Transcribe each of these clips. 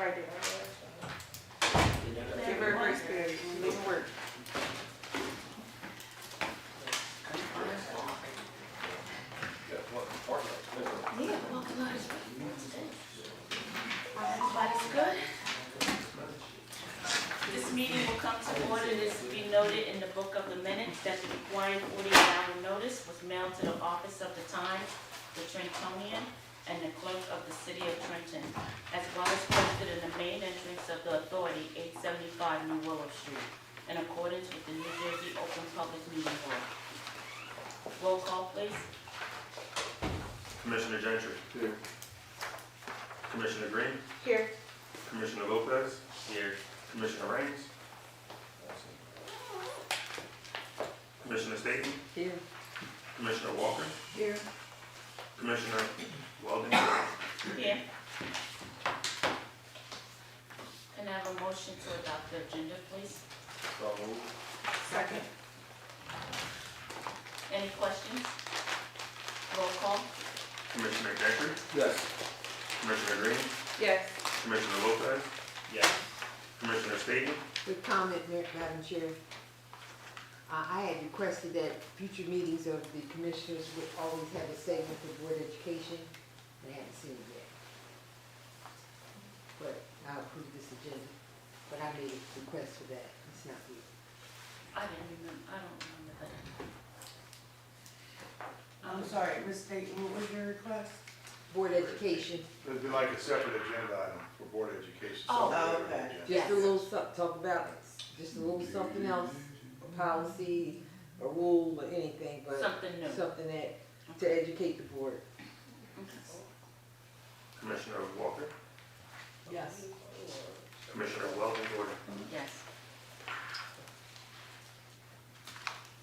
right there. Give her a grace period. Leave her work. Yeah, well, everybody's good. This meeting will come to order. This will be noted in the book of the minutes that the required 48-hour notice was mailed to the office of the Times, the Trentonian, and the clerk of the city of Trenton, as well as posted in the main entrance of the authority, 875 New Willow Street, in accordance with the New Jersey Open Public Meeting Law. Roll call, please. Commissioner Gentry. Here. Commissioner Green. Here. Commissioner Lopez. Here. Commissioner Raines. Commissioner Staton. Here. Commissioner Walker. Here. Commissioner Weldon. Here. Can I have a motion to adopt the agenda, please? So moved. Second. Any questions? Roll call. Commissioner Gentry. Yes. Commissioner Green. Yes. Commissioner Lopez. Yes. Commissioner Staton. Good comment, Madam Chair. I had requested that future meetings of the commissioners would always have a segment for Board of Education, and I haven't seen it yet. But I'll approve this agenda, but I made a request for that, it's not here. I don't remember that. I'm sorry, Ms. Staton, what was your request? Board of Education, It'd be like a separate agenda item for Board of Education. Oh, something okay. different, just a little something, talk about, just a little something else, a policy, a rule, or anything, but Something new. something that, to educate the board. Commissioner Walker. Yes. Commissioner Weldon Jordan. Yes.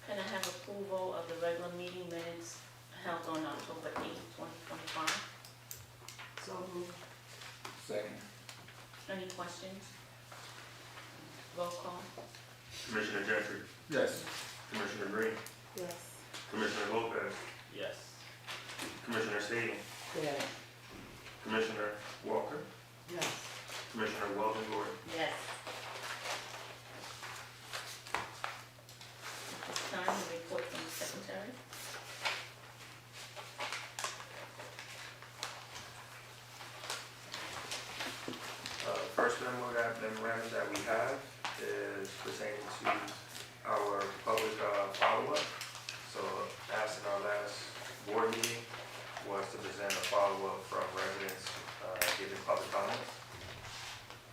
Can I have approval of the regular meeting minutes held on October 8th, 2025? So moved. Second. Any questions? Roll call. Commissioner Gentry. Yes. Commissioner Green. Yes. Commissioner Lopez. Yes. Commissioner Staton. Yes. Commissioner Walker. Yes. Commissioner Weldon Jordan. Yes. At this time, a report from the secretary. First memorandum that we have is pertaining to our public follow-up. So as in our last board meeting was to present a follow-up from residents giving public comments.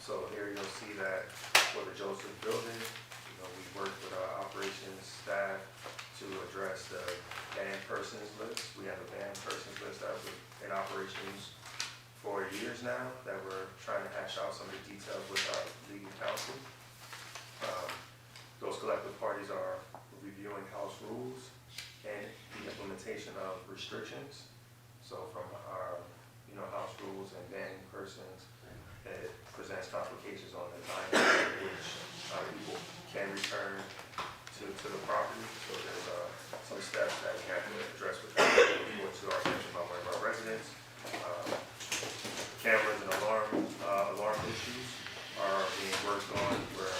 So here you'll see that for the Joseph building, we worked with our operations staff to address the banned persons list. We have a banned persons list that was in operations for years now that we're trying to hash out some of the details with our legal counsel. Those collective parties are reviewing house rules and the implementation of restrictions. So from our, house rules and banning persons, it presents complications on the time in which people can return to the property. So there's some steps that we have to address with that report to our attention by one of our residents. Cameras and alarm issues are being worked on. We're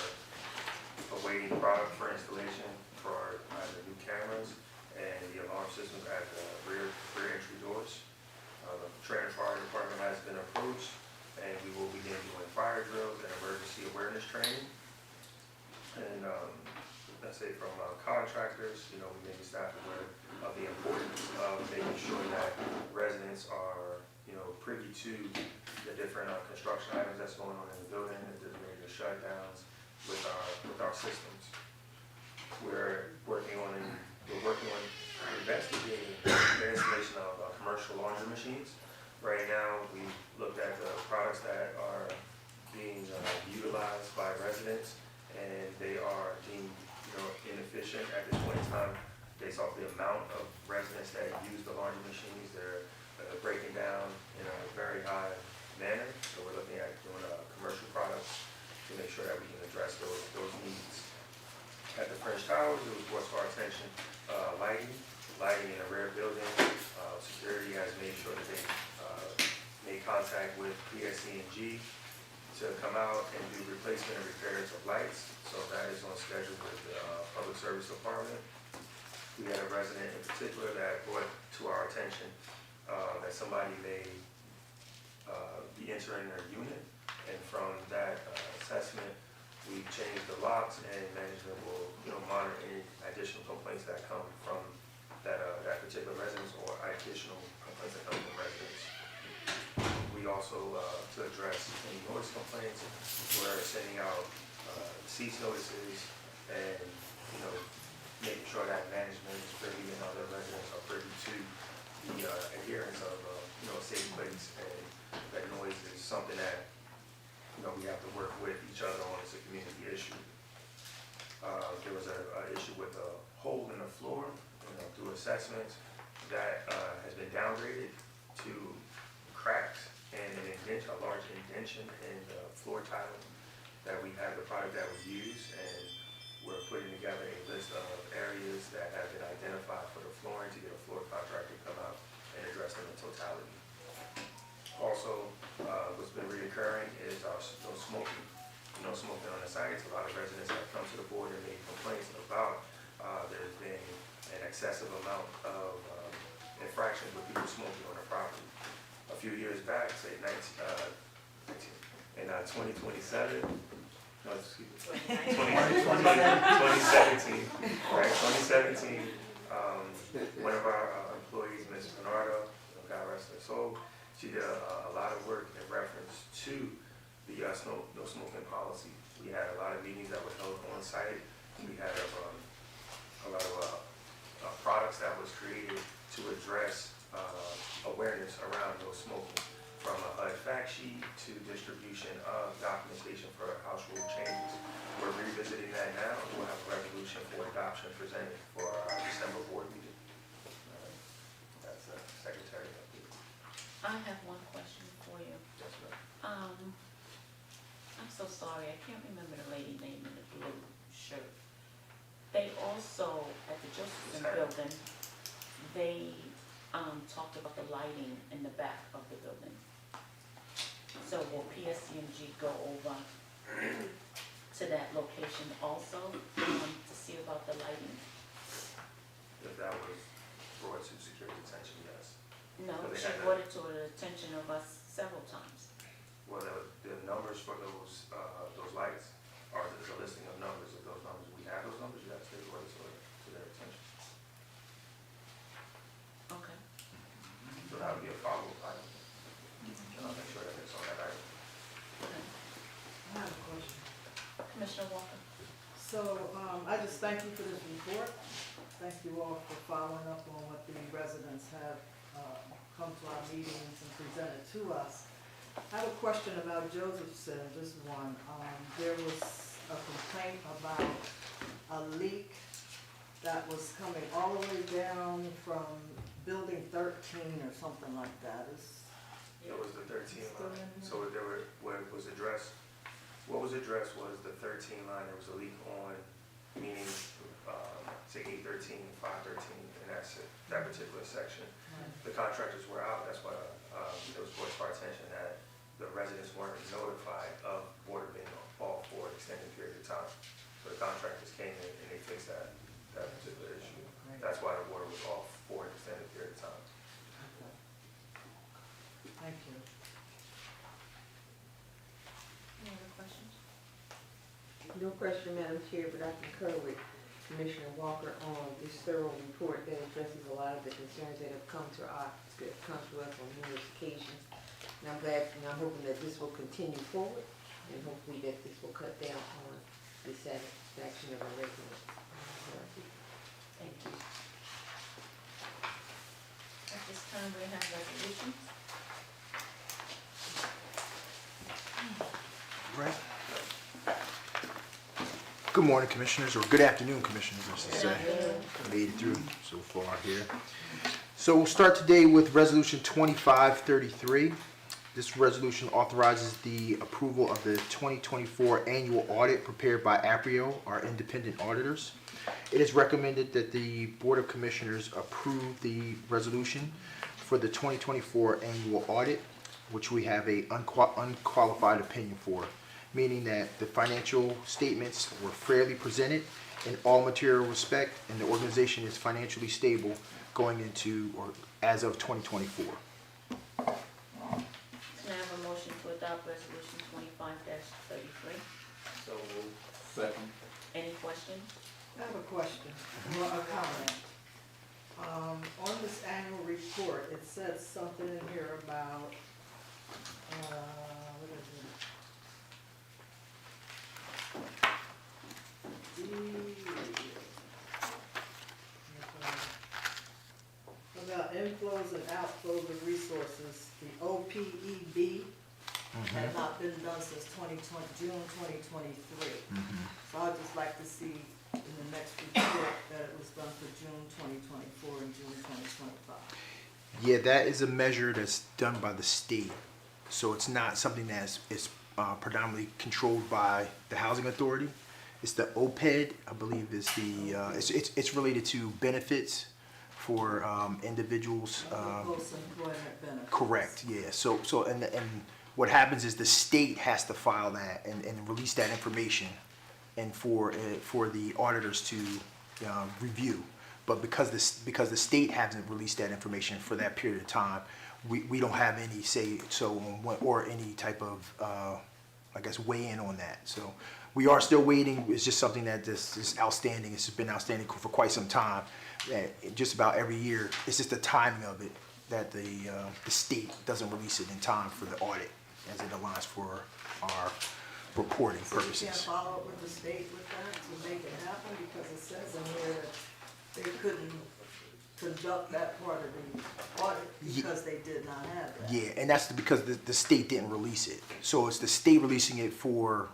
awaiting product for installation for the new cameras and the alarm systems at the rear entry doors. The Trenton Fire Department has been approached, and we will begin doing fire drills and emergency awareness training. And let's say from contractors, we may be staff aware of the importance of making sure that residents are privy to the different construction items that's going on in the building, if there's major shutdowns with our systems. We're working on investigating the installation of commercial laundry machines. Right now, we looked at the products that are being utilized by residents, and they are deemed inefficient at this point in time based off the amount of residents that use the laundry machines. They're breaking down in a very high manner. So we're looking at doing commercial products to make sure that we can address those needs. At the French Towers, it was brought to our attention lighting in a rare building. Security has made sure that they made contact with PSC&G to come out and do replacement and repairs of lights. So that is on schedule with the Public Service Department. We had a resident in particular that brought to our attention that somebody may be entering their unit. And from that assessment, we changed the locks, and management will, monitor any additional complaints that come from that particular residence or additional complaints that come from residents. We also, to address any noise complaints, we're sending out cease notices and, making sure that management is privy and other residents are privy to the adherence of, safe plates, and that noise is something that, we have to work with each other on. It's a community issue. There was an issue with a hole in the floor, through assessments that has been downgraded to cracks and a large indentation in the floor tiling. That we have the product that we use, and we're putting together a list of areas that have been identified for the flooring to get a floor contractor to come out and address them in totality. Also, what's been reoccurring is no smoking. Smoking on the sites. A lot of residents have come to the board and made complaints about there's been an excessive amount of infractions with people smoking on the property. A few years back, say in 2027, no, excuse me, 2017, right, 2017, one of our employees, Ms. Bernardo, God rest her soul, she did a lot of work in reference to the no smoking policy. We had a lot of meetings that were held on site. We had a lot of products that was created to address awareness around no smoking, from a HUD fact sheet to distribution of documentation for house rule changes. We're revisiting that now. We'll have a resolution for adoption presented for our December board meeting. That's the secretary update. I have one question for you. Yes, ma'am. I'm so sorry, I can't remember the lady name in the blue shirt. They also, at the Josephson building, they talked about the lighting in the back of the building. So will PSCMG go over to that location also to see about the lighting? If that was brought to security attention, yes. No, So they she had brought it to the attention of us several times. Well, the numbers for those lights are, there's a listing of numbers. If those numbers, we have those numbers, you have to take orders to their attention. Okay. So that would be a follow-up item. And I'll make sure that it's on that item. Okay. I have a question. Commissioner Walker? So, I just thank you for this report. Thank you all for following up on what the residents have come to our meetings and presented to us. I have a question about Josephson, just one. There was a complaint about a leak that was coming all the way down from building 13 or something like that. It was the 13 Still line. in here? So what was addressed was the 13 line. There was a leak on, meaning, say 813, 513, and that particular section. The contractors were out. That's why it was brought to our attention that the residents weren't notified of water being off for an extended period of time. So the contractors came in and they fixed that particular issue. That's why the water was off for an extended period of time. Thank you. Any other questions? No question, Madam Chair, but I concur with Commissioner Walker on this thorough report that addresses a lot of the concerns that have come to us on numerous occasions. And I'm glad, and I'm hoping that this will continue forward, and hopefully that this will cut down on the satisfaction of the residents. Thank you. At this time, we have resolutions. Right. Good morning, Commissioners, or good afternoon, Commissioners, I should say. Made it through so far here. So we'll start today with Resolution 2533. This resolution authorizes the approval of the 2024 annual audit prepared by Aprio, our independent auditors. It is recommended that the Board of Commissioners approve the resolution for the 2024 annual audit. which we have a unqualified opinion for, meaning that the financial statements were fairly presented in all material respect, and the organization is financially stable going into or as of 2024. Can I have a motion to adopt resolution 25-33? So moved. Second. Any questions? I have a question, or a comment. On this annual report, it says something in here about, what is it? About inflows and outflows of resources, the OPEB had not been done since June 2023. So I'd just like to see in the next report that it was done for June 2024 and June 2025. Yeah, that is a measure that's done by the state. So it's not something that's predominantly controlled by the housing authority. It's the OPED, I believe, is the it's related to benefits for individuals. Post-employment benefits. Correct. Yeah. So and what happens is the state has to file that and release that information, and for the auditors to review. But because the state hasn't released that information for that period of time, we don't have any say or any type of I guess weigh in on that. So we are still waiting. It's just something that this is outstanding. It's been outstanding for quite some time. Just about every year, it's just the timing of it that the state doesn't release it in time for the audit as it aligns for our reporting So you can't purposes. follow up with the state with that to make it happen, because it says in here that they couldn't conduct that part of the audit because they did not have that. Yeah, and that's because the state didn't release it. So it's the state releasing it for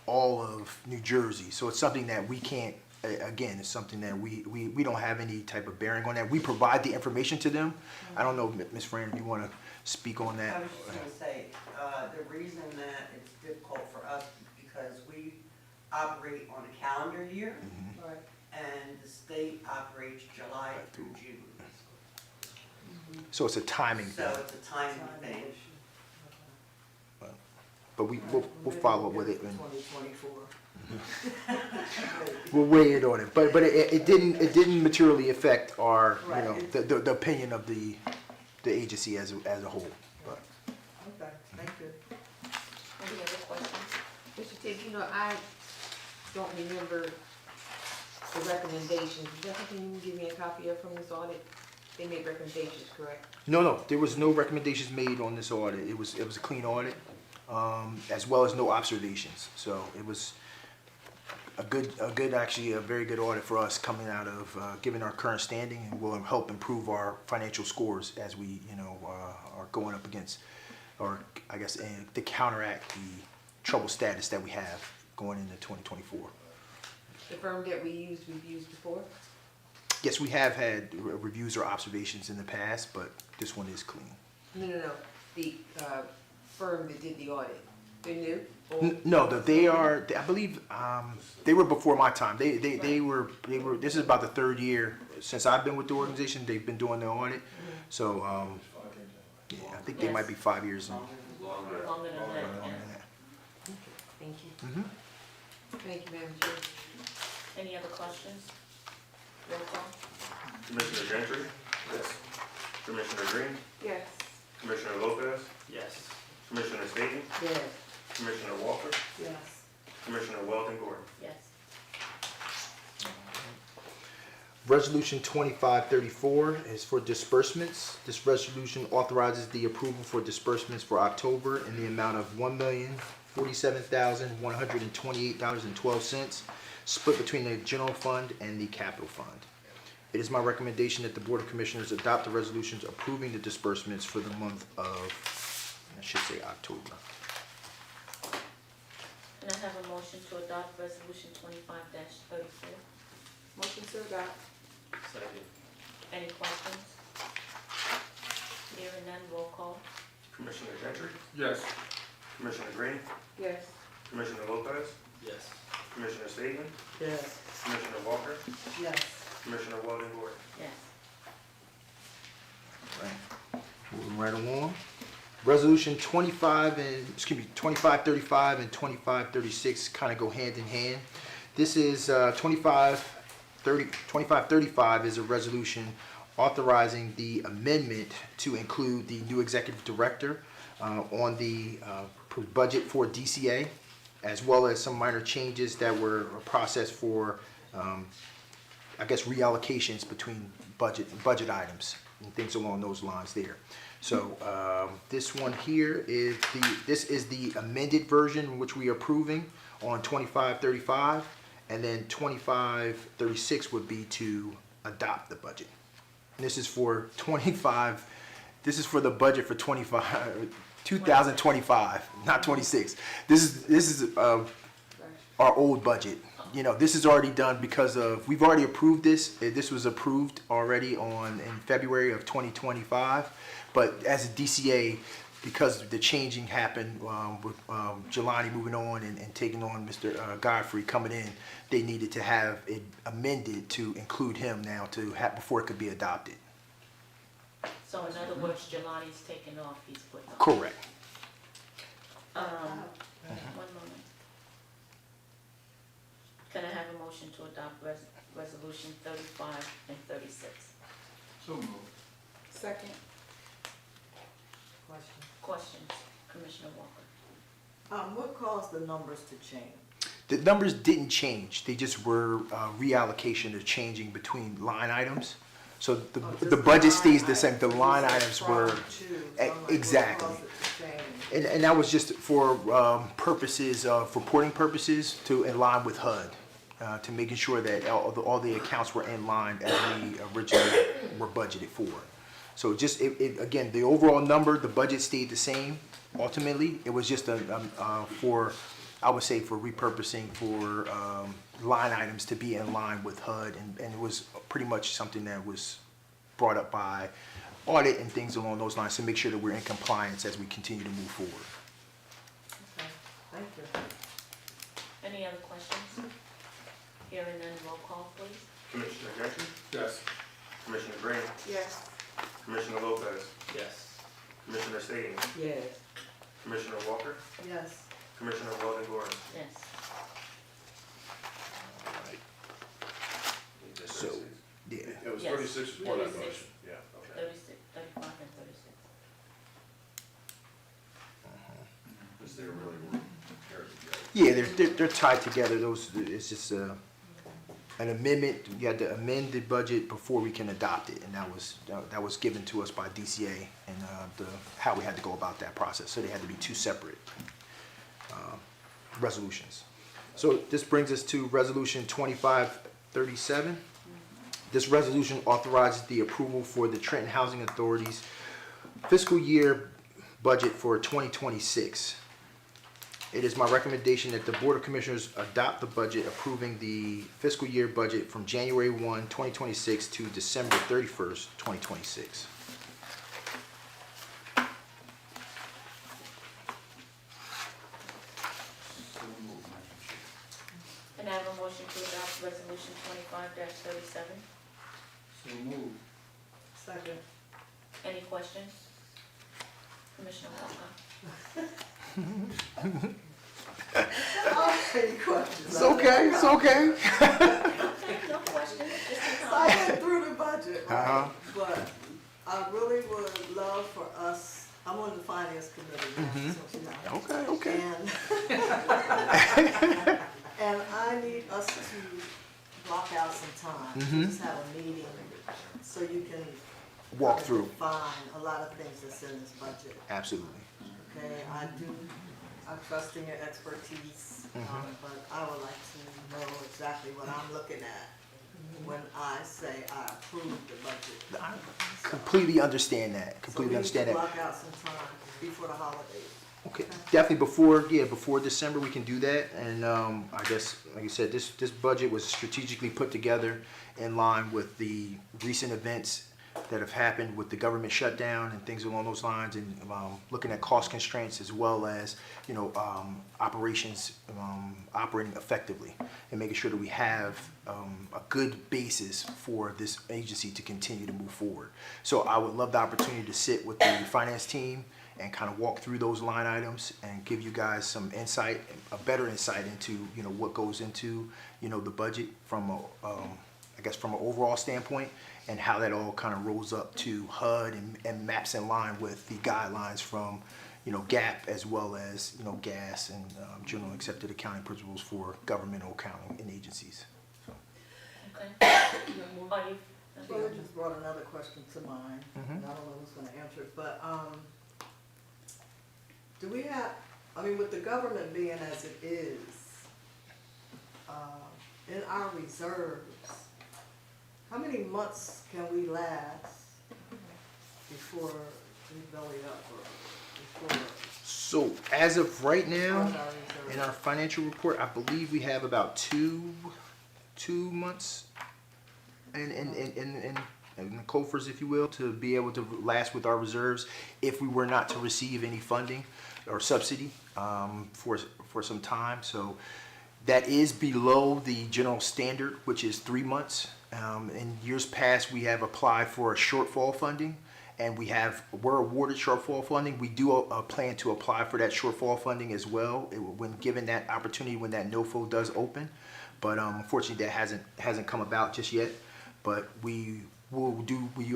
all of New Jersey. So it's something that we can't, again, it's something that we don't have any type of bearing on that. We provide the information to them. I don't know, Ms. Fran, if you want to speak on that. I was just gonna say, the reason that it's difficult for us is because we operate on a calendar year, Right. and the state operates July through June. So it's a timing So thing. it's a timing thing. But we'll follow up with it and 2024. we'll weigh in on it. But it didn't materially affect our, you know, Right. the opinion of the agency as a whole. But Okay, thank you. Any other questions? Mr. Tibbs, I don't remember the recommendations. Is that something you can give me a copy of from this audit? They made recommendations, correct? no, there was no recommendations made on this audit. It was a clean audit, as well as no observations. So it was a very good audit for us coming out of, given our current standing, and will help improve our financial scores as we, are going up against, or I guess, to counteract the trouble status that we have going into 2024. The firm that we've used before? Yes, we have had reviews or observations in the past, but this one is clean. No. The firm that did the audit, they're new? Or- No, they are. I believe they were before my time. They were. This is about the third year since I've been with the organization. They've been doing the audit. So yeah, I think they might be 5 years in. Longer than that, yes. Thank you. Mhm. Thank you, Madam Chair. Any other questions? Roll call? Commissioner Gentry? Yes. Commissioner Green? Yes. Commissioner Lopez? Yes. Commissioner Staton? Yes. Commissioner Walker? Yes. Commissioner Weldon Gordon? Yes. Resolution 2534 is for disbursements. This resolution authorizes the approval for disbursements for October in the amount of $1,047,128.12, split between the general fund and the capital fund. It is my recommendation that the Board of Commissioners adopt the resolutions approving the disbursements for the month of, I should say, October. Can I have a motion to adopt resolution 25-34? Motion to adopt. Second. Any questions? Hearing none, roll call? Commissioner Gentry? Yes. Commissioner Green? Yes. Commissioner Lopez? Yes. Commissioner Staton? Yes. Commissioner Walker? Yes. Commissioner Weldon Gordon? Yes. Moving right along. Resolution 2535 and 2536 kind of go hand in hand. This is 2535 is a resolution authorizing the amendment to include the new executive director on the budget for DCA, as well as some minor changes that were processed for, I guess, reallocations between budget items and things along those lines there. So this one here is the amended version which we are approving on 2535, and then 2536 would be to adopt the budget. And this is for 25. This is for the budget for 2025, not 26. This is our old budget. You know, this is already done because of, we've already approved this. This was approved already in February of 2025. But as a DCA, because the changing happened with Jelani moving on and taking on Mr. Godfrey coming in, they needed to have it amended to include him now before it could be adopted. So in other words, Jelani's taken off, he's put on. Correct. One moment. Can I have a motion to adopt resolution 35 and 36? So moved. Second. Question. Questions, Commissioner Walker? What caused the numbers to change? The numbers didn't change. They just were reallocation or changing between line items. So the budget stays the same. The line items were exactly. And that was just for purposes of reporting purposes to in line with HUD, to making sure that all the accounts were in line as we originally were budgeted for. So just again, the overall number, the budget stayed the same. Ultimately, it was just for, I would say, for repurposing for line items to be in line with HUD, and it was pretty much something that was brought up by audit and things along those lines to make sure that we're in compliance as we continue to move forward. Okay, thank you. Any other questions? Hearing none, roll call, please. Commissioner Gentry, Yes. Commissioner Green, Yes. Commissioner Lopez, Yes. Commissioner Sadie, Yes. Commissioner Walker, Yes. Commissioner Weldon Gordon. Yes. So, yeah. It was Yes. 36 before that 36. motion, yeah, okay. 36, 35, and 36. Because they really were paired together. Yeah, they're tied together. It's just an amendment. You had to amend the budget before we can adopt it, and that was given to us by DCA and how we had to go about that process. So they had to be two separate resolutions. So this brings us to resolution 2537. This resolution authorizes the approval for the Trenton Housing Authority's fiscal year budget for 2026. It is my recommendation that the Board of Commissioners adopt the budget approving the fiscal year budget from January 1, 2026 to December 31st, 2026. So moved, Madam Chair. Can I have a motion to adopt resolution 25-37? So moved. Second. Any questions? Commissioner Walker? Any questions? It's okay, it's okay. Okay, no questions, just a I comment. went through the budget, Uh-huh. right? But I really would love for us, I'm on the finance committee now, so you know. Okay. And I need us to block out some time, just have a meeting, so you can Walk through. define a lot of things that's in this budget, Absolutely. okay? I trust in your expertise, but I would like to know exactly what I'm looking at when I say I approve the budget. I completely understand that. Completely understand So we that. need to block out some time before the holidays. Okay, definitely before December we can do that, and I guess like you said, this budget was strategically put together in line with the recent events that have happened with the government shutdown and things along those lines, and looking at cost constraints as well as operations operating effectively and making sure that we have a good basis for this agency to continue to move forward. So I would love the opportunity to sit with the finance team and kind of walk through those line items and give you guys some insight, a better insight into, what goes into, the budget from I guess from an overall standpoint, and how that all kind of rolls up to HUD and maps in line with the guidelines from, GAAP as well as, GAS and general accepted accounting principles for governmental accounting and agencies. Okay. Are you? Well, it just brought another question to mind, Mhm. and I don't know who's gonna answer it, but, do we have, with the government being as it is, in our reserves, how many months can we last before we belly up, or before, So as of right now, what's our in reserve? our financial report, I believe we have about two months in the coffers, if you will, to be able to last with our reserves if we were not to receive any funding or subsidy for some time. So that is below the general standard, which is 3 months. In years past, we have applied for a shortfall funding, and we're awarded shortfall funding. We do plan to apply for that shortfall funding as well when given that opportunity, when that NOFO does open. But unfortunately, that hasn't come about just yet. But we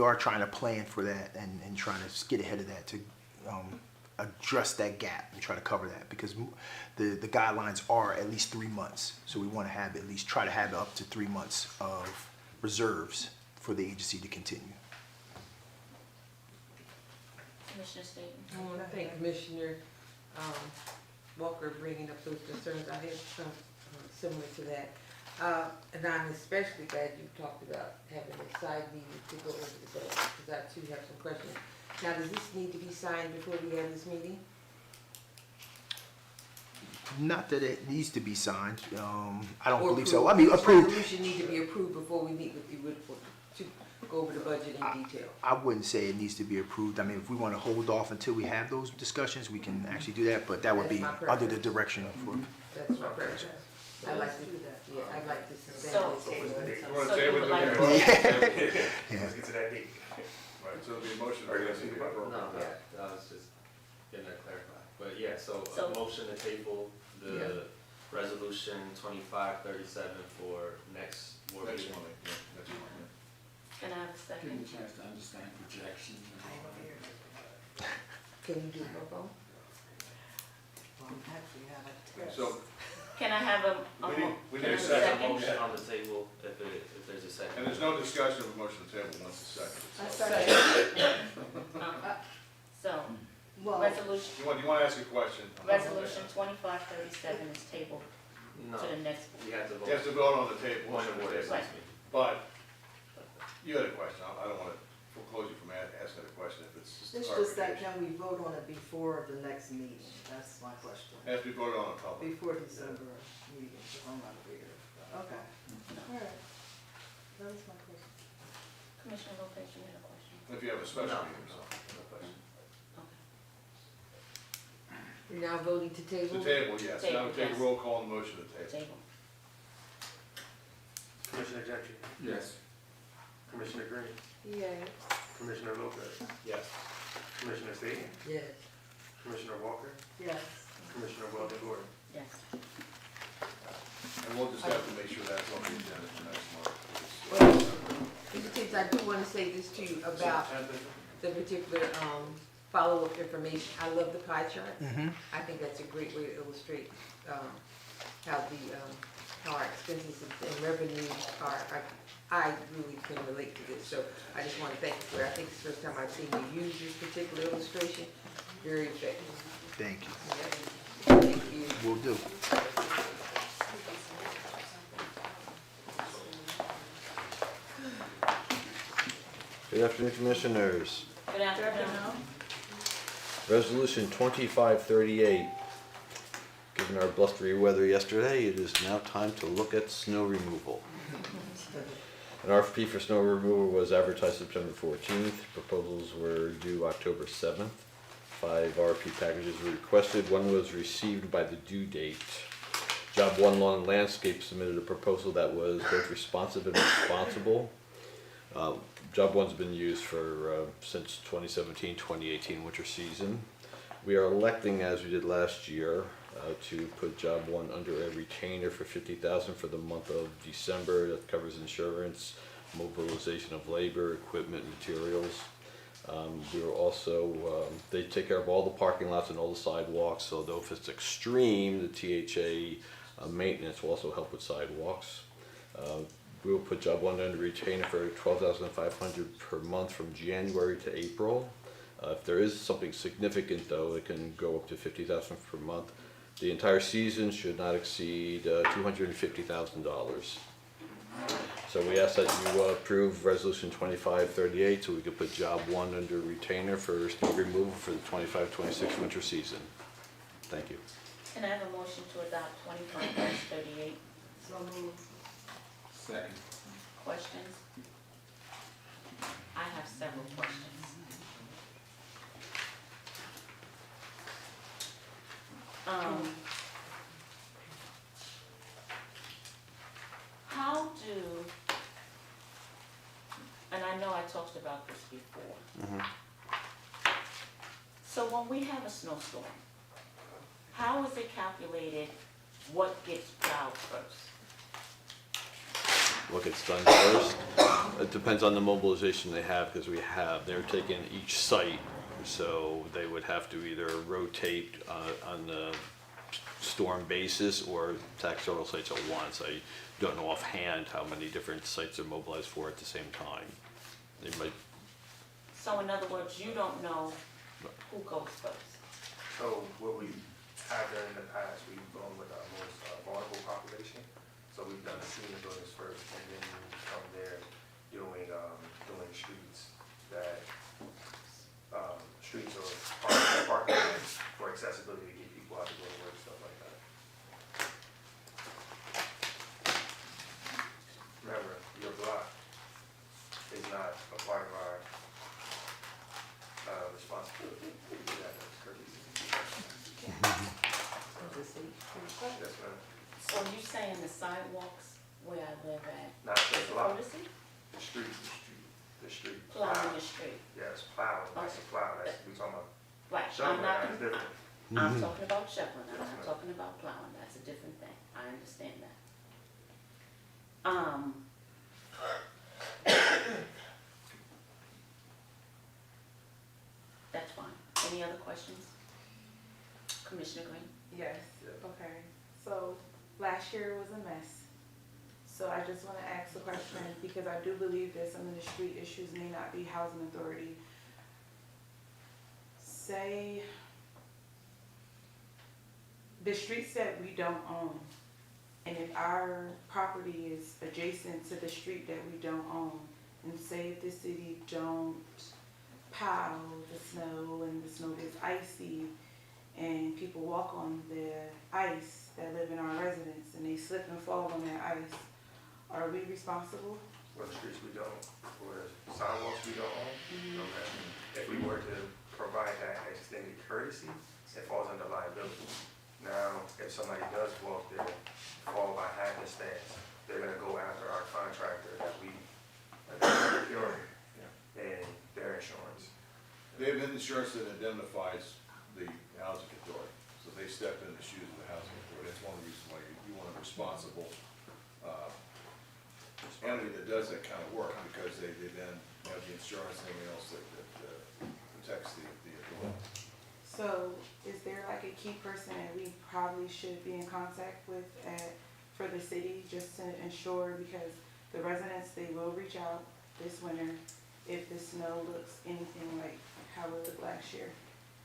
are trying to plan for that and trying to get ahead of that to address that gap and try to cover that, because the guidelines are at least 3 months. So we want to try to have up to 3 months of reserves for the agency to continue. Commissioner Staton? I want to thank Commissioner Walker bringing up those concerns. I had some similar to that. And I'm especially glad you talked about having a side meeting to go over the budget, because I too have some questions. Now, does this need to be signed before we have this meeting? Not that it needs to be signed. I don't Or believe so. approved? This Approved. resolution need to be approved before we meet with you to go over the budget in detail. I wouldn't say it needs to be approved. If we want to hold off until we have those discussions, we can actually do that, but that would be That's my under the preference. direction for. That's my preference. So I'd like let's to, do that. yeah, I'd like to suspend So- this. You Let's So you would like to- get to that date. Right, so it'll be a motion. Are you gonna speak about it? No, I was just getting that clarified. But yeah, so So- a motion to table the resolution 2537 for next board Next meeting. one, yeah, next one, yeah. Can I have a Give second? me a chance to understand projections and all that. Can you do it, Bobo? Actually have a test. So, Can I have a we can I need a have second. Motion on the table if there's a second. and there's no discussion of a motion to table once it's seconded. I So, second. So, Well, resolution, you want to ask a question? resolution 2537 is tabled No, to the next. we have to You have vote. to vote on the table. Point of order. Right. But you had a question. I don't want to foreclose you from asking a question if it's just a it's just that, clarification. can we vote on it before the next meeting? That's my question. It has to be voted on in public. Before December meeting, because I'm not here. Okay, all right. That was my question. Commissioner Lopez, you had a question? If you have a special No, meeting, so. no question. Okay. You're now voting to table? To table, yes. Now Table, we take a yes. roll call on the motion to table. Table. Commissioner Jenkins, Yes. Commissioner Green, Yes. Commissioner Lopez, Yes. Commissioner Staton, Yes. Commissioner Walker, Yes. Commissioner Weldon Gordon. Yes. And we'll just have to make sure that's on the agenda for next month. Well, Mr. Tibbs, I do want to say this to you about the particular follow-up information. I love the pie chart. Mm-hmm. I think that's a great way to illustrate how our expenses and revenues are. I really can relate to this, so I just want to thank you for it. I think it's the first time I've seen you use this particular illustration. Very effective. Thank you. Thank you. Will do. Good afternoon, Commissioners. Good afternoon. Resolution 2538. Given our blustery weather yesterday, it is now time to look at snow removal. An RFP for snow removal was advertised September 14th. Proposals were due October 7th. 5 RFP packages were requested. 1 was received by the due date. Job 1 Lawn and Landscape submitted a proposal that was both responsive and responsible. Job 1's been used for since 2017-2018 winter season. We are electing, as we did last year, to put job one under a retainer for $50,000 for the month of December. That covers insurance, mobilization of labor, equipment, materials. We will also, they take care of all the parking lots and all the sidewalks, so though if it's extreme, the THA maintenance will also help with sidewalks. We will put job one under retainer for $12,500 per month from January to April. If there is something significant though, it can go up to $50,000 per month. The entire season should not exceed $250,000. So we ask that you approve resolution 2538 so we can put job one under retainer for snow removal for the 25-26 winter season. Thank you. Can I have a motion to adopt 25-38? So moved. Second. Questions? I have several questions. How do, and I know I talked about this before. So when we have a snowstorm, how is it calculated what gets plowed first? What gets done first? It depends on the mobilization they have, because they're taking each site, so they would have to either rotate on the storm basis or attack several sites at once. I don't know offhand how many different sites are mobilized for at the same time. They might, So in other words, you don't know who goes first. So what we have done in the past, we've gone with our most vulnerable population. So we've done the senior buildings first, and then from there doing streets that streets or parking lots for accessibility to get people out to go to work, stuff like that. Remember, your block is not a part of our responsibility. We do that as courtesy. Yes, ma'am. So you saying the sidewalks where I live at, Not the is block, courtesy? the street. Plowing the street. Yes, plowing, that's a plow, that's, we talking about Right, I'm shoveling, not, that's different. I'm talking about shoveling, I'm Yes, not ma'am. talking about plowing, that's a different thing, I understand that. That's fine. Any other questions? Commissioner Green? Yes, okay. So last year was a mess. So I just want to ask a question because I do believe that some of the street issues may not be housing authority. Say the streets that we don't own, and if our property is adjacent to the street that we don't own, and say if the city don't plow the snow and the snow gets icy, and people walk on the ice that live in our residence and they slip and fall on that ice, are we responsible? For the streets we don't, for the sidewalks we don't own. Okay. If we were to provide that extended courtesy, it falls under liability. Now, if somebody does walk there, fall by happenstance, they're gonna go after our contractor that we procuring and their insurance. They have insurance that indemnifies the housing authority, so they step in the shoes of the housing authority. That's one of the reasons why you want a responsible entity that does that kind of work, because they then have the insurance and everything else that protects the authority. So is there like a key person that we probably should be in contact with for the city just to ensure, because the residents, they will reach out this winter if the snow looks anything like how it looked last year.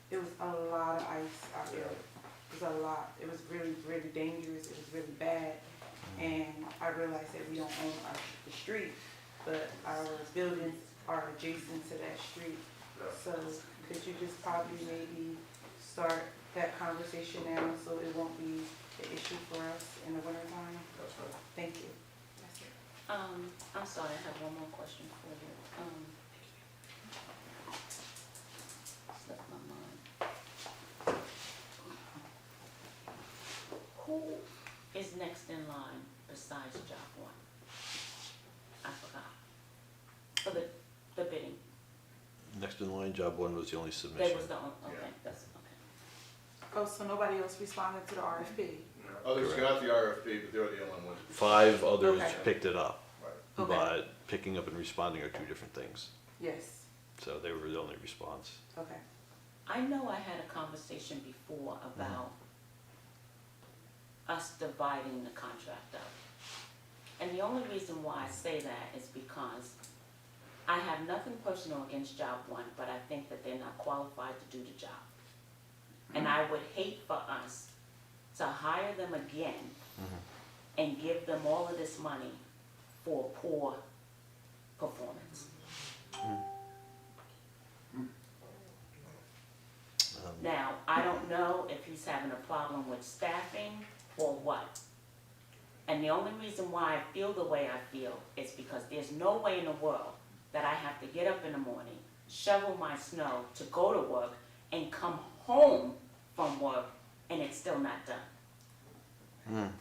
It was a lot of ice out there. It was a lot. It was really, really dangerous. It was really bad. And I realized that we don't own the street, but our buildings are adjacent to that street. So could you just probably maybe start that conversation now so it won't be an issue for us in the wintertime? That's right. Thank you. That's it. I'm sorry, I have one more question for you. Slipped my mind. Who is next in line besides job one? I forgot. For the bidding. next in line, job one was the only That submission. was the only, okay, Yeah. that's, okay. Oh, so nobody else responded to the RFP? Others got the RFP, but they're the only ones. 5 others Okay. picked it up, Right. Okay. but picking up and responding are 2 different things. Yes, So they were the only response. okay. I know I had a conversation before about us dividing the contract up. And the only reason why I say that is because I have nothing personal against job one, but I think that they're not qualified to do the job. And I would hate for us to hire them again and give them all of this money for poor performance. Now, I don't know if he's having a problem with staffing or what. And the only reason why I feel the way I feel is because there's no way in the world that I have to get up in the morning, shovel my snow to go to work, and come home from work, and it's still not done.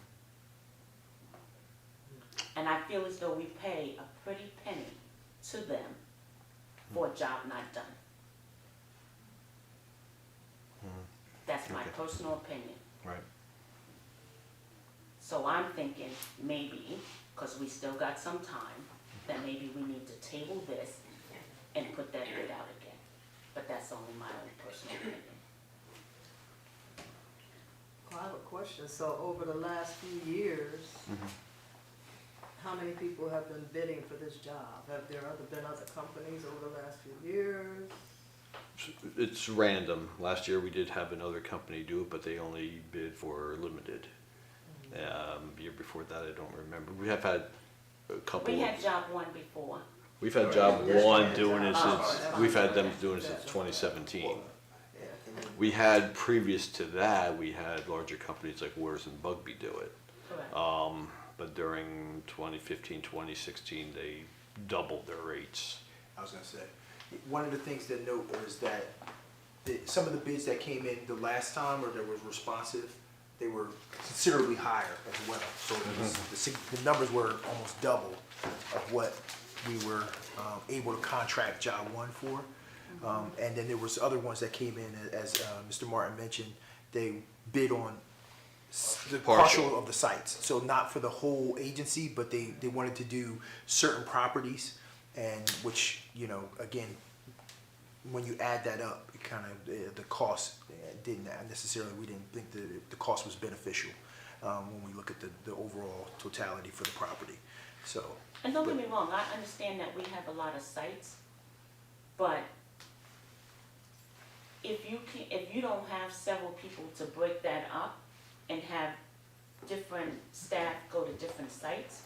And I feel as though we pay a pretty penny to them for a job not done. That's my Okay. personal opinion. Right. So I'm thinking maybe, because we still got some time, that maybe we need to table this and put that bid out again. But that's only my own personal opinion. I have a question. So over the last few years, how many people have been bidding for this job? Have there been other companies over the last few years? It's random. Last year we did have another company do it, but they only bid for limited. Year before that, I don't remember. We have had a couple. We had job one before. We've had job This one one. doing it Oh, since, okay. we've had them doing it since 2017. We had, previous to that, we had larger companies like Waters and Bugby do it. Correct. But during 2015, 2016, they doubled their rates. I was gonna say, one of the things to note is that some of the bids that came in the last time or that was responsive, they were considerably higher as well. So it was, the numbers were almost double of what we were able to contract job one for. And then there was other ones that came in, as Mr. Martin mentioned, they bid on the partial of the sites. So not for the whole agency, but they wanted to do certain properties, and which, you know, again, when you add that up, it kind of, the cost didn't necessarily, we didn't think that the cost was beneficial when we look at the overall totality for the property. So. And don't get me wrong, I understand that we have a lot of sites, but if you don't have several people to break that up and have different staff go to different sites.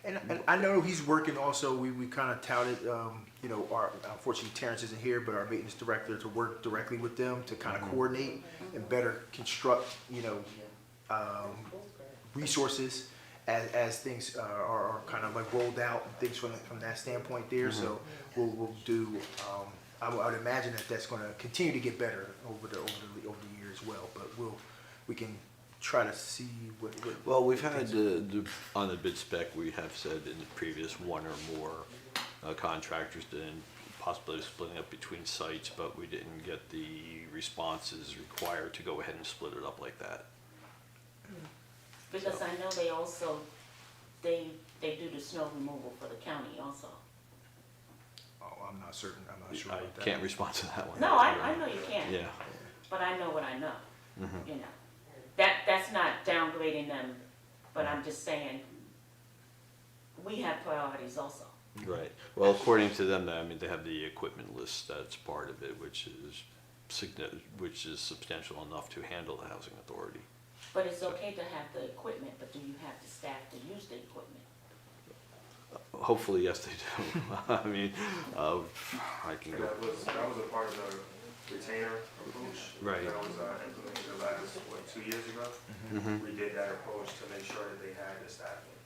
And I know he's working also, we kind of touted, you know, unfortunately Terrence isn't here, but our maintenance director, to work directly with them to kind of coordinate and better construct, you know, resources as things are kind of like rolled out and things from that standpoint there. So we'll do, I would imagine that that's going to continue to get better over the year as well. But we can try to see what Well, we've had, on the bid spec, we have said in the previous one or more contractors and possibly splitting up between sites, but we didn't get the responses required to go ahead and split it up like that. Because I know they also, they do the snow removal for the county also. Oh, I'm not certain. I'm not sure I about that. can't respond to that one. No, I know you can't. Yeah. But I know what I know, you know. That's not downgrading them, but I'm just saying, we have priorities also. Right. Well, according to them, I mean, they have the equipment list that's part of it, which is substantial enough to handle the housing authority. But it's okay to have the equipment, but do you have the staff to use the equipment? Hopefully, yes, they do. I mean, I can And go. that was a part of the retainer approach. Right. That was implemented the last, 2 years ago? We did that approach to make sure that they had the staffing.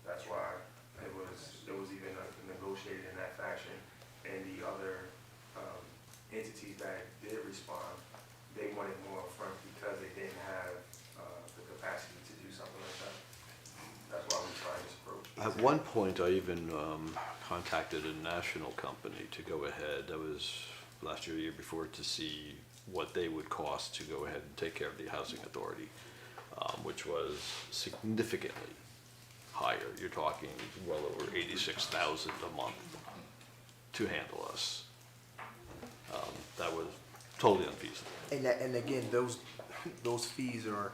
That's why it was even negotiated in that fashion. And the other entities that did respond, they wanted more upfront because they didn't have the capacity to do something like that. That's why we tried this approach. At one point, I even contacted a national company to go ahead. That was last year, the year before, to see what they would cost to go ahead and take care of the housing authority, which was significantly higher. You're talking well over $86,000 a month to handle us. That was totally unfeasible. And again, those fees are,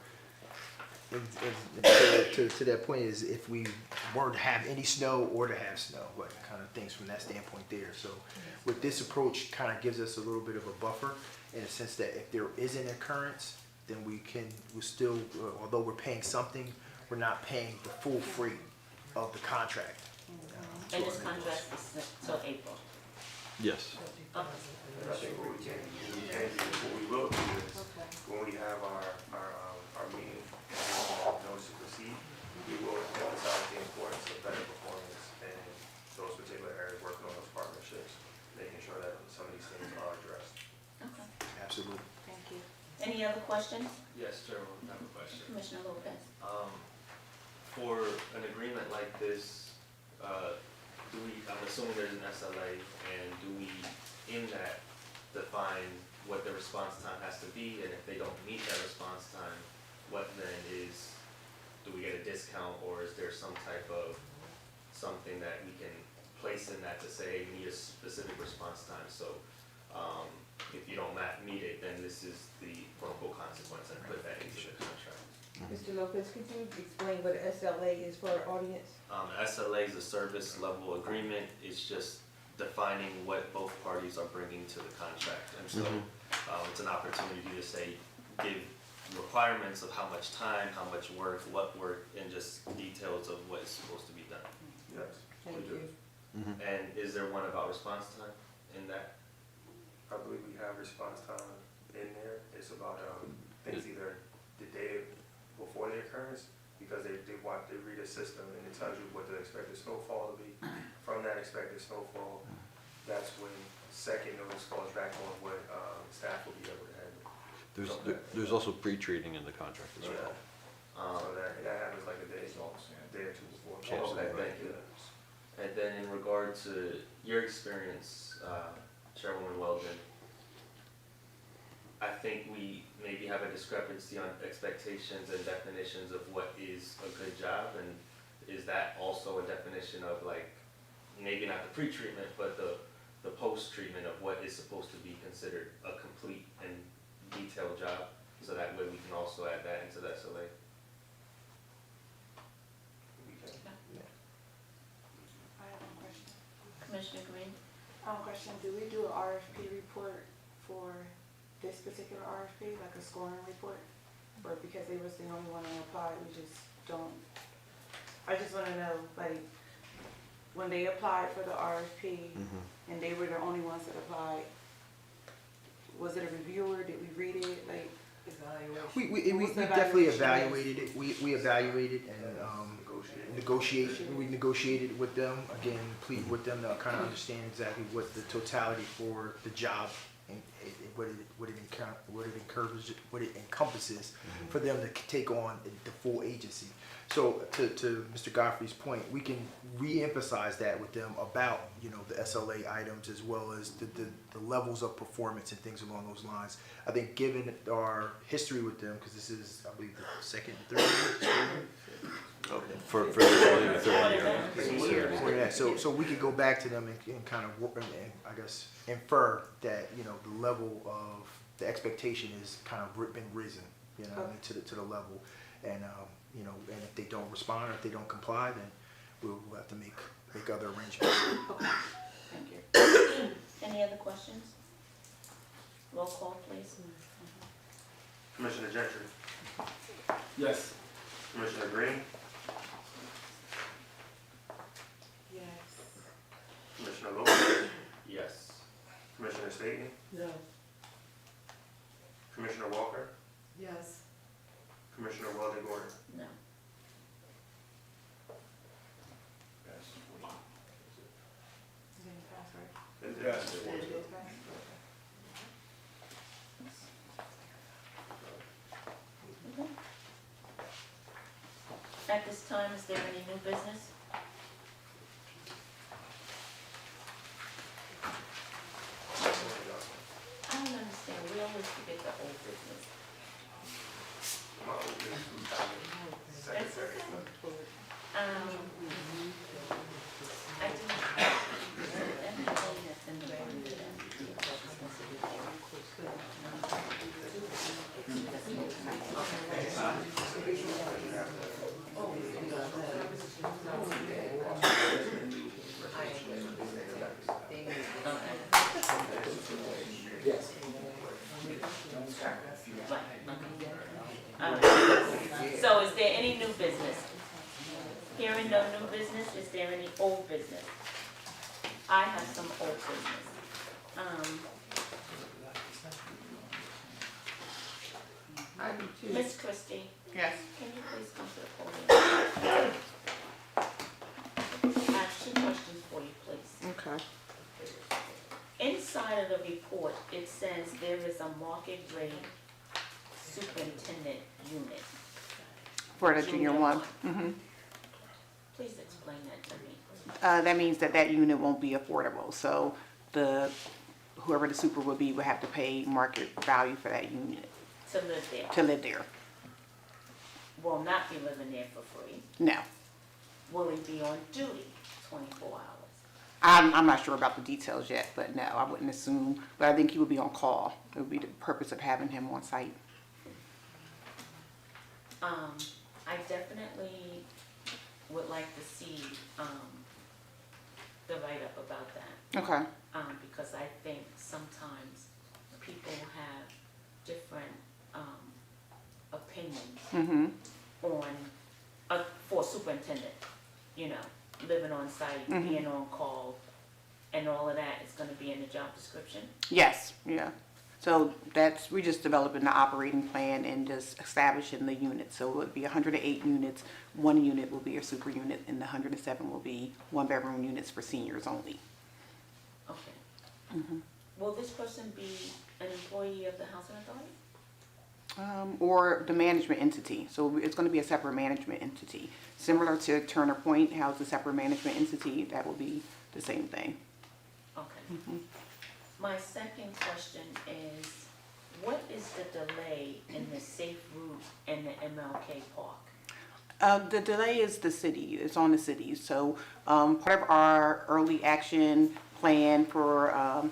to that point is if we weren't to have any snow or to have snow, what kind of things from that standpoint there. So with this approach, kind of gives us a little bit of a buffer in a sense that if there is an occurrence, then we still, although we're paying something, we're not paying the full freight of the contract. And this contract is till April. Yes. Okay. And I think what we can do, what we will do is, when we have our meeting, and notice to proceed, we will emphasize the importance of better performance in those particular areas, working on those partnerships, making sure that some of these things are addressed. Okay. Absolutely. Thank you. Any other questions? Yes, Chairman, I have a question. Commissioner Lopez? For an agreement like this, I'm assuming there's an SLA, and do we, in that, define what the response time has to be, and if they don't meet that response time, what then is, do we get a discount, or is there some type of something that we can place in that to say we need a specific response time, so if you don't meet it, then this is the quote-unquote consequence, and put that into the contract. Mr. Lopez, could you explain what SLA is for our audience? SLA is a service level agreement. It's just defining what both parties are bringing to the contract. And so it's an opportunity to say, give requirements of how much time, how much work, what work, and just details of what is supposed to be done. Yes. Thank we do. you. And is there one about response time in that? I believe we have response time in there. It's about things either the day before the occurrence, because they read a system and it tells you what the expected snowfall to be. From that expected snowfall, that's when second notice falls back on what staff will be able to handle. There's also pre-treating in the contract as well. So that happens like a day or two before. Yes. Okay, thank you. And then in regard to your experience, Chairwoman Weldon, I think we maybe have a discrepancy on expectations and definitions of what is a good job, and is that also a definition of, like, maybe not the pre-treatment, but the post-treatment of what is supposed to be considered a complete and detailed job, so that way we can also add that into the SLA? We can. I have one question. Commissioner Green? Question, do we do an RFP report for this particular RFP, like a scoring report? Or because they was the only one that applied, we just don't? I just wanna know, like, when they applied for the RFP, and they were the only ones that applied, was it a reviewer, did we read it, like? Evaluation. We What's the definitely evaluation? evaluated it. We evaluated and we negotiated with them, again, plead with them to kind of understand exactly what the totality for the job and what it encompasses for them to take on the full agency. So to Mr. Godfrey's point, we can re-emphasize that with them about, the SLA items as well as the levels of performance and things along those lines. I think given our history with them, because this is, I believe, the second and third year. For the third year. So we could go back to them and kind of work and I guess infer that, the level of the expectation is kind of been risen, to the level. And, and if they don't respond or if they don't comply, then we'll have to make other arrangements. Okay, thank you. Any other questions? Roll call, please. Commissioner Gentry, Yes. Commissioner Green, Yes. Commissioner Lopez, Yes. Commissioner Staten, No. Commissioner Walker, Yes. Commissioner Weldon Gordon. No. It didn't pass, right? Yes. It did pass? Okay. At this time, is there any new business? I don't understand, we always is there any new business? Hearing no new business, is there any old business? I have some old business. I do too. Miss Christie, Yes. can you please come to the podium? I have two questions for you, please. Okay. Inside of the report, it says there is a market grade superintendent unit. For the junior one. Please explain that to me. That means that that unit won't be affordable, so whoever the super would be would have to pay market value for that unit To live there. to live there. Will not be living there for free. No. Will he be on duty 24 hours? I'm not sure about the details yet, but no, I wouldn't assume, but I think he would be on call. It would be the purpose of having him on site. I definitely would like to see, the write-up about that. Okay. Because I think sometimes people have different, opinions on, for superintendent, you know, living on site, being on call, and all of that is gonna be in the job description. Yes, yeah. So we just developing the operating plan and just establishing the units. So it would be 108 units. One unit will be a super unit, and the 107 will be one-bedroom units for seniors only. Okay. Will this person be an employee of the housing authority? Or the management entity. So it's going to be a separate management entity. Similar to Turner Point, how's a separate management entity, that will be the same thing. Okay. My second question is, what is the delay in the safe route in the MLK Park? The delay is the city, it's on the city. So part of our early action plan for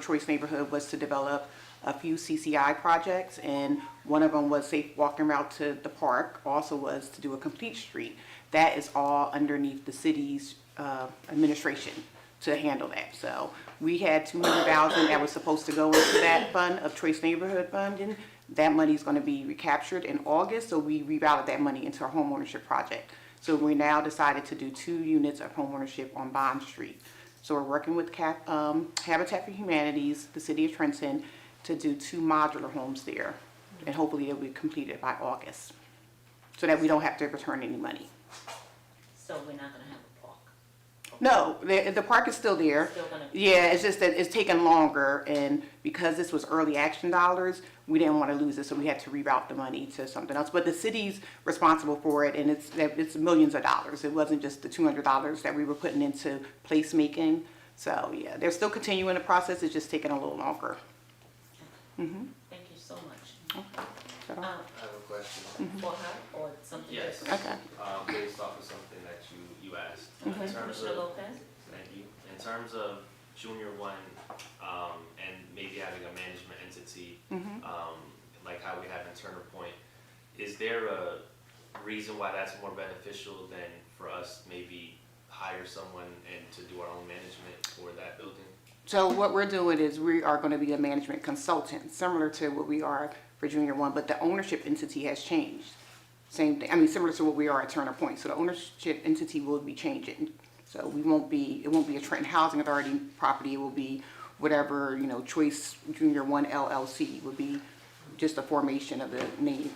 Choice Neighborhood was to develop a few CCI projects, and one of them was safe walking route to the park, also was to do a complete street. That is all underneath the city's administration to handle that. So we had $200,000 that was supposed to go into that fund of Choice Neighborhood funding. That money is going to be recaptured in August, so we rerouted that money into our homeownership project. So we now decided to do 2 units of homeownership on Bond Street. So we're working with Habitat for Humanities, the city of Trenton, to do 2 modular homes there. And hopefully it'll be completed by August, so that we don't have to return any money. So we're not gonna have a park? No, the park is still there. Still gonna. Yeah, it's just that it's taken longer, and because this was early action dollars, we didn't want to lose it, so we had to reroute the money to something else. But the city's responsible for it, and it's millions of dollars. It wasn't just the $200 that we were putting into placemaking. So yeah, they're still continuing the process. It's just taking a little longer. Thank you so much. So, I have a question. For her or something Yes. different? okay. Based off of something that you asked. In terms Commissioner of, Lopez? thank you. In terms of junior one, and maybe having a management entity, like how we have in Turner Point, is there a reason why that's more beneficial than for us maybe hire someone and to do our own management for that building? So what we're doing is we are going to be a management consultant, similar to what we are for Junior One, but the ownership entity has changed. Same thing, I mean, similar to what we are at Turner Point. So the ownership entity will be changing. So it won't be a Trenton Housing Authority property. It will be whatever, Choice Junior One LLC would be just a formation of the name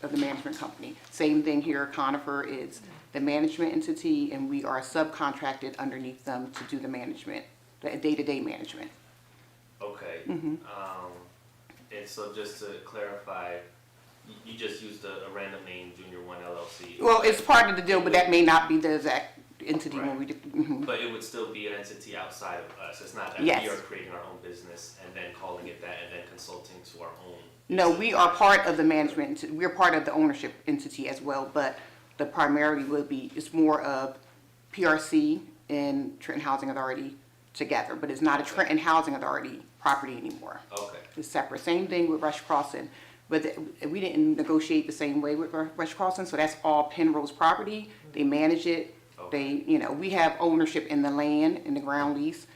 of the management company. Same thing here, Conifer is the management entity, and we are subcontracted underneath them to do the management, the day-to-day management. Okay. And so just to clarify, you just used a random name, Junior One LLC. Well, it's part of the deal, but that may not be the exact entity when we do. But it would still be an entity outside of us. It's not that Yes. we are creating our own business and then calling it that and then consulting to our own. No, we are part of the management, we're part of the ownership entity as well, but the primarily would be, it's more of PRC and Trenton Housing Authority together, but it's not a Trenton Housing Authority property anymore. Okay. It's separate. Same thing with Rush Crossing, but we didn't negotiate the same way with Rush Crossing, so that's all Penrose property. They manage it. Okay. We have ownership in the land, in the ground lease.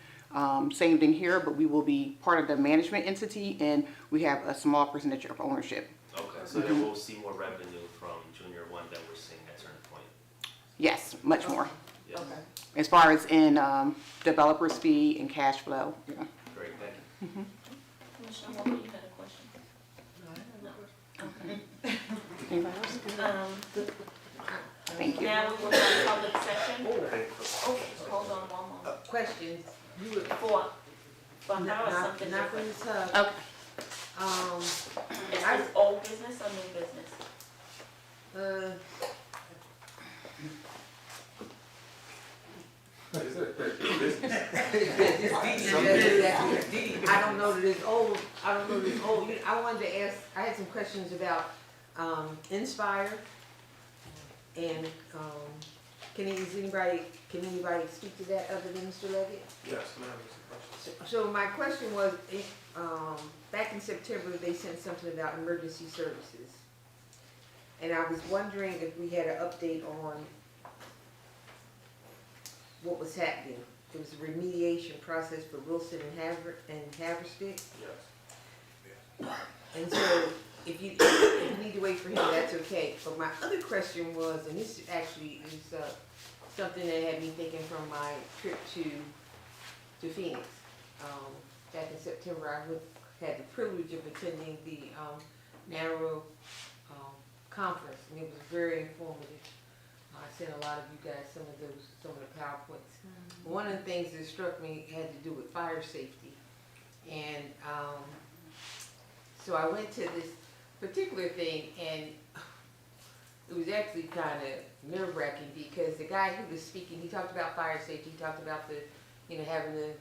Same thing here, but we will be part of the management entity, and we have a small percentage of ownership. Okay, so then we'll see more revenue from junior one that we're seeing at Turning Point. Yes, much more. Yes. Okay. As far as in developer speed and cash flow. Yeah. Great, thank you. Commissioner Walker, you had a question? Okay. Anybody else? Thank you. Now we will have public session. Thank you. Oh, hold on one moment. Questions, you would, For her or something not for different? this hub, Okay. Is this old business or new business? Is it business? I don't know that it's old, I wanted to ask, I had some questions about, Inspire. And, can anybody speak to that other than Mr. Leggett? Yes, ma'am, Mr. President. So my question was, back in September, they sent something about emergency services. And I was wondering if we had an update on what was happening. It was a remediation process for Wilson and Haverstick. Yes. And so, if you need to wait for him, that's okay. But my other question was, and this actually is something that had me thinking from my trip to Phoenix. Back in September, I had the privilege of attending the NARO conference, and it was very informative. I sent a lot of you guys some of the PowerPoints. One of the things that struck me had to do with fire safety. And so I went to this particular thing, and it was actually kind of nerve-wracking because the guy who was speaking, he talked about fire safety, he talked about having the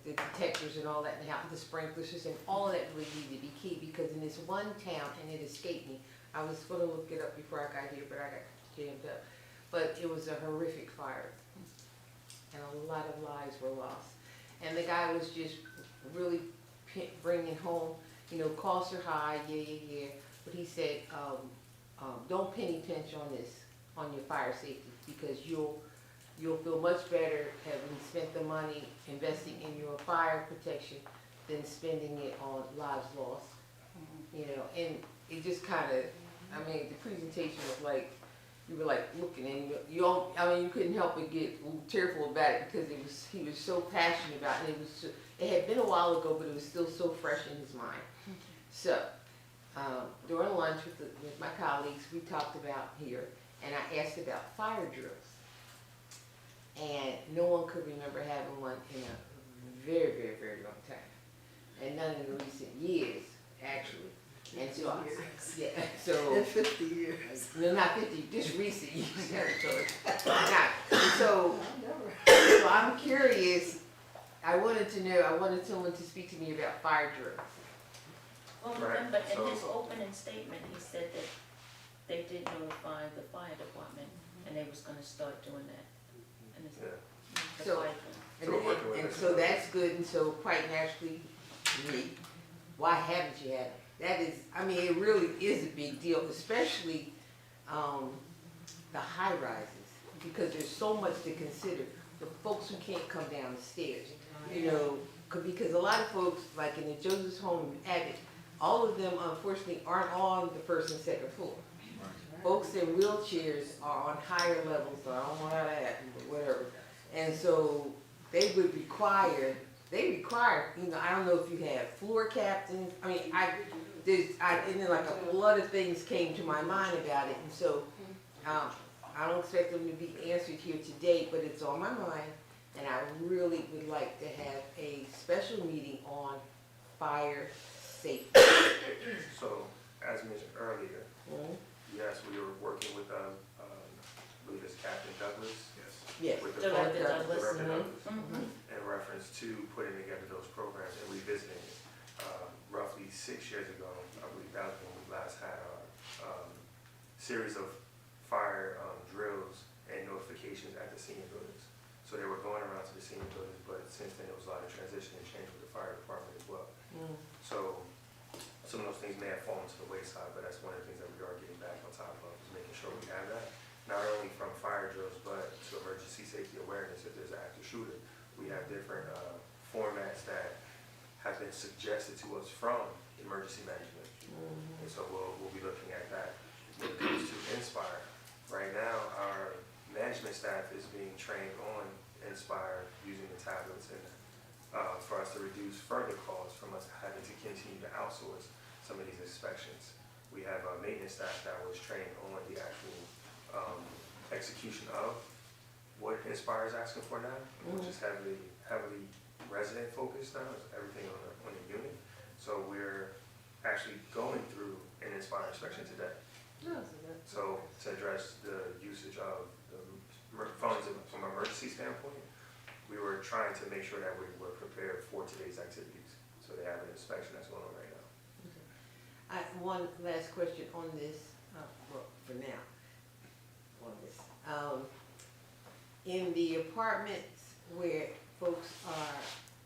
detectors and all that, and how the sprinkler system, all of that really needed to be key, because in this one town, and it escaped me, I was going to look it up before I got here, but I got jammed up, but it was a horrific fire, and a lot of lives were lost, and the guy was just really bringing home, costs are high, yeah, but he said, don't penny pinch on your fire safety, because you'll feel much better having spent the money investing in your fire protection than spending it on lives lost. And it just kind of, the presentation was like, you were like looking, and you couldn't help but get a little tearful about it, because he was so passionate about it. It had been a while ago, but it was still so fresh in his mind. So, during lunch with my colleagues, we talked about here, and I asked about fire drills. And no one could remember having one in a very, very, very long time. And none in the recent years, actually. And so, yeah, so. In 50 years. No, not 50, just recent years. So I'm curious, I wanted someone to speak to me about fire drills. Well, Right, remember, in so- his opening statement, he said that they did notify the fire department, and they was gonna start doing that. And it's Yeah. the So- fire And, So we're working with and it. so that's good, and so quite naturally, why haven't you had it? That is, it really is a big deal, especially the high rises, because there's so much to consider for folks who can't come down the stairs. Because a lot of folks, like in the Joseph's Home in Abbott, all of them unfortunately aren't on the first and second floor. Folks in wheelchairs are on higher levels, so I don't know how that, but whatever. And so they require, I don't know if you have floor captains, and then like a lot of things came to my mind about it, and so, I don't expect them to be answered here today, but it's on my mind, and I really would like to have a special meeting on fire safety. So, as mentioned earlier, Mhm. yes, we were working with, I believe it's Captain Douglas. Yes. With the Director Director Douglas. Douglas, Mhm. in reference to putting together those programs and revisiting it. Roughly 6 years ago, I believe that was when we last had our series of fire drills and notifications at the senior buildings. So they were going around to the senior buildings, but since then there was a lot of transition and change with the fire department as well. Mm. So some of those things may have fallen to the wayside, but that's one of the things that we are getting back on top of, is making sure we have that. Not only from fire drills, but to emergency safety awareness. If there's an active shooter, we have different formats that have been suggested to us from emergency management. And so we'll be looking at that. When it comes to Inspire, right now, our management staff is being trained on Inspire using the tablets and for us to reduce further costs from us having to continue to outsource some of these inspections. We have a maintenance staff that was trained on the actual execution of what Inspire is asking for now, which is heavily resident focused now, is everything on the unit. So we're actually going through an Inspire inspection today. So to address the usage of the funds from an emergency standpoint, we were trying to make sure that we were prepared for today's activities. So they have an inspection that's going on right now. One last question on this, well, for now, on this. In the apartments where folks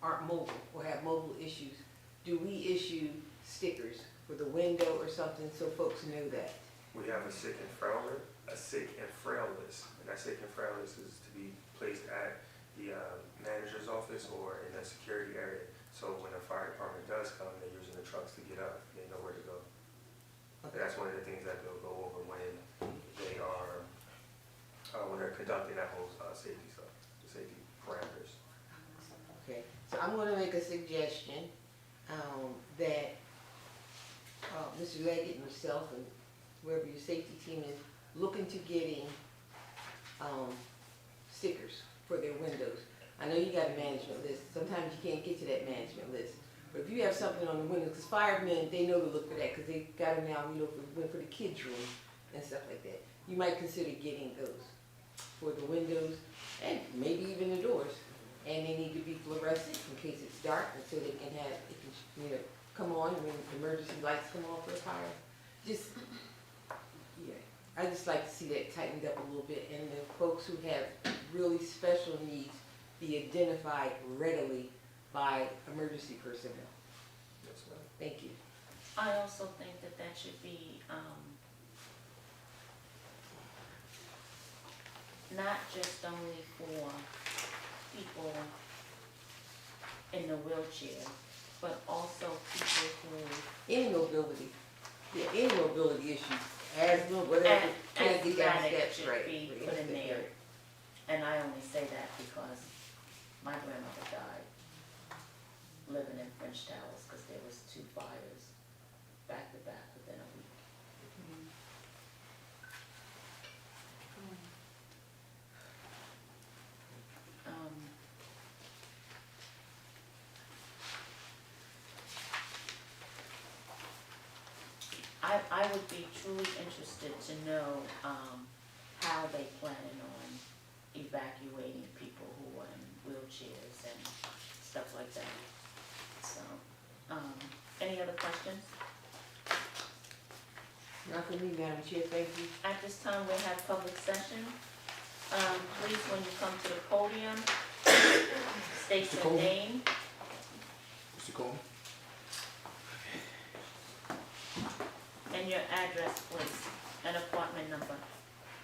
aren't mobile or have mobile issues, do we issue stickers for the window or something so folks know that? We have a sick and frail list, and that sick and frail list is to be placed at the manager's office or in the security area. So when the fire department does come, they're using the trucks to get up, they know where to go. Okay. That's one of the things that they'll go over when they are, when they're conducting that whole safety stuff, the safety parameters. Okay, so I'm gonna make a suggestion, that, Mr. Leggett and yourself and whoever your safety team is, look into getting, stickers for their windows. I know you got a management list, sometimes you can't get to that management list. But if you have something on the window, because firemen, they know to look for that, because they got them now, for the kids' room and stuff like that. You might consider getting those for the windows and maybe even the doors. And they need to be fluorescent in case it's dark, and so they can have, it can, come on when emergency lights come on for a fire. Just, yeah, I just like to see that tightened up a little bit, and the folks who have really special needs be identified readily by emergency personnel. Yes, ma'am. Thank you. I also think that should be, not just only for people in the wheelchair, but also people who. Any mobility, yeah, any mobility issues, asthma, whatever, can't get down steps, should right. be put in there. And I only say that because my grandmother died living in French Towers because there was 2 fires back to back within a week. I would be truly interested to know how they planning on evacuating people who are in wheelchairs and stuff like that. So, any other questions? Not for me, Madam Chair, thank you. At this time, we'll have public session. Please, when you come to the podium, state Mr. your Coleman. name. Mr. Coleman? And your address, please, and apartment number.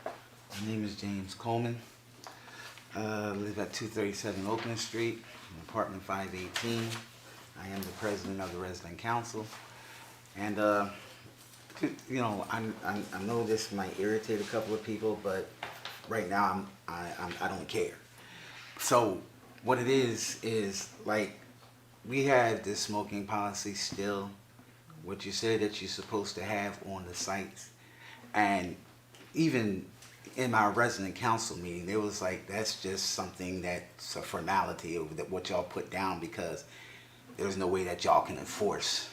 My name is James Coleman. Live at 237 Oakland Street, in apartment 518. I am the president of the resident council. And, you know, I know this might irritate a couple of people, but right now I don't care. So what it is like, we have this smoking policy still, what you said that you're supposed to have on the sites. And even in my resident council meeting, there was like, that's just something that's a formality of what y'all put down because there's no way that y'all can enforce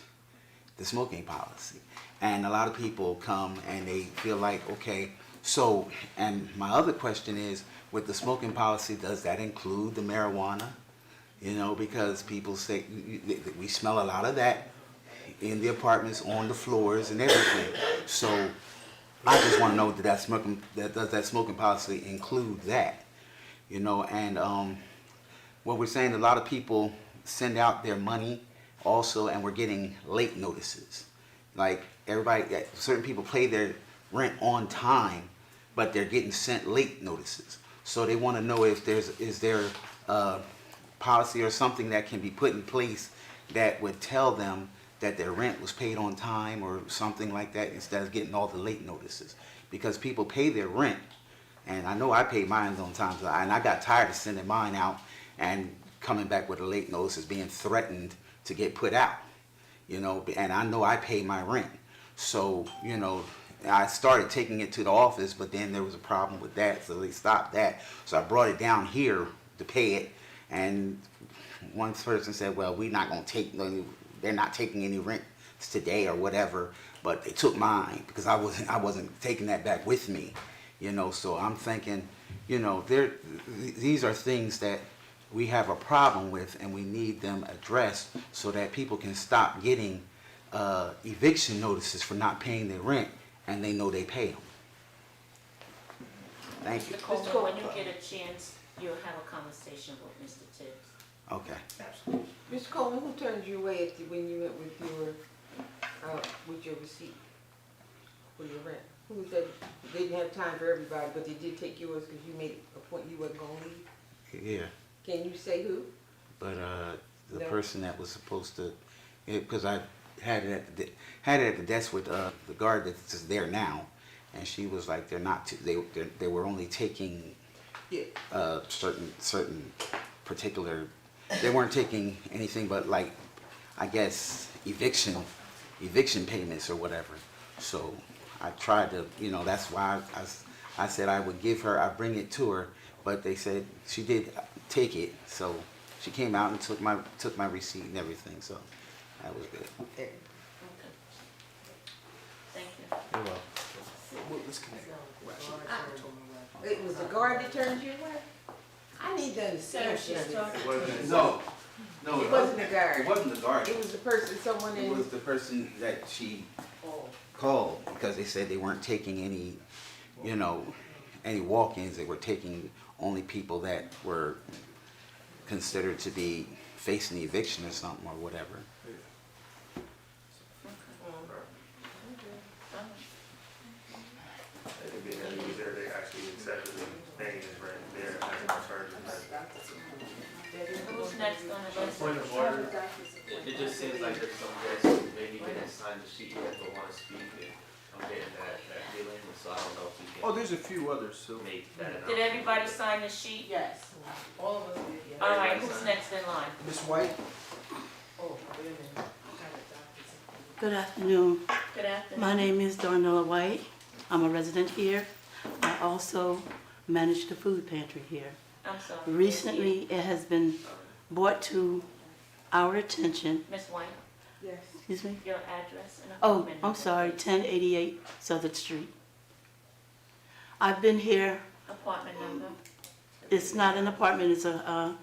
the smoking policy. And a lot of people come and they feel like, okay, so, and my other question is, with the smoking policy, does that include the marijuana? You know, because people say, we smell a lot of that in the apartments, on the floors and everything. So I just want to know that does that smoking policy include that? You know, and what we're saying, a lot of people send out their money also, and we're getting late notices. Like everybody, certain people pay their rent on time, but they're getting sent late notices. So they want to know if is there a policy or something that can be put in place that would tell them that their rent was paid on time or something like that instead of getting all the late notices. Because people pay their rent, and I know I paid mine on time, and I got tired of sending mine out and coming back with a late notice as being threatened to get put out, you know, and I know I pay my rent. So, you know, I started taking it to the office, but then there was a problem with that, so they stopped that. So I brought it down here to pay it, and one person said, well, we're not going to take, they're not taking any rent today or whatever, but they took mine because I wasn't taking that back with me, you know. So I'm thinking, you know, these are things that we have a problem with, and we need them addressed so that people can stop getting eviction notices for not paying their rent, and they know they pay them. Thank you. Mr. Coleman, when you get a chance, you'll have a conversation with Mr. Tibbs. Okay. Absolutely. Mr. Coleman, who turned you away when you went with your receipt for your rent? Who said they didn't have time for everybody, but they did take yours because you made a point you wasn't gonna leave? Yeah, Can you say who? but the No. person that was supposed to, because I had it at the desk with the guard that's just there now, and she was like, they're not, they were only taking Yeah. certain particular, they weren't taking anything but like, I guess, eviction payments or whatever. So I tried to, you know, that's why I said I would give her, I'd bring it to her, but they said she did take it, so she came out and took my receipt and everything, so that was good. Okay. Thank you. You're welcome. Well, let's connect. It was the guard that turned you away? I need to understand. Sir, she's talking. It wasn't- No, It wasn't the guard. It wasn't the guard. It was the person, someone It in. was the person that she Oh. called because they said they weren't taking any, you know, any walk-ins. They were taking only people that were considered to be facing eviction or something or whatever. And being that he was there, they actually accepted him paying his rent there as a charge of that. Who's next on the list? Point of order, it just seems like there's some guests who maybe didn't sign the sheet yet but want to speak, and I'm getting that feeling, so I don't know if we Oh, can there's a few others, so. make that Did announcement. everybody sign the sheet? Yes, all of us did, yes. All right, who's next in line? Ms. White? Oh, wait a minute. Good afternoon. Good afternoon. My name is Darnella White. I'm a resident here. I also manage the food pantry here. I'm sorry. Recently, it has been brought to our attention, Ms. White, Yes. excuse me? your address and Oh, appointment I'm number, sorry, please. 1088 Southern Street. I've been here, Apartment number. it's not an apartment, it's a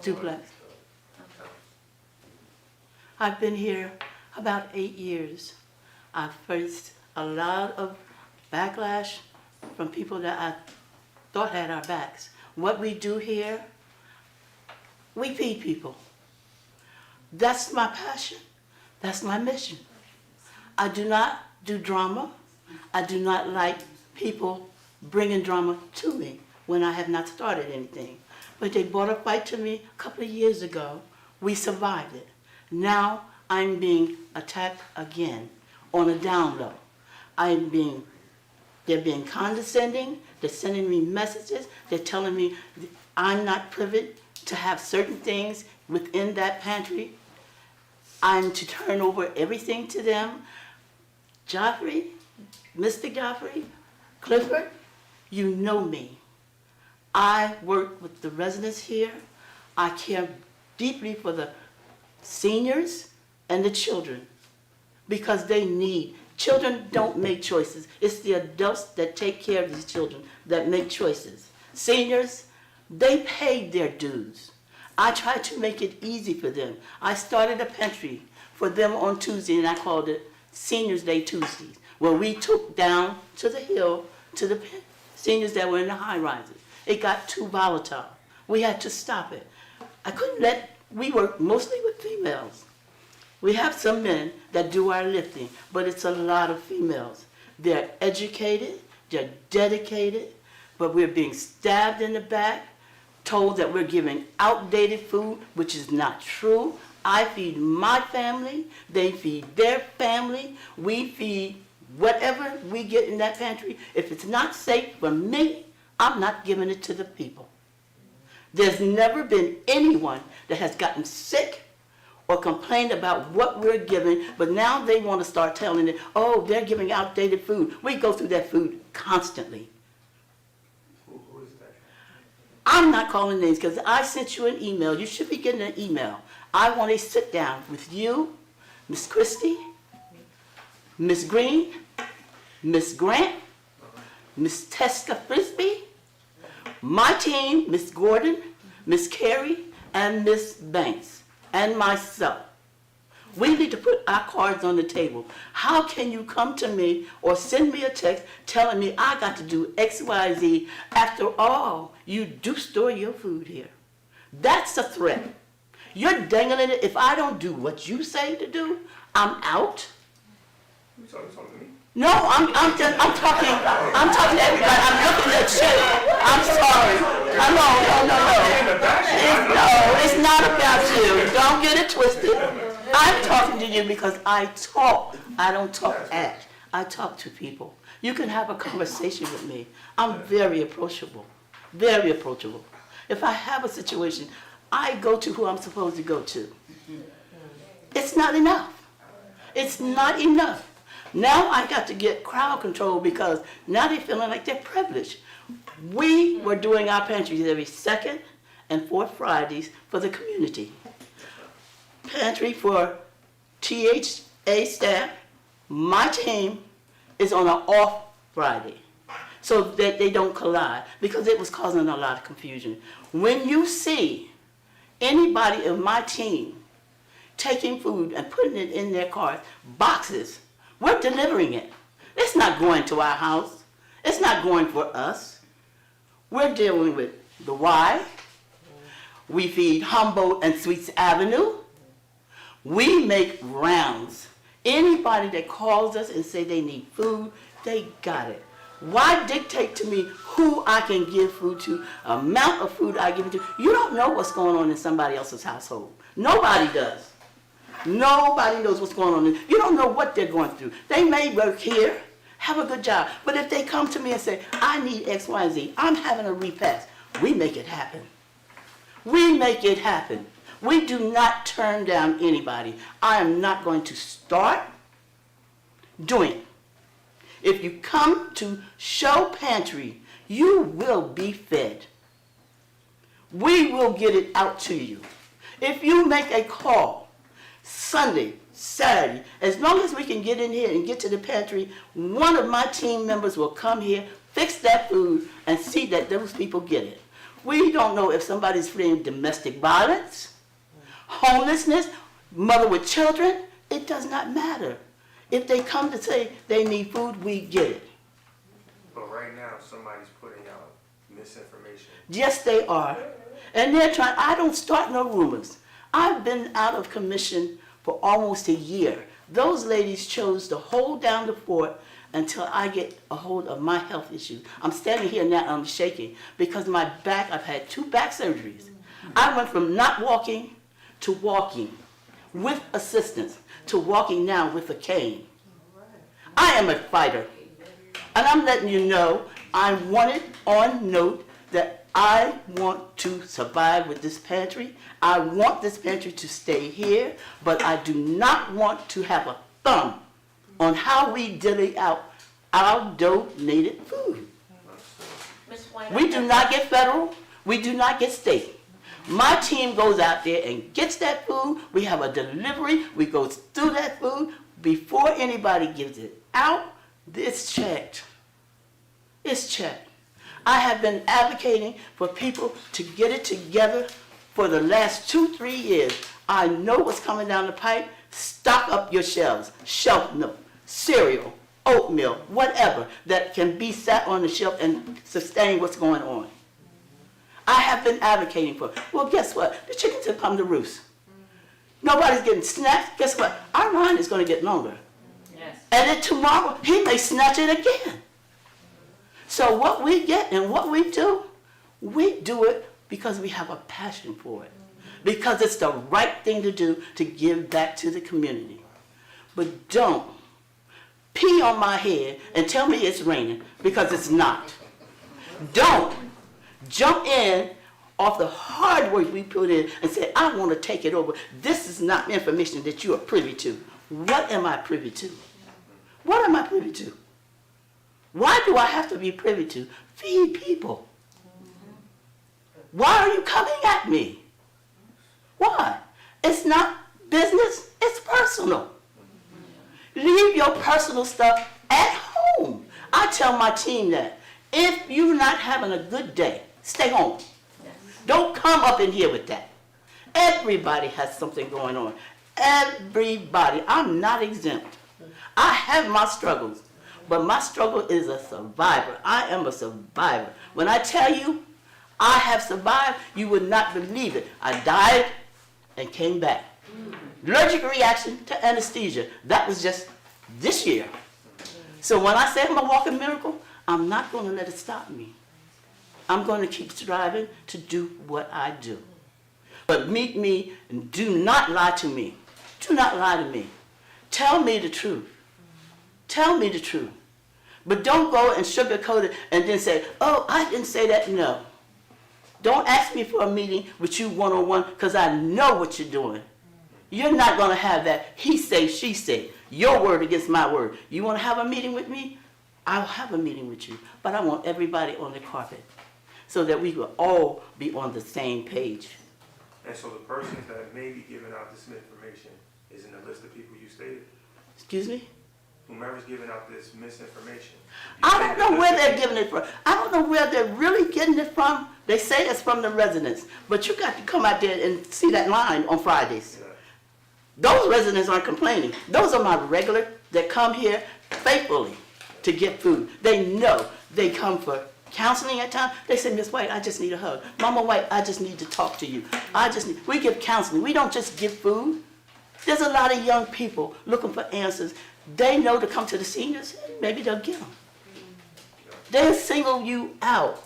duplex. Okay. I've been here about 8 years. I've faced a lot of backlash from people that I thought had our backs. What we do here, we feed people. That's my passion. That's my mission. I do not do drama. I do not like people bringing drama to me when I have not started anything. But they brought a fight to me a couple of years ago. We survived it. Now I'm being attacked again on a down low. They're being condescending. They're sending me messages. They're telling me I'm not privy to have certain things within that pantry. I'm to turn over everything to them. Joffrey, Mr. Joffrey, Clifford, you know me. I work with the residents here. I care deeply for the seniors and the children because they need. Children don't make choices. It's the adults that take care of these children that make choices. Seniors, they paid their dues. I tried to make it easy for them. I started a pantry for them on Tuesday, and I called it Seniors Day Tuesdays, where we took down to the hill to the seniors that were in the high rises. It got too volatile. We had to stop it. We work mostly with females. We have some men that do our lifting, but it's a lot of females. They're educated, they're dedicated, but we're being stabbed in the back, told that we're giving outdated food, which is not true. I feed my family, they feed their family, we feed whatever we get in that pantry. If it's not safe for me, I'm not giving it to the people. There's never been anyone that has gotten sick or complained about what we're giving, but now they want to start telling it, oh, they're giving outdated food. We go through that food constantly. Who is that? I'm not calling names because I sent you an email. You should be getting an email. I want a sit down with you, Miss Christie, Miss Green, Miss Grant, Miss Testa Frisbee, my team, Miss Gordon, Miss Carey, and Miss Banks, and myself. We need to put our cards on the table. How can you come to me or send me a text telling me I got to do X, Y, Z? After all, you do store your food here. That's a threat. You're dangling it. If I don't do what you say to do, I'm out. You talking to me? No, I'm talking to everybody. I'm looking at you. I'm sorry. No, it's not about you. Don't get it twisted. I'm talking to you because I talk. I don't talk at. I talk to people. You can have a conversation with me. I'm very approachable. Very approachable. If I have a situation, I go to who I'm supposed to go to. It's not enough. It's not enough. Now I got to get crowd control because now they're feeling like they're privileged. We were doing our pantries every second and fourth Fridays for the community. Pantry for THA staff, my team, is on an off Friday so that they don't collide because it was causing a lot of confusion. When you see anybody of my team taking food and putting it in their cars, boxes, we're delivering it. It's not going to our house. It's not going for us. We're dealing with the Y. We feed Humboldt and Sweets Avenue. We make rounds. Anybody that calls us and say they need food, they got it. Why dictate to me who I can give food to, amount of food I give it to? You don't know what's going on in somebody else's household. Nobody does. Nobody knows what's going on. You don't know what they're going through. They may work here, have a good job, but if they come to me and say, I need X, Y, and Z, I'm having a repast, we make it happen. We make it happen. We do not turn down anybody. I am not going to start doing it. If you come to Show Pantry, you will be fed. We will get it out to you. If you make a call, Sunday, Saturday, as long as we can get in here and get to the pantry, one of my team members will come here, fix that food, and see that those people get it. We don't know if somebody's fleeing domestic violence, homelessness, mother with children. It does not matter. If they come to say they need food, we get it. But right now, somebody's putting out misinformation. Yes, they are. And they're trying, I don't start no rumors. I've been out of commission for almost a year. Those ladies chose to hold down the fort until I get a hold of my health issues. I'm standing here now, I'm shaking because my back, I've had 2 back surgeries. I went from not walking to walking with assistance to walking now with a cane. I am a fighter. And I'm letting you know, I want it on note that I want to survive with this pantry. I want this pantry to stay here, but I do not want to have a thumb on how we dilly out our donated food. Ms. White, We do not get federal, we do not get state. My team goes out there and gets that food. We have a delivery, we go through that food. Before anybody gives it out, it's checked. It's checked. I have been advocating for people to get it together for the last 2-3 years. I know what's coming down the pipe. Stock up your shelves. Shelf milk, cereal, oatmeal, whatever that can be sat on the shelf and sustain what's going on. I have been advocating for it. Well, guess what? The chickens have come to roost. Nobody's getting snatched. Guess what? Our line is going to get longer. yes. And then tomorrow, he may snatch it again. So what we get and what we do it because we have a passion for it. because it's the right thing to do to give back to the community. But don't pee on my head and tell me it's raining, because it's not. Don't jump in off the hard work we put in and say, I want to take it over. This is not information that you are privy to. What am I privy to? What am I privy to? Why do I have to be privy to? Feed people. Why are you coming at me? Why? It's not business, it's personal. Leave your personal stuff at home. I tell my team that. If you're not having a good day, stay home. Don't come up in here with that. Everybody has something going on. Everybody. I'm not exempt. I have my struggles, but my struggle is a survivor. I am a survivor. When I tell you I have survived, you would not believe it. I died and came back. Allergic reaction to anesthesia. That was just this year. So when I say I'm a walking miracle, I'm not going to let it stop me. I'm going to keep striving to do what I do. But meet me and do not lie to me. Do not lie to me. Tell me the truth. Tell me the truth. But don't go and sugarcoat it and then say, oh, I didn't say that. No. Don't ask me for a meeting with you one-on-one, because I know what you're doing. You're not going to have that he say, she say, your word against my word. You want to have a meeting with me? I'll have a meeting with you. But I want everybody on the carpet so that we will all be on the same page. And so the person that may be giving out this information is in the list of people you stated? Excuse me? Whomever's giving out this misinformation. I don't know where they're getting it from. I don't know where they're really getting it from. They say it's from the residents. But you got to come out there and see that line on Fridays. Yeah. Those residents aren't complaining. Those are my regular that come here faithfully to get food. They know they come for counseling at times. They say, Miss White, I just need a hug. Mama White, I just need to talk to you. We give counseling. We don't just give food. There's a lot of young people looking for answers. They know to come to the seniors, maybe they'll get them. They'll single you out.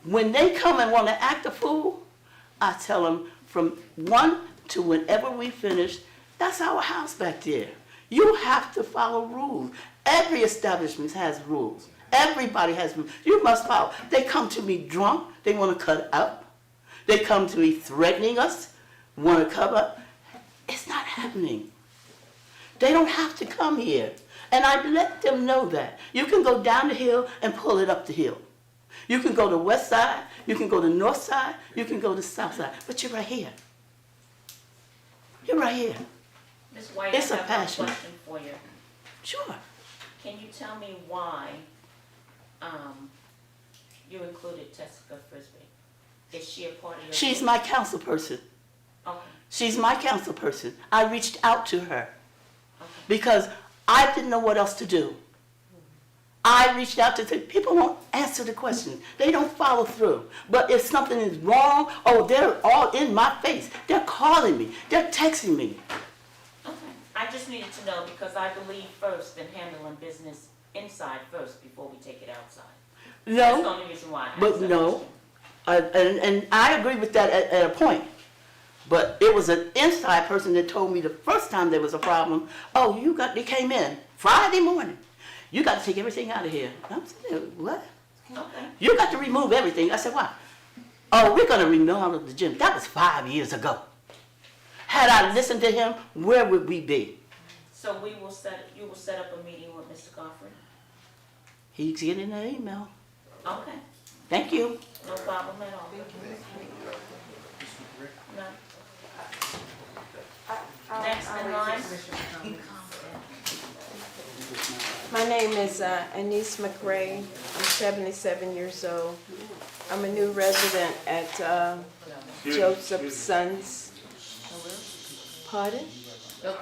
When they come and want to act a fool, I tell them from 1 to whenever we finish, that's our house back there. You have to follow rules. Every establishment has rules. Everybody has rules. You must follow. They come to me drunk. They want to cut up. They come to me threatening us, want to cover up. It's not happening. They don't have to come here. And I let them know that. You can go down the hill and pull it up the hill. You can go to the west side, you can go to the north side, you can go to the south side, but you're right here. You're right here. Ms. White, It's I a have passion. one question for you. Sure. Can you tell me why you included Tessica Frisbee? Is she a part of your She's group? my council person. Okay, She's my council person. I reached out to her okay. because I didn't know what else to do. I reached out to people won't answer the question. They don't follow through. But if something is wrong, oh, they're all in my face. They're calling me. They're texting me. Okay, I just needed to know because I believe first in handling business inside first before we take it outside. That's the No, only reason why I asked but that no. question. And I agree with that at a point. But it was an inside person that told me the first time there was a problem, oh, they came in Friday morning. You got to take everything out of here. I'm saying, what? Okay. You got to remove everything. I said, why? Oh, we're going to remodel the gym. That was 5 years ago. Had I listened to him, where would we be? So you will set up a meeting with Mr. Godfrey? He's getting an email. Okay, Thank you. no problem at all. No. Next in line. My name is Anise McRae. I'm 77 years old. I'm a new resident at Joseph's Sons. Pardon?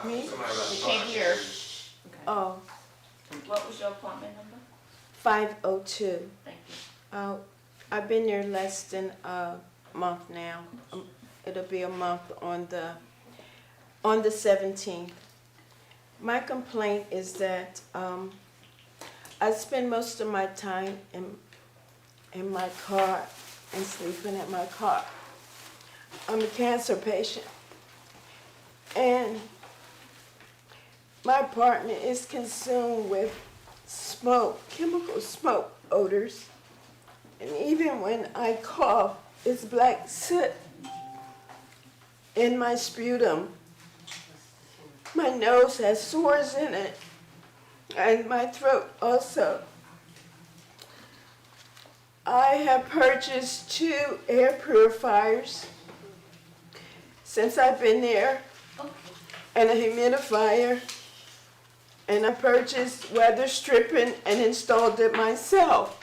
Me? We can't hear. Oh, What was your apartment number? 502. Thank you. I've been there less than a month now. It'll be a month on the 17th. My complaint is that I spend most of my time in my car and sleeping in my car. I'm a cancer patient. And my apartment is consumed with smoke, chemical smoke odors. And even when I cough, it's black soot in my sputum. My nose has sores in it, and my throat also. I have purchased 2 air purifiers since I've been there, and a humidifier, and I purchased weather stripping and installed it myself.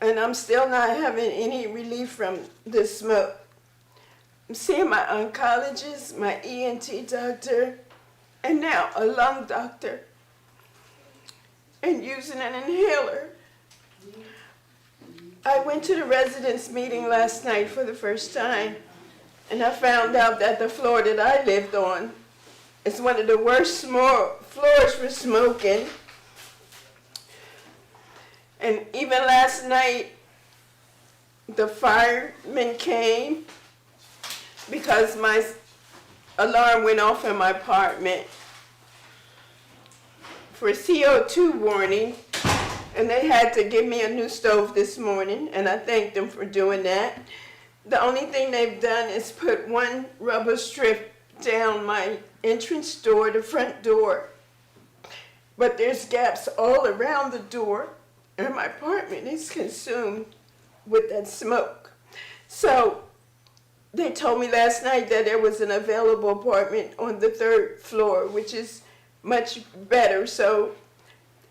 And I'm still not having any relief from the smoke. I'm seeing my oncologist, my ENT doctor, and now a lung doctor, and using an inhaler. I went to the residents' meeting last night for the first time, and I found out that the floor that I lived on is one of the worst floors for smoking. And even last night, the firemen came because my alarm went off in my apartment for CO2 warning, and they had to give me a new stove this morning, and I thanked them for doing that. The only thing they've done is put 1 rubber strip down my entrance door, the front door, but there's gaps all around the door, and my apartment is consumed with that smoke. So they told me last night that there was an available apartment on the 3rd floor, which is much better. So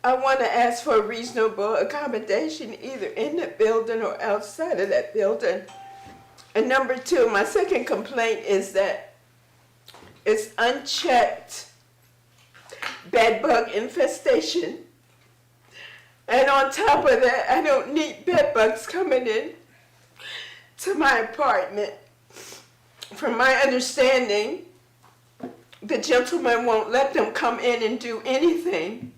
I want to ask for a reasonable accommodation either in the building or outside of that building. And number 2, my second complaint is that it's unchecked bed bug infestation. And on top of that, I don't need bed bugs coming in to my apartment. From my understanding, the gentleman won't let them come in and do anything,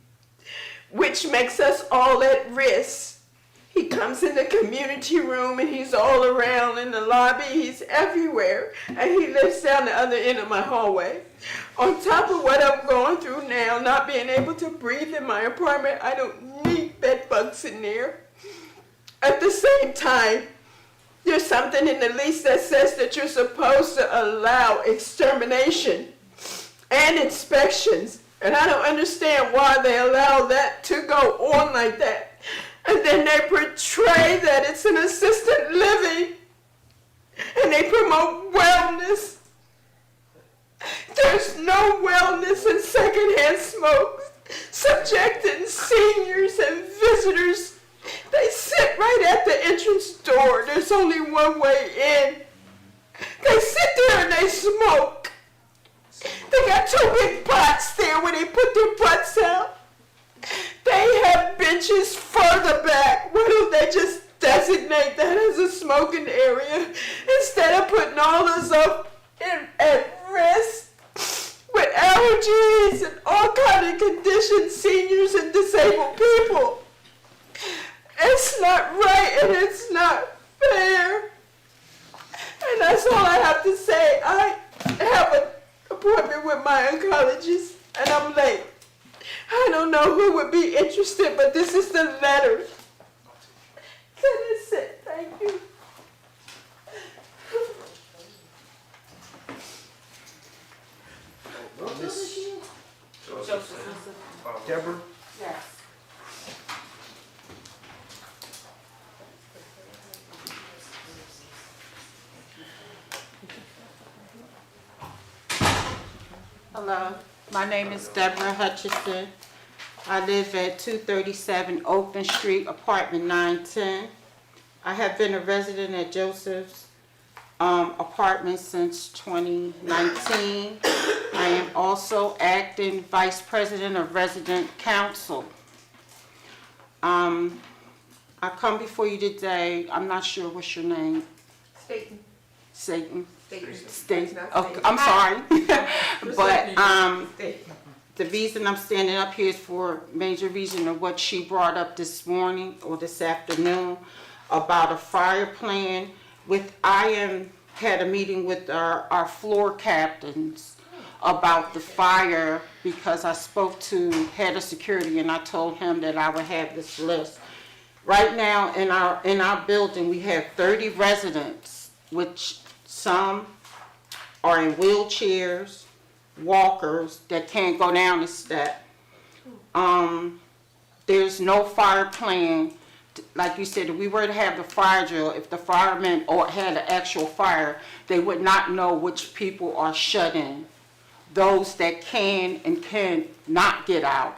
which makes us all at risk. He comes in the community room and he's all around in the lobby, he's everywhere, and he lives down the other end of my hallway. On top of what I'm going through now, not being able to breathe in my apartment, I don't need bed bugs in there. At the same time, there's something in the lease that says that you're supposed to allow extermination and inspections, and I don't understand why they allow that to go on like that. And then they portray that it's an assisted living, and they promote wellness. There's no wellness in secondhand smoke, subjecting seniors and visitors. They sit right at the entrance door. There's only one way in. They sit there and they smoke. They got 2 big pots there where they put their butts out. They have benches further back. Why don't they just designate that as a smoking area instead of putting all us up at risk with allergies and all kinds of conditions, seniors and disabled people? It's not right and it's not fair. And that's all I have to say. I have an appointment with my oncologist and I'm late. I don't know who would be interested, but this is the letter. That's it. Thank you. Joseph. Deborah? Yes. Hello, my name is Deborah Hutchison. I live at 237 Oakland Street, apartment 910. I have been a resident at Joseph's apartment since 2019. I am also acting vice president of resident council. I come before you today, I'm not sure what's your name. Staten. Satan. Staten. State. Not Okay, Staten. I'm sorry. But Staten. the reason I'm standing up here is for major reason of what she brought up this morning or this afternoon about a fire plan. I am had a meeting with our floor captains about the fire because I spoke to head of security and I told him that I would have this list. Right now in our building, we have 30 residents, which some are in wheelchairs, walkers that can't go down the step. There's no fire plan. Like you said, if we were to have the fire drill, if the firemen or had an actual fire, they would not know which people are shut in. Those that can and can not get out.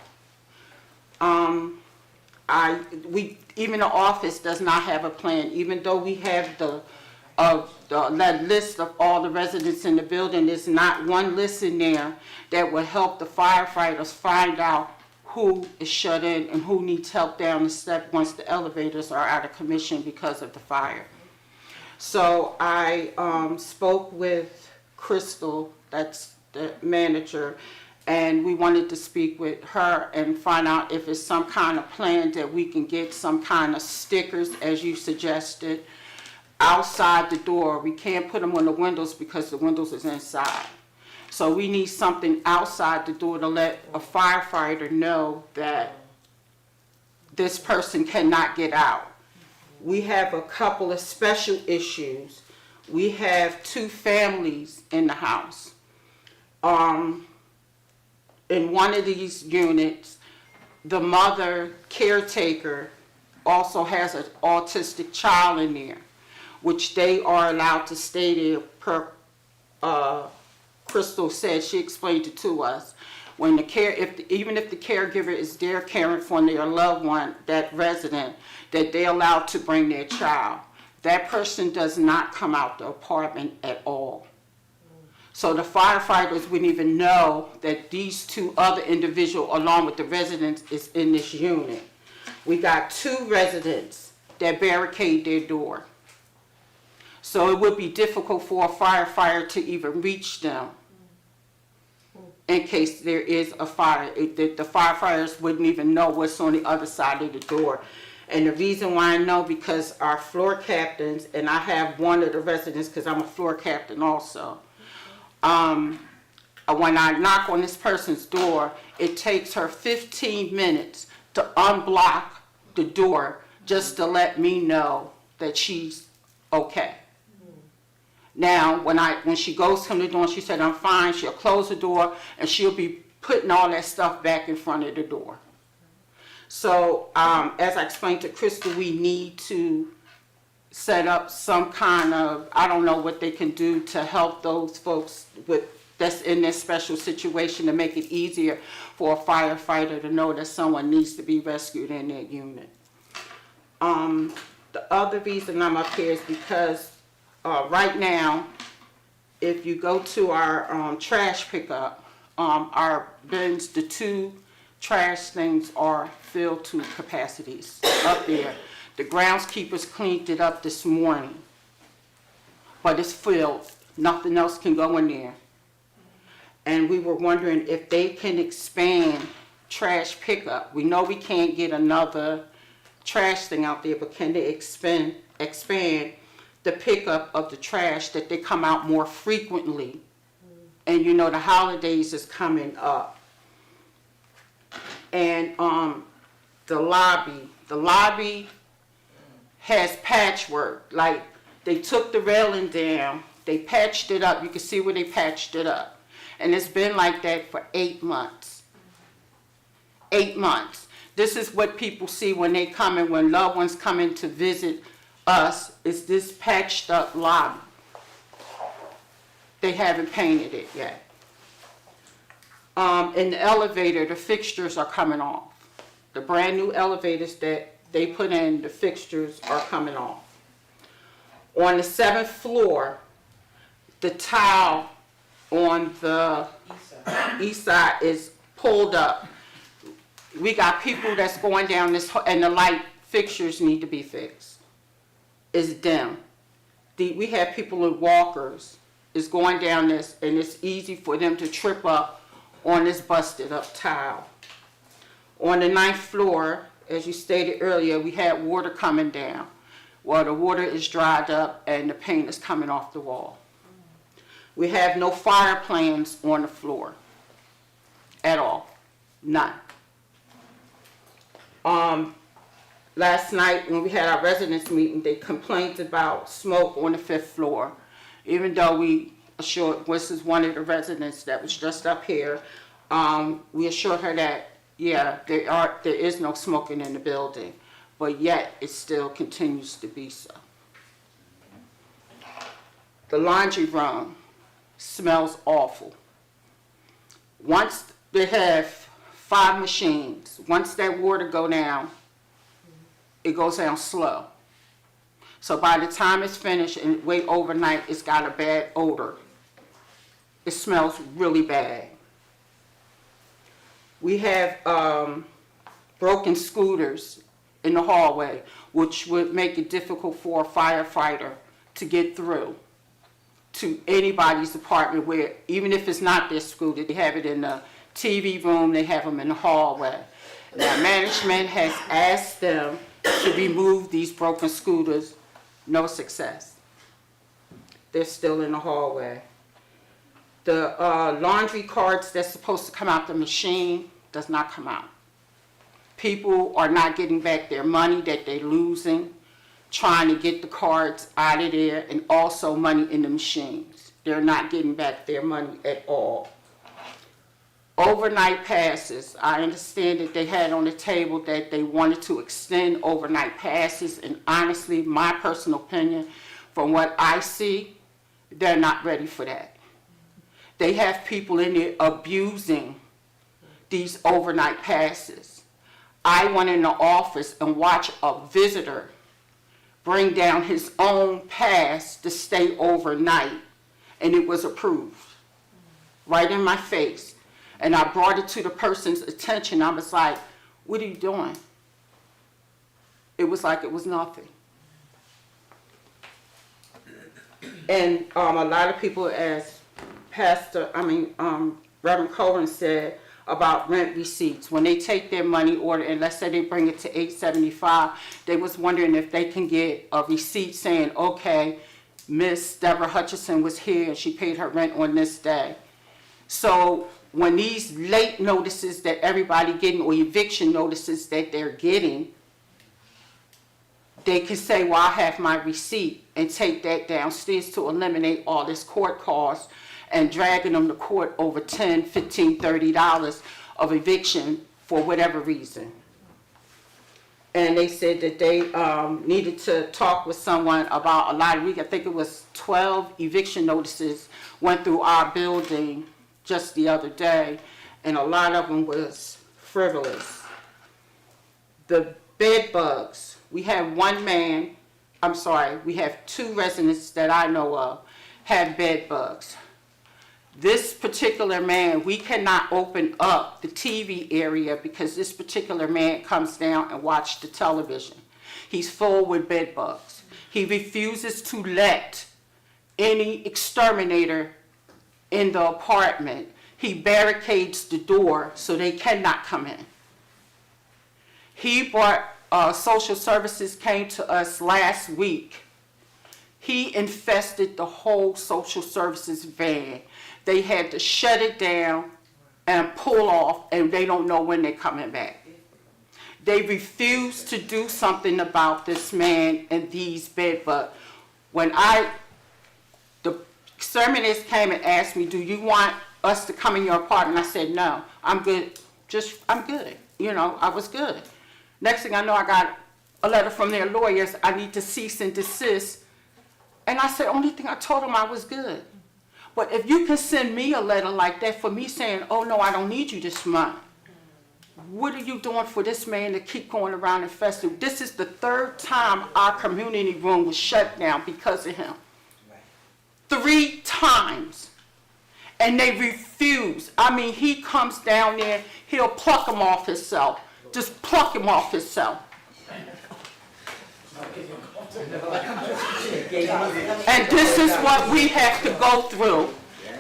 Even the office does not have a plan, even though we have the list of all the residents in the building. There's not one list in there that would help the firefighters find out who is shut in and who needs help down the step once the elevators are out of commission because of the fire. So I spoke with Crystal, that's the manager, and we wanted to speak with her and find out if it's some kind of plan that we can get some kind of stickers, as you suggested, outside the door. We can't put them on the windows because the windows is inside. So we need something outside the door to let a firefighter know that this person cannot get out. We have a couple of special issues. We have 2 families in the house. In one of these units, the mother caretaker also has an autistic child in there, which they are allowed to stay there per Crystal said, she explained it to us. When even if the caregiver is there caring for their loved one, that resident, that they're allowed to bring their child. That person does not come out the apartment at all. So the firefighters wouldn't even know that these 2 other individuals, along with the residents, is in this unit. We got 2 residents that barricade their door. So it would be difficult for a firefighter to even reach them in case there is a fire. The firefighters wouldn't even know what's on the other side of the door. And the reason why I know, because our floor captains, and I have one of the residents because I'm a floor captain also, when I knock on this person's door, it takes her 15 minutes to unblock the door just to let me know that she's okay. Now, when she goes to the door and she said, I'm fine, she'll close the door and she'll be putting all that stuff back in front of the door. So, as I explained to Crystal, we need to set up some kind of, I don't know what they can do to help those folks that's in this special situation, to make it easier for a firefighter to know that someone needs to be rescued in that unit. The other reason I'm up here is because right now, if you go to our trash pickup, our bins, the 2 trash things are filled to capacities up there. The groundskeepers cleaned it up this morning, but it's filled. Nothing else can go in there. And we were wondering if they can expand trash pickup. We know we can't get another trash thing out there, but can they expand the pickup of the trash, that they come out more frequently? And you know, the holidays is coming up. And the lobby has patchwork. Like, they took the railing down, they patched it up. You can see where they patched it up. And it's been like that for 8 months. 8 months. This is what people see when they come in, when loved ones come in to visit us, is this patched up lobby. They haven't painted it yet. In the elevator, the fixtures are coming off. The brand new elevators that they put in, the fixtures are coming off. On the 7th floor, the tile on the east side is pulled up. We got people that's going down this, and the light fixtures need to be fixed. It's dim. We have people with walkers is going down this, and it's easy for them to trip up on this busted up tile. On the 9th floor, as you stated earlier, we had water coming down. Well, the water is dried up and the paint is coming off the wall. We have no fire plans on the floor at all, none. Last night when we had our residents meeting, they complained about smoke on the 5th floor, even though we assured, this is one of the residents that was just up here, we assured her that, yeah, there is no smoking in the building, but yet it still continues to be so. The laundry room smells awful. Once they have 5 machines, once that water go down, it goes down slow. So by the time it's finished and wait overnight, it's got a bad odor. It smells really bad. We have broken scooters in the hallway, which would make it difficult for a firefighter to get through to anybody's apartment, where even if it's not their scooter, they have it in the TV room, they have them in the hallway. Now, management has asked them to remove these broken scooters, no success. They're still in the hallway. The laundry carts that's supposed to come out the machine does not come out. People are not getting back their money that they're losing, trying to get the cards out of there, and also money in the machines. They're not getting back their money at all. Overnight passes, I understand that they had on the table that they wanted to extend overnight passes, and honestly, my personal opinion, from what I see, they're not ready for that. They have people in there abusing these overnight passes. I went in the office and watched a visitor bring down his own pass to stay overnight, and it was approved, right in my face. And I brought it to the person's attention. I was like, what are you doing? It was like it was nothing. And a lot of people, as Reverend Cohen said about rent receipts, when they take their money order, and let's say they bring it to $875, they was wondering if they can get a receipt saying, okay, Miss Deborah Hutchison was here and she paid her rent on this day. So when these late notices that everybody getting, or eviction notices that they're getting, they can say, well, I have my receipt, and take that downstairs to eliminate all this court costs and dragging them to court over $10, $15, $30 of eviction for whatever reason. And they said that they needed to talk with someone about a lot of, I think it was 12 eviction notices went through our building just the other day, and a lot of them was frivolous. The bed bugs, we have we have 2 residents that I know of have bed bugs. This particular man, we cannot open up the TV area because this particular man comes down and watches the television. He's full with bed bugs. He refuses to let any exterminator in the apartment. He barricades the door so they cannot come in. He brought, social services came to us last week. He infested the whole social services van. They had to shut it down and pull off, and they don't know when they're coming back. They refuse to do something about this man and these bed bugs. When the exterminators came and asked me, do you want us to come in your apartment? I said, no, I'm good. I'm good. I was good. Next thing I know, I got a letter from their lawyers, I need to cease and desist. And I said, only thing I told them I was good. But if you can send me a letter like that for me saying, oh no, I don't need you this month, what are you doing for this man to keep going around infesting? This is the 3rd time our community room was shut down because of him. 3 times. And they refuse. He comes down there, he'll pluck him off himself. Just pluck him off himself. And this is what we have to go through.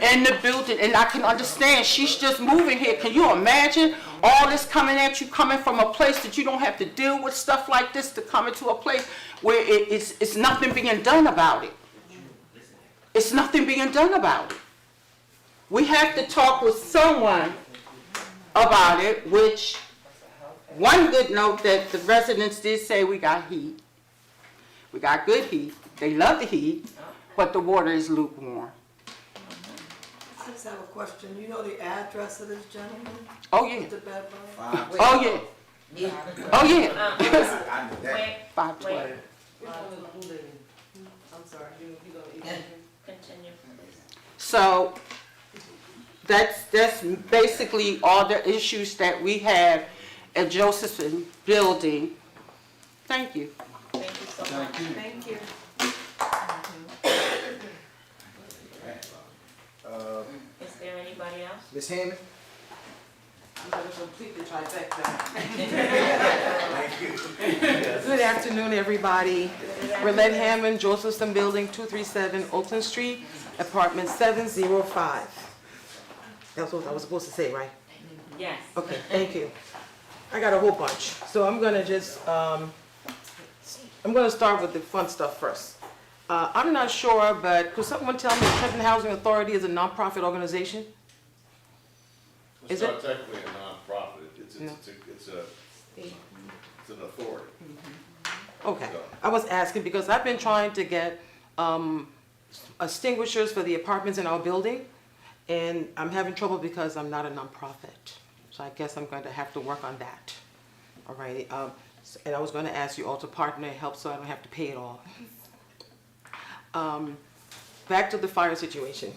in the building, and I can understand, she's just moving here. Can you imagine all this coming at you, coming from a place that you don't have to deal with stuff like this, to come into a place where it's nothing being done about it? It's nothing being done about it. We have to talk with someone about it, which, one good note that the residents did say, we got heat. We got good heat. They love the heat, but the water is lukewarm. I just have a question. You know the address of this gentleman? Oh, yeah. The bed bug? Oh, yeah. Oh, yeah. Wait, 512. wait, I'm sorry, you gonna eat? continue. So that's basically all the issues that we have at Josephson Building. Thank you. Thank you so much. Thank you. Is there anybody else? Ms. Hammond? I'm gonna complete the trifecta. Thank you. Good afternoon, everybody. Relette Hammond, Josephson Building, 237 Oakland Street, apartment 705. That's what I was supposed to say, right? Yes. Okay, thank you. I got a whole bunch, so I'm gonna just, I'm gonna start with the fun stuff first. I'm not sure, but could someone tell me if Trenton Housing Authority is a nonprofit organization? It's Is not it? technically a nonprofit, it's an authority. Okay, I was asking because I've been trying to get extinguishers for the apartments in our building, and I'm having trouble because I'm not a nonprofit. So I guess I'm going to have to work on that. All righty, and I was going to ask you all to partner and help so I don't have to pay it all. Back to the fire situation.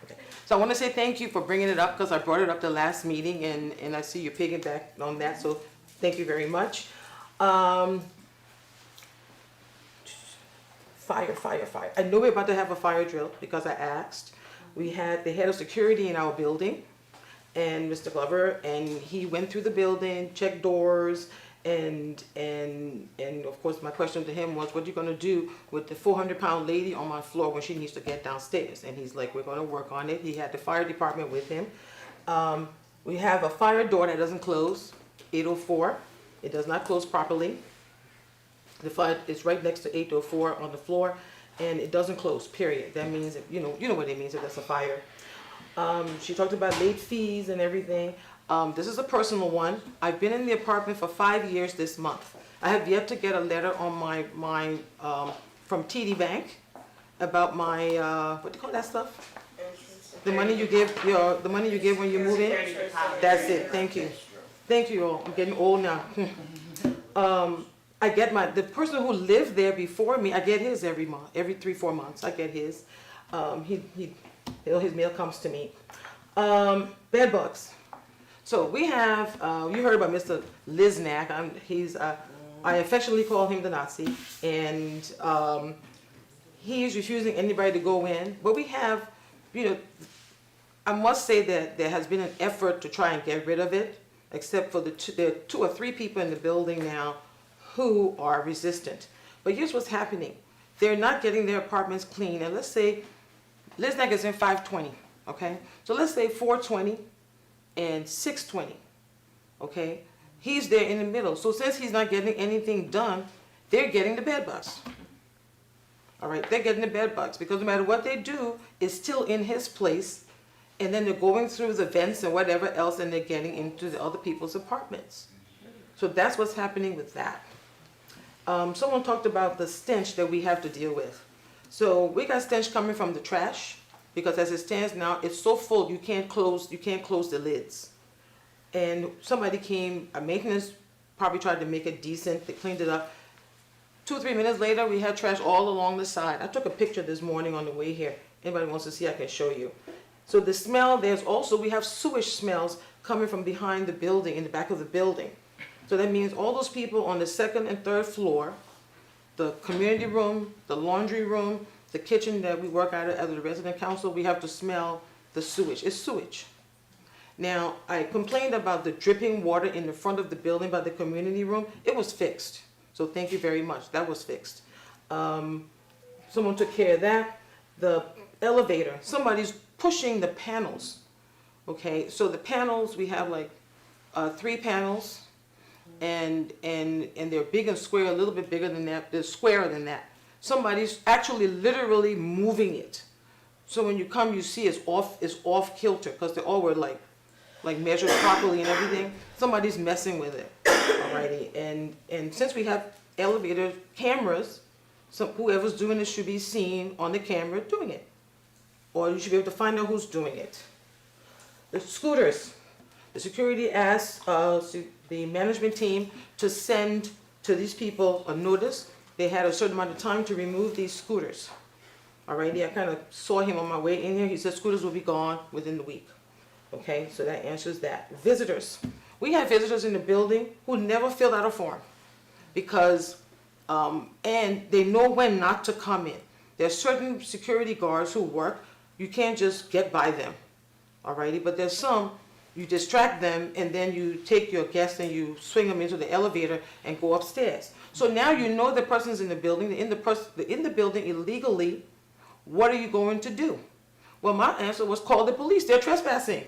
Okay. So I want to say thank you for bringing it up because I brought it up the last meeting, and I see you're piggybacking on that, so thank you very much. Fire. I know we're about to have a fire drill because I asked. We had the head of security in our building, and Mr. Glover, and he went through the building, checked doors, and of course my question to him was, what are you gonna do with the 400-pound lady on my floor when she needs to get downstairs? And he's like, we're gonna work on it. He had the fire department with him. We have a fire door that doesn't close, 804. It does not close properly. The fire is right next to 804 on the floor, and it doesn't close, period. That means, you know what it means if there's a fire. She talked about late fees and everything. This is a personal one. I've been in the apartment for 5 years this month. I have yet to get a letter on my from TD Bank about my, what do you call that stuff? The money you give, the money you give when you move in? That's it, thank you. Thank you all, I'm getting old now. I get the person who lived there before me, I get his every month, every 3-4 months, I get his. His mail comes to me. Bed bugs. So we have, you heard about Mr. Liznak. I affectionately call him the Nazi, and he is refusing anybody to go in. But we have, I must say that there has been an effort to try and get rid of it, except for there are 2 or 3 people in the building now who are resistant. But here's what's happening. They're not getting their apartments clean. And let's say Liznak is in 520, okay? So let's say 420 and 620, okay? He's there in the middle. So since he's not getting anything done, they're getting the bed bugs. All right, they're getting the bed bugs because no matter what they do, it's still in his place, and then they're going through the vents and whatever else, and they're getting into the other people's apartments. So that's what's happening with that. Someone talked about the stench that we have to deal with. So we got stench coming from the trash because as it stands now, it's so full you can't close the lids. And somebody came, a maintenance probably tried to make it decent. They cleaned it up. 2-3 minutes later, we had trash all along the side. I took a picture this morning on the way here. Anybody wants to see, I can show you. So the smell, we have sewage smells coming from behind the building, in the back of the building. So that means all those people on the 2nd and 3rd floor, the community room, the laundry room, the kitchen that we work out of as a resident council, we have to smell the sewage. It's sewage. Now, I complained about the dripping water in the front of the building by the community room. It was fixed. So thank you very much. That was fixed. Someone took care of that. The elevator, somebody's pushing the panels. Okay, so the panels, we have like 3 panels, and they're big and square, a little bit bigger than that, they're squarer than that. Somebody's actually literally moving it. So when you come, you see it's off kilter, because they all were like measured properly and everything. Somebody's messing with it, alrighty. And since we have elevator cameras, whoever's doing it should be seen on the camera doing it, or you should be able to find out who's doing it. The scooters, the security asked the management team to send to these people a notice. They had a certain amount of time to remove these scooters. Alrighty, I kind of saw him on my way in here. He said scooters will be gone within the week. Okay, so that answers that. Visitors. We have visitors in the building who never filled out a form because, and they know when not to come in. There are certain security guards who work. You can't just get by them. Alrighty, but there's some, you distract them and then you take your guests and you swing them into the elevator and go upstairs. So now you know the person's in the building, they're in the building illegally. What are you going to do? Well, my answer was call the police. They're trespassing.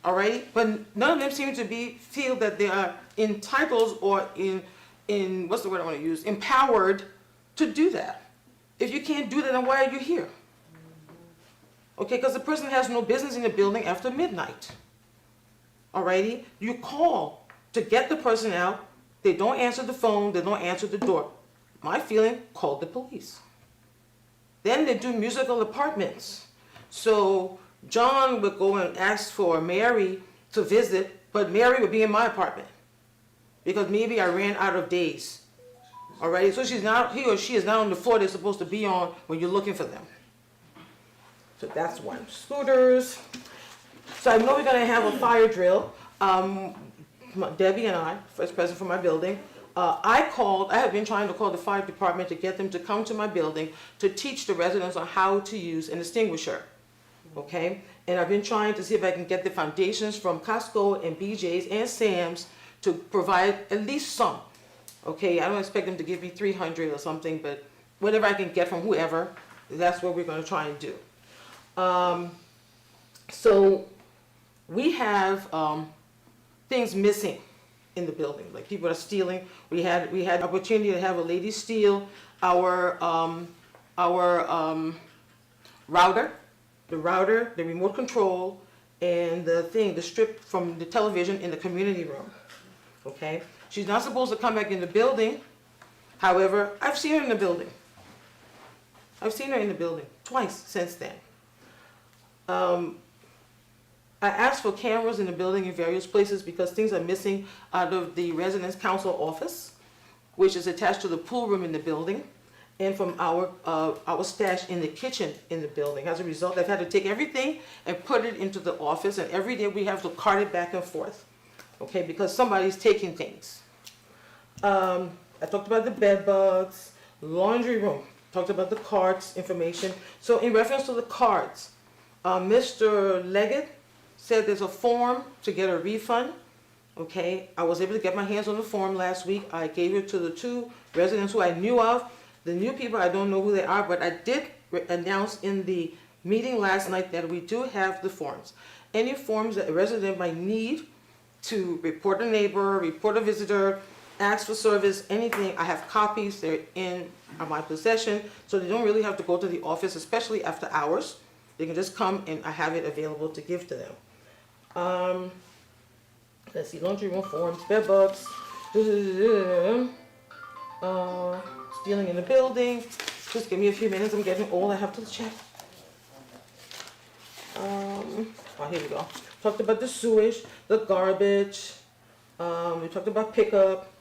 Alrighty, but none of them seem to feel that they are entitled or in what's the word I want to use, empowered to do that. If you can't do that, then why are you here? Okay, because the person has no business in the building after midnight. Alrighty, you call to get the person out. They don't answer the phone. They don't answer the door. My feeling, call the police. Then they do musical apartments. So John would go and ask for Mary to visit, but Mary would be in my apartment because maybe I ran out of days. Alrighty, so he or she is not on the floor they're supposed to be on when you're looking for them. So that's one. Scooters. So I know we're going to have a fire drill. Debbie and I, first president for my building, I have been trying to call the fire department to get them to come to my building to teach the residents on how to use an extinguisher. Okay? And I've been trying to see if I can get the foundations from Costco and BJ's and Sam's to provide at least some. Okay? I don't expect them to give me 300 or something, but whatever I can get from whoever, that's what we're going to try and do. So we have things missing in the building, like people are stealing. We had opportunity to have a lady steal our router, the remote control, and the strip from the television in the community room. Okay, she's not supposed to come back in the building. However, I've seen her in the building. I've seen her in the building twice since then. I asked for cameras in the building in various places because things are missing out of the residence council office, which is attached to the pool room in the building, and from our stash in the kitchen in the building. As a result, I've had to take everything and put it into the office, and every day we have to cart it back and forth, okay, because somebody's taking things. I talked about the bed bugs, laundry room, talked about the cards information. So in reference to the cards, Mr. Leggett said there's a form to get a refund. Okay, I was able to get my hands on the form last week. I gave it to the 2 residents who I knew of. The new people, I don't know who they are, but I did announce in the meeting last night that we do have the forms. Any forms that a resident might need to report a neighbor, report a visitor, ask for service, anything, I have copies. They're in my possession, so they don't really have to go to the office, especially after hours. They can just come and I have it available to give to them. Let's see, laundry room forms, bed bugs, stealing in the building. Just give me a few minutes, I'm getting old, I have to check. Oh, here we go. Talked about the sewage, the garbage, we talked about pickup.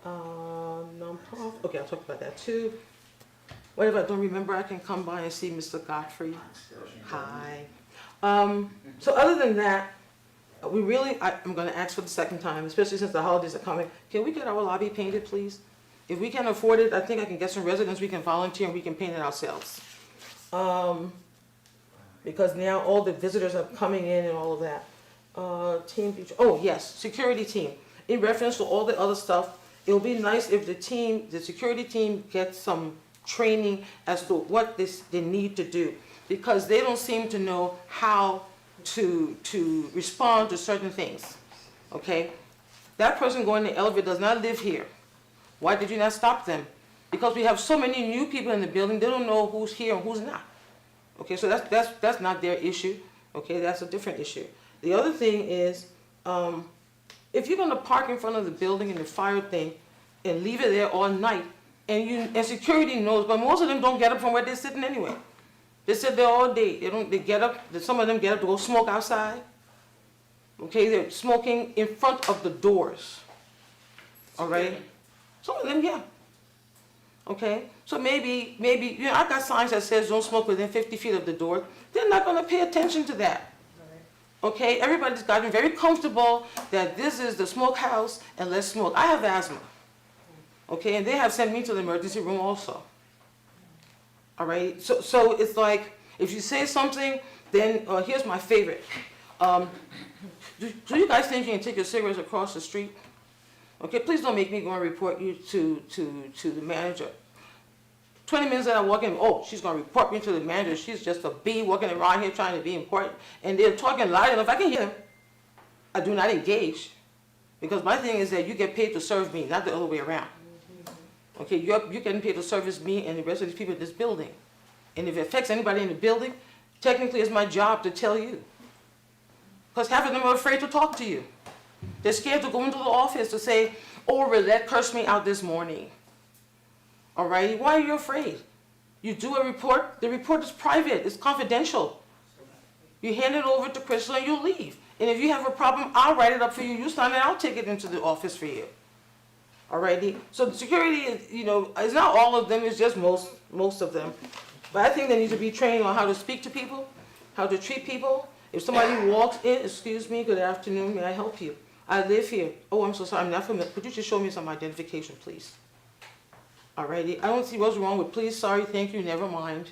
Non-profit, okay, I'll talk about that too. Whatever I don't remember, I can come by and see Mr. Godfrey. Hi. So other than that, I'm going to ask for the second time, especially since the holidays are coming. Can we get our lobby painted, please? If we can afford it, I think I can get some residents we can volunteer and we can paint it ourselves. Because now all the visitors are coming in and all of that. Team feature. Oh yes, security team. In reference to all the other stuff, it would be nice if the security team gets some training as to what they need to do, because they don't seem to know how to respond to certain things, okay? That person going in the elevator does not live here. Why did you not stop them? Because we have so many new people in the building, they don't know who's here and who's not. Okay, so that's not their issue, okay, that's a different issue. The other thing is, if you're gonna park in front of the building and the fire thing and leave it there all night, and security knows, but most of them don't get up from where they're sitting anyway. They sit there all day. They get up, some of them get up to go smoke outside. Okay, they're smoking in front of the doors. All right? Some of them, yeah. Okay, so maybe, you know, I got signs that says don't smoke within 50 feet of the door. They're not gonna pay attention to that. Okay, everybody's gotten very comfortable that this is the smokehouse and let's smoke. I have asthma. Okay, and they have sent me to the emergency room also. All right, so it's like, if you say something, then here's my favorite. Do you guys think you can take your cigarettes across the street? Okay, please don't make me go and report you to the manager. 20 minutes that I walk in, oh, she's gonna report me to the manager. She's just a bee walking around here trying to be important. And they're talking loud enough, I can hear them. I do not engage. Because my thing is that you get paid to serve me, not the other way around. Okay, you're getting paid to service me and the rest of these people in this building. And if it affects anybody in the building, technically it's my job to tell you. Because half of them are afraid to talk to you. They're scared to go into the office to say, oh, Roulette cursed me out this morning. All right, why are you afraid? You do a report, the report is private, it's confidential. You hand it over to Crystal and you leave. And if you have a problem, I'll write it up for you, you sign it, I'll take it into the office for you. Alrighty, so the security is, you know, it's not all of them, it's just most of them. But I think they need to be trained on how to speak to people, how to treat people. If somebody walks in, excuse me, good afternoon, may I help you? I live here. Oh, I'm so sorry, I'm not familiar. Could you just show me some identification, please? Alrighty, I don't see what's wrong with please, sorry, thank you, never mind,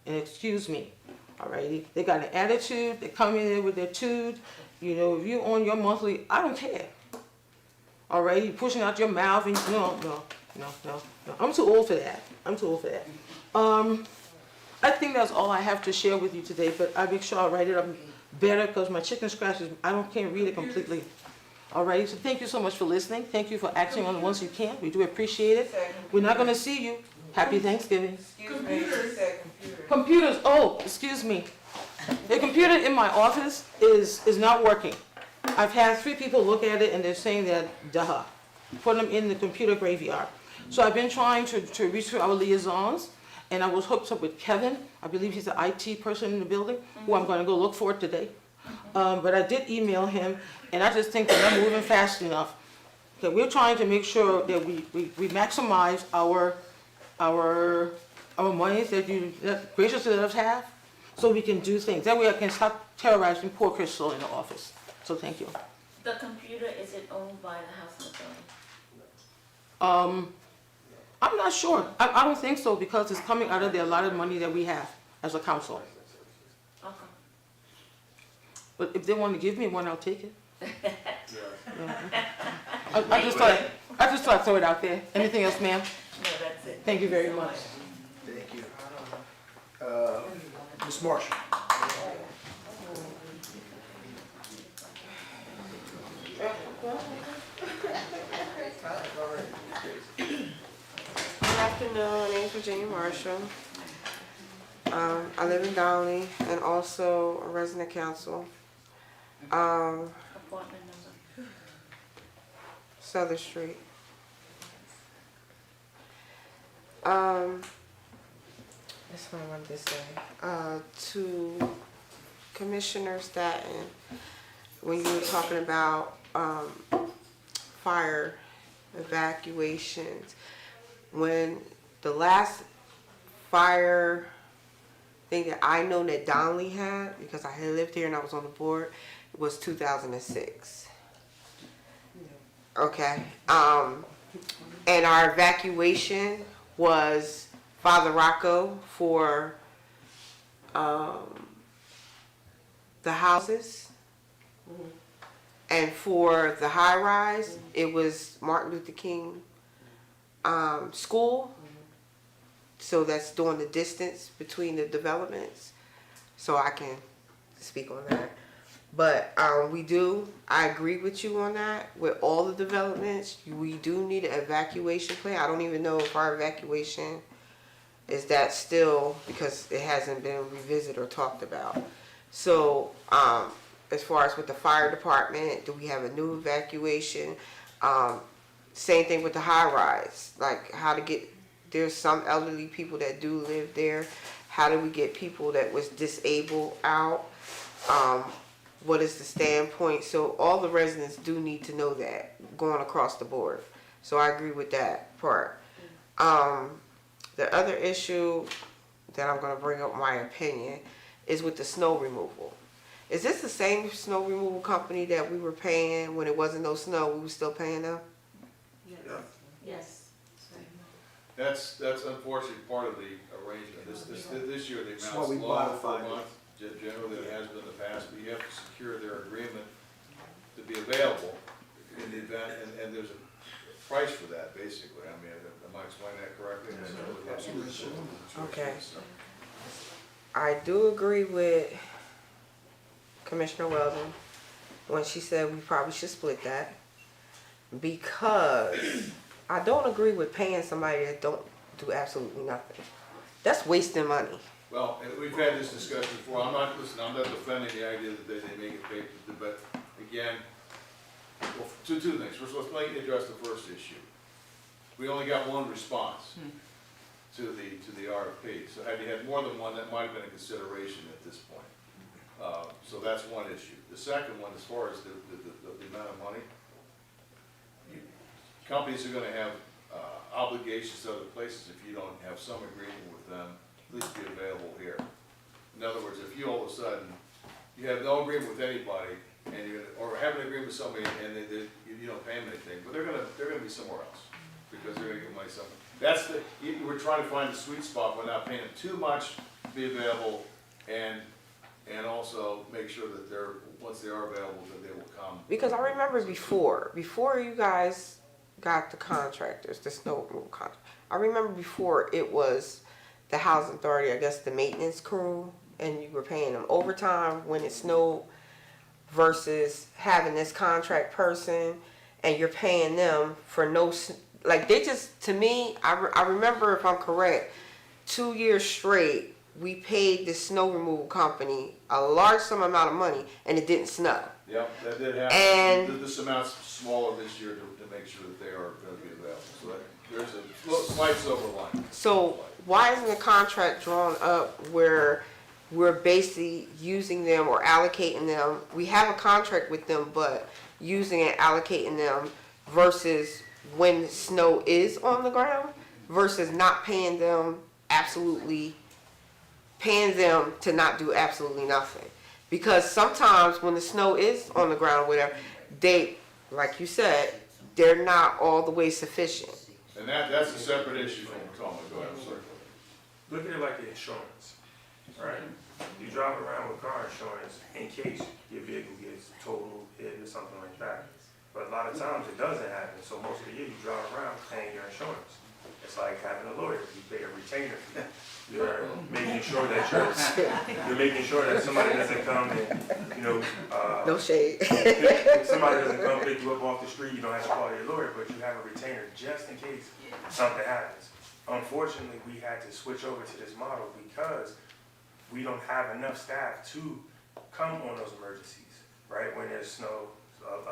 and excuse me. Alrighty, they got an attitude, they come in there with their tude. You know, if you're on your monthly, I don't care. Alright, you're pushing out your mouth and no. I'm too old for that. I'm too old for that. I think that's all I have to share with you today, but I'll make sure I write it up better because my chicken scratches, can't read it completely. Alright, so thank you so much for listening. Thank you for acting on the ones you can. We do appreciate it. We're not going to see you. Happy Thanksgiving. Computers, oh, excuse me. The computer in my office is not working. I've had 3 people look at it and they're saying that, duh, put them in the computer graveyard. So I've been trying to reach our liaisons, and I was hooked up with Kevin. I believe he's the IT person in the building, who I'm going to go look for today. But I did email him, and I just think that I'm moving fast enough. Okay, we're trying to make sure that we maximize our monies that you graciously let us have, so we can do things. That way I can stop terrorizing poor Crystal in the office. So thank you. The computer, is it owned by the Housing Authority? I'm not sure. I don't think so because it's coming out of the allotted money that we have as a council. Okay. But if they want to give me one, I'll take it. I just thought I'd throw it out there. Anything else, ma'am? No, that's it. Thank you very much. Thank you. Ms. Marshall. Good afternoon, my name is Virginia Marshall. I live in Downey and also a resident council. Appointment number. Southern Street. That's what I wanted to say. To Commissioner Staton, when you were talking about fire evacuations, when the last fire thing that I know that Donnelly had, because I had lived here and I was on the board, was 2006. Okay. And our evacuation was Father Rocco for the houses. And for the high rise, it was Martin Luther King School so that's doing the distance between the developments, so I can speak on that. But I agree with you on that. With all the developments, we do need an evacuation plan. I don't even know if our evacuation is that still, because it hasn't been revisited or talked about. So, as far as with the fire department, do we have a new evacuation? Same thing with the high rise, like how to get, there's some elderly people that do live there. How do we get people that was disabled out? What is the standpoint? So all the residents do need to know that going across the board. So I agree with that part. The other issue that I'm gonna bring up my opinion is with the snow removal. Is this the same snow removal company that we were paying when it wasn't no snow? We were still paying them? Yes. That's unfortunately part of the arrangement. This year, the That's amount's why we lower per modified it. month, generally than it has been in the past, but you have to secure their agreement to be available in the event, and there's a price for that, basically. I mean, am I explaining that correctly? Okay. I do agree with Commissioner Weldon when she said we probably should split that, because I don't agree with paying somebody that don't do absolutely nothing. That's wasting money. Well, and we've had this discussion before. I'm not defending the idea that they make it pay, but again, well, two things. First, let's address the first issue. We only got one response to the RFP. So had you had more than one, that might have been a consideration at this point. So that's one issue. The second one, as far as the amount of money, companies are going to have obligations to other places if you don't have some agreement with them. At least be available here. In other words, if you all of a sudden, you have no agreement with anybody, and or have an agreement with somebody, and you don't pay them anything, but they're gonna be somewhere else, because they're gonna get money somewhere. That's we're trying to find the sweet spot without paying them too much to be available, and also make sure that once they are available, that they will come. Because I remember before you guys got the contractors, the snow removal contract, I remember before it was the housing authority, I guess the maintenance crew, and you were paying them overtime when it snowed, versus having this contract person and you're paying them for no, like they just, to me, I remember, if I'm correct, 2 years straight, we paid the snow removal company a large sum amount of money and it didn't snow. Yep, that did happen. And this amount's smaller this year to make sure that they are going to be available. So there's a slight silver line. so why isn't the contract drawn up where we're basically using them or allocating them? We have a contract with them, but using and allocating them versus when snow is on the ground versus not paying them to not do absolutely nothing. Because sometimes when the snow is on the ground or whatever, they, like you said, they're not all the way sufficient. And that's a separate issue from Toma. Go ahead, sir. Look at it like the insurance, right? You drive around with car insurance in case your vehicle gets totaled, hit, or something like that. But a lot of times it doesn't happen, so most of the year you drive around paying your insurance. It's like having a lawyer, you pay a retainer fee. You're making sure that somebody doesn't come and, No shade. if somebody doesn't come pick you up off the street, you don't have to call your lawyer, but you have a retainer just in case something happens. Unfortunately, we had to switch over to this model because we don't have enough staff to come on those emergencies, right? When there's snow,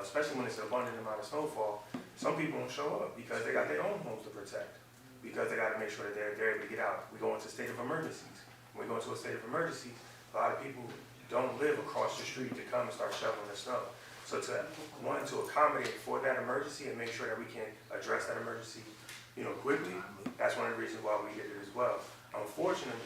especially when it's an abundant amount of snowfall, some people don't show up because they got their own homes to protect, because they got to make sure that they're able to get out. We go into a state of emergencies. When we go into a state of emergency, a lot of people don't live across the street to come and start shoveling the snow. So to accommodate for that emergency and make sure that we can address that emergency, quickly, that's one of the reasons why we did it as well. Unfortunately,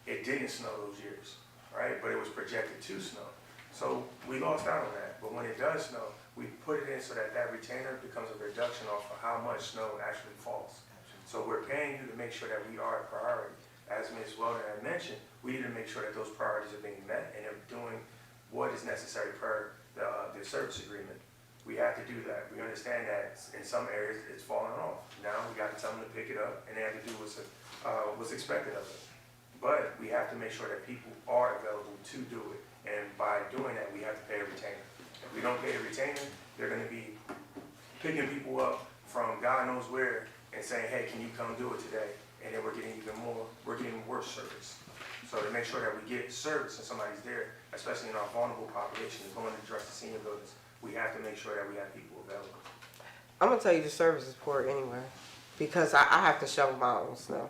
it didn't snow those years, right? But it was projected to snow. So we lost out on that. But when it does snow, we put it in so that retainer becomes a reduction off of how much snow actually falls. So we're paying you to make sure that we are a priority. As Ms. Weldon had mentioned, we need to make sure that those priorities are being met and they're doing what is necessary per the service agreement. We have to do that. We understand that in some areas it's falling off. Now we got to to tell them to pick it up, and they have to do what's expected of them. But we have to make sure that people are available to do it, and by doing that, we have to pay a retainer. If we don't pay a retainer, they're gonna be picking people up from God knows where and saying, hey, can you come do it today? And then we're getting worse service. So to make sure that we get service and somebody's there, especially in our vulnerable population, going to address the senior buildings, we have to make sure that we have people available. I'm gonna tell you the service is poor anyway, because I have to shovel my own snow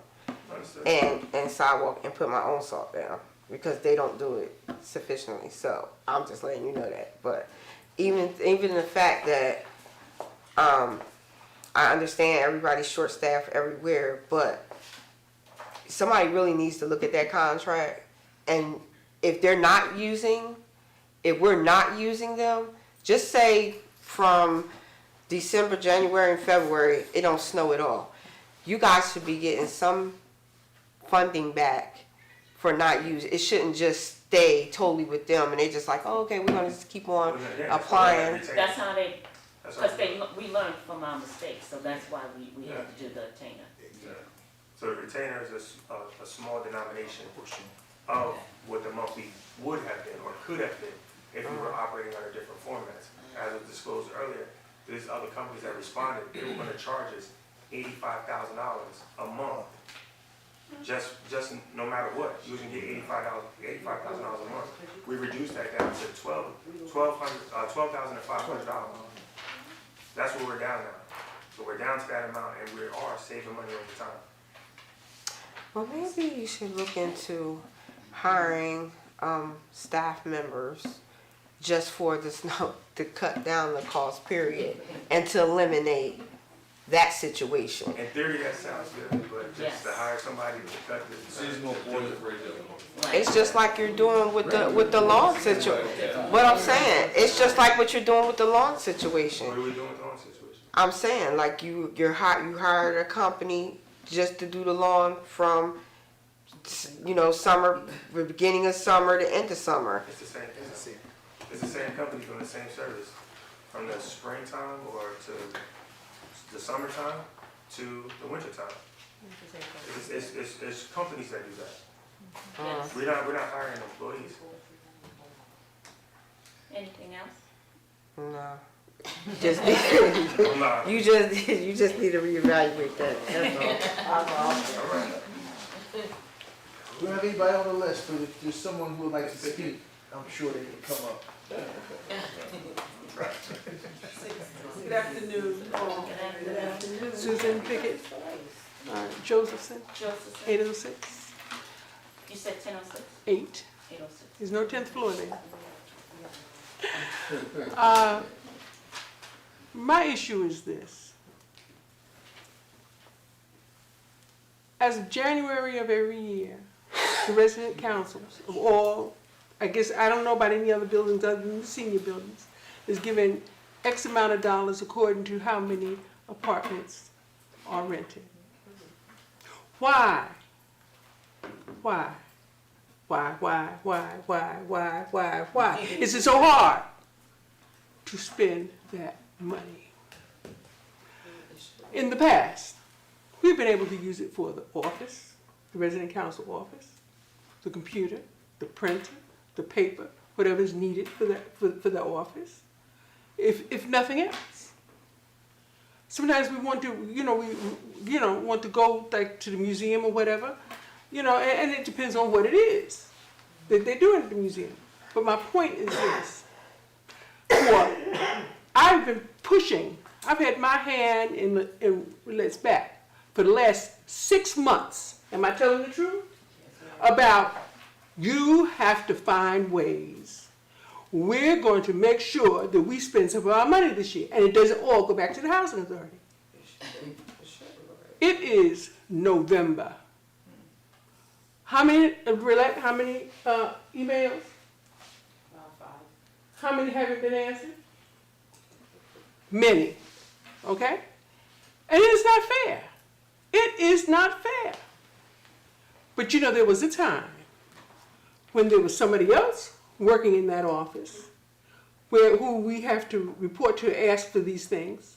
Understood? and sidewalk and put my own salt down because they don't do it sufficiently. So I'm just letting you know that. But even the fact that I understand everybody's short staffed everywhere, but somebody really needs to look at that contract, and if we're not using them, just say from December, January, and February, it don't snow at all. You guys should be getting some funding back for not using. It shouldn't just stay totally with them, and they just like, oh, okay, we're gonna just keep on applying. That's how they, because we learned from our mistakes, so that's why we have to do the retainer. So the retainer is a small denomination of what the monthly would have been or could have been if we were operating under different formats. As was disclosed earlier, there's other companies that responded. They were going to charge us $85,000 a month, just no matter what. You can get $85,000 a month. We reduced that down to $12,500. That's what we're down now. So we're down to that amount, and we are saving money over time. Well, maybe you should look into hiring staff members just for the snow to cut down the cost period and to eliminate that situation. In theory, that sounds good, but just to hire somebody to cut the Seasonal employees are very difficult. It's just like you're doing with the lawn situation. What I'm saying, it's just like what you're doing with the lawn situation. What are we doing with the lawn situation? I'm saying, like you hired a company just to do the lawn from, summer, the beginning of summer to end of summer. It's the same. It's the same company doing the same service from the springtime or to the summertime to the wintertime. It's companies that do that. Yes. We're not hiring employees. Anything else? No. You just need to reevaluate that. That's all. All right. We don't have anybody on the list, but if there's someone who would like to speak, I'm sure they can come up. Good afternoon. Susan Pickett, Josephson, 806. You said 10:06? 8. 8:06. There's no 10th floor there. My issue is this. As of January of every year, the resident councils of all, I guess, I don't know about any other buildings other than the senior buildings, is given X amount of dollars according to how many apartments are rented. Why? Is it so hard to spend that money? In the past, we've been able to use it for the office, the resident council office, the computer, the printer, the paper, whatever is needed for the office, if nothing else. Sometimes we want to, want to go like to the museum or whatever, and it depends on what it is that they do at the museum. But my point is this: I've been pushing. I've had my hand in let's back for the last 6 months. Am I telling the truth? About you have to find ways. We're going to make sure that we spend some of our money this year, and it doesn't all go back to the housing authority. It is November. How many emails? About 5. How many haven't been answered? Many. Okay? And it is not fair. It is not fair. But there was a time when there was somebody else working in that office who we have to report to, ask for these things.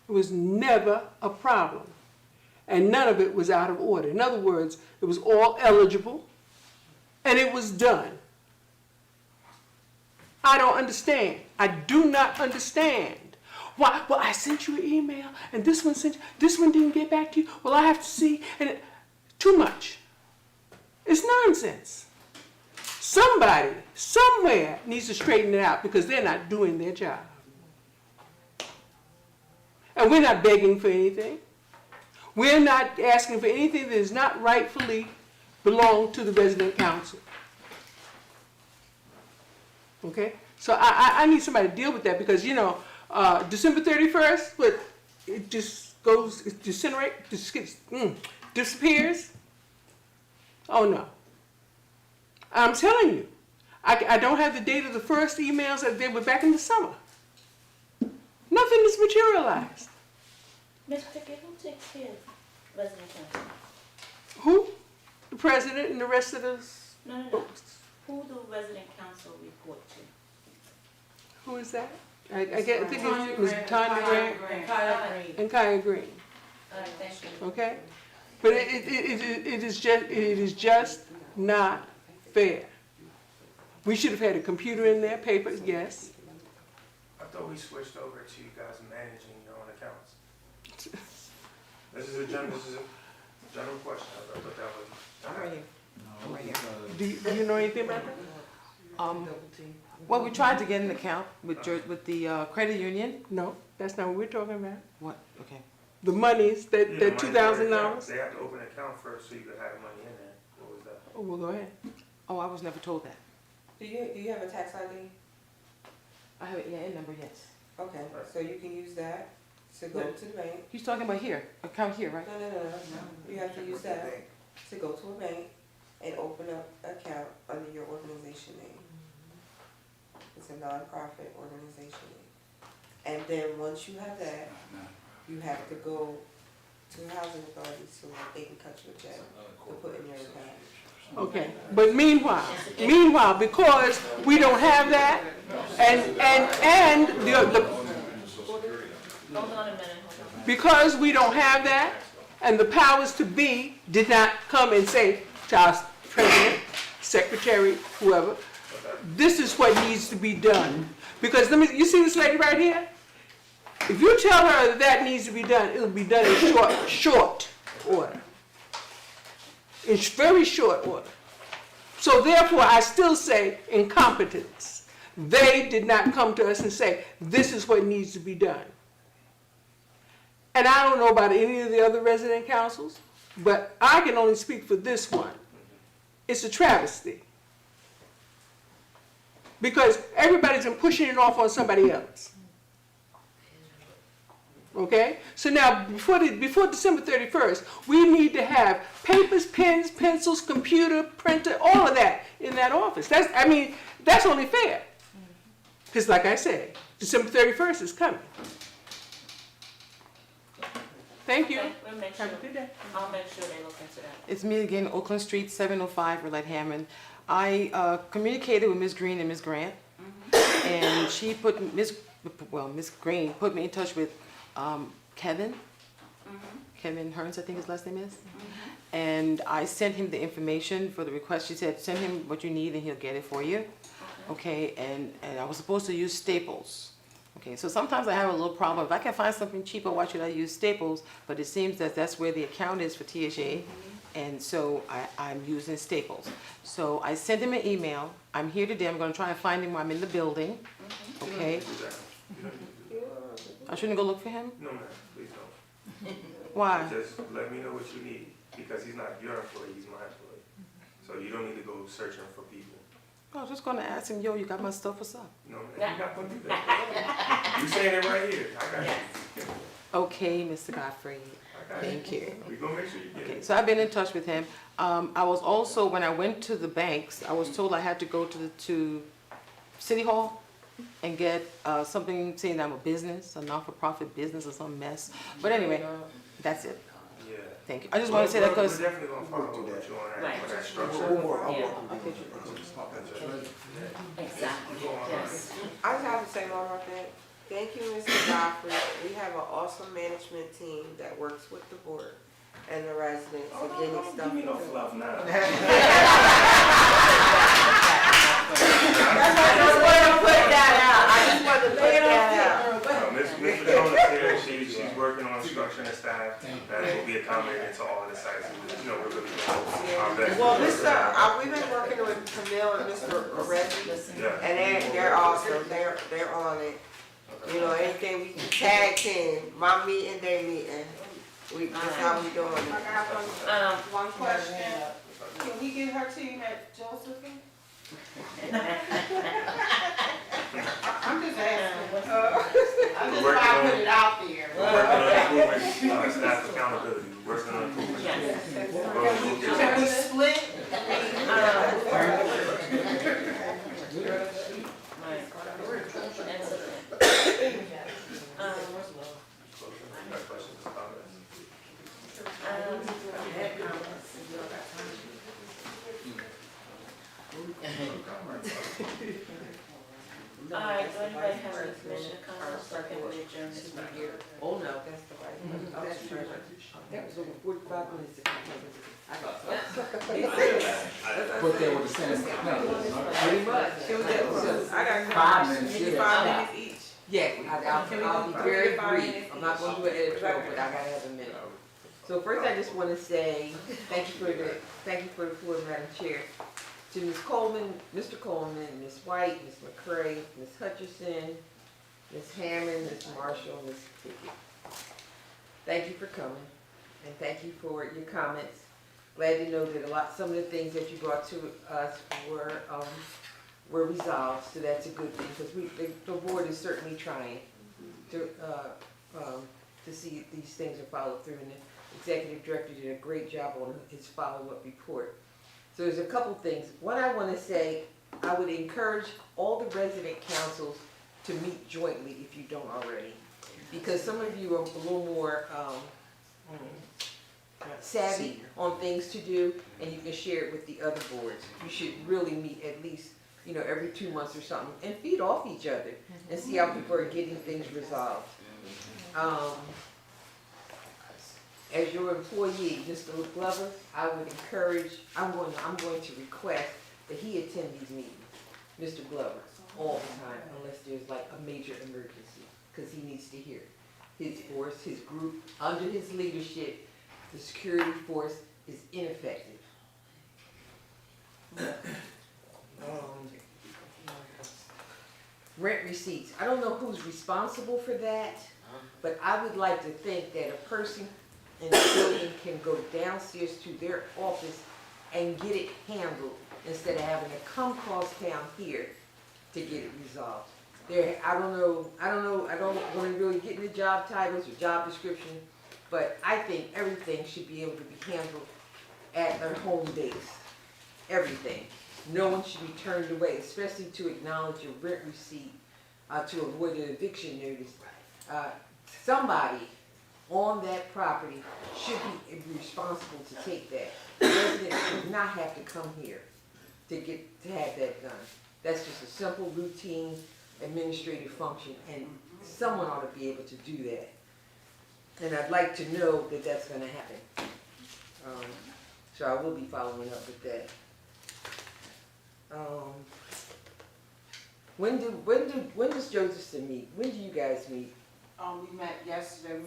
It was never a problem. and none of it was out of order. In other words, it was all eligible, and it was done. I don't understand. I do not understand. Why? Well, I sent you an email, and this one didn't get back to you. Well, I have to see, and too much. It's nonsense. Somebody, somewhere needs to straighten it out because they're not doing their job. And we're not begging for anything. We're not asking for anything that does not rightfully belong to the resident council. Okay? So I need somebody to deal with that because, you know, December 31st, but it just goes, it disintegrates, disappears. Oh no. I'm telling you, I don't have the date of the first emails that they were back in the summer. Nothing is materialized. Ms. Pickett, who takes care of resident council? Who? The president and the rest of us? No. Who do resident council report to? Who is that? I think it was Tanya Grant and Kaya Green. Thank you. Okay? But it is just not fair. We should have had a computer in there, papers, yes. I thought we switched over to you guys managing your own accounts. This is a general question. I thought that was. I'm right here. I'm right here. Do you know anything about that? Well, we tried to get an account with the credit union. No, that's not what we're talking about. What? Okay. The monies, that Yeah, $2,000. They have to open an account first so you can have money in there. What was that? Oh, well, go ahead. Oh, I was never told that. Do you have a tax ID? I have an EIN number, yes. Okay, so you can use that to go to the bank. He's talking about here, account here, right? No. You have to use that to go to a bank and open up an account under your organization name. It's a non-profit organization name. And then once you have that, you have to go to the housing authority so that they can cut you a check to put in your account. Okay, but meanwhile, because we don't have that, and the Hold on a minute, because we don't have that, and the powers to be did not come and say to our president, secretary, whoever, this is what needs to be done. Because you see this lady right here? If you tell her that needs to be done, it'll be done in short order. In very short order. So therefore, I still say incompetence. They did not come to us and say, this is what needs to be done. And I don't know about any of the other resident councils, but I can only speak for this one. It's a travesty. Because everybody's been pushing it off on somebody else. Okay? So now, before December 31st, we need to have papers, pens, pencils, computer, printer, all of that in that office. That's only fair. Because like I said, December 31st is coming. Thank you. Okay, we'll make sure. Have a good day. I'll make sure they look into that. It's me again, Oakland Street, 705, Roulette Hammond. I communicated with Ms. Green and Ms. Grant, and she put Ms. Green put me in touch with Kevin. Kevin Hearns, I think his last name is. And I sent him the information for the request. She said, send him what you need and he'll get it for you. Okay, and I was supposed to use Staples. Okay, so sometimes I have a little problem. If I can find something cheaper, why should I use Staples? But it seems that that's where the account is for THA. And so I'm using Staples. So I sent him an email. I'm here today. I'm going to try and find him while I'm in the building. Okay. I shouldn't go look for him? No, ma'am, please don't. Why? Just let me know what you need, because he's not your employee, he's my employee. So you don't need to go searching for people. I was just going to ask him, yo, you got my stuff, what's up? No, man, you're not gonna do that. You saying it right here, I got you. Okay, Mr. Godfrey. I got Thank you. We gonna make sure you get Okay, it. so I've been in touch with him. I was also, when I went to the banks, I was told I had to go to City Hall and get something saying I'm a business, a non-for-profit business or some mess. But anyway, that's it. Yeah. Thank you. I just want to say that because. We're definitely gonna follow up with you on Right. that structure. Exactly, yes. I just have to say one more thing. Thank you, Mr. Godfrey. We have an awesome management team that works with the board. and the residents Oh, are no, getting don't stuff. give me no fluff now. I just wanted to put that out. I just wanted to put that out. Ms. Patrona's here, she's working on structuring the staff that will be accommodated to all of the sites. You know, we're really doing our best. Well, we've been working with Camille and Mr. Reggie, Yeah. and they're awesome. They're on it. You know, anything we can tag team, my meeting, their meeting. That's how we doing it. I got one question. Can we get her team at Josephine? I'm just asking. I'm just trying to put it out there. We're working on improving staff accountability. We're working on improving. Can we split? Alright, do anybody have any commission comments, or can we adjourn this meeting? Oh, no, that's the right one. That's true. That was over 45 minutes ago. I got Put that with the same. pretty much. I got 5 minutes. maybe 5 minutes each. Yeah, I'll be very brief. I'm not gonna do it editorial, but I gotta have a minute. So first, I just want to say thank you for the floor, Madam Chair. To Ms. Coleman, Mr. Coleman, Ms. White, Ms. McCray, Ms. Hutchison, Ms. Hammond, Ms. Marshall, Ms. Pickett. Thank you for coming, and thank you for your comments. Glad to know that some of the things that you brought to us were resolved, so that's a good thing, because the board is certainly trying to see if these things are followed through, and the executive director did a great job on his follow-up report. So there's a couple things. What I want to say, I would encourage all the resident councils to meet jointly if you don't already, because some of you are a little more savvy on things to do, and you can share it with the other boards. You should really meet at least, every 2 months or something, and feed off each other and see how people are getting things resolved. As your employee, Mr. Glover, I would encourage, I'm going to request that he attend these meetings, Mr. Glover, all the time, unless there's like a major emergency, because he needs to hear his force, his group, under his leadership, the security force is ineffective. Rent receipts, I don't know who's responsible for that, but I would like to think that a person in the building can go downstairs to their office and get it handled instead of having to come across town here to get it resolved. I don't want to really get into job titles or job description, but I think everything should be able to be handled at their home base. Everything. No one should be turned away, especially to acknowledge your rent receipt, to avoid an eviction notice. Somebody on that property should be responsible to take that. The resident should not have to come here to have that done. That's just a simple, routine, administrative function, and someone ought to be able to do that. And I'd like to know that that's going to happen. So I will be following up with that. When does Josephson meet? When do you guys meet? We met yesterday.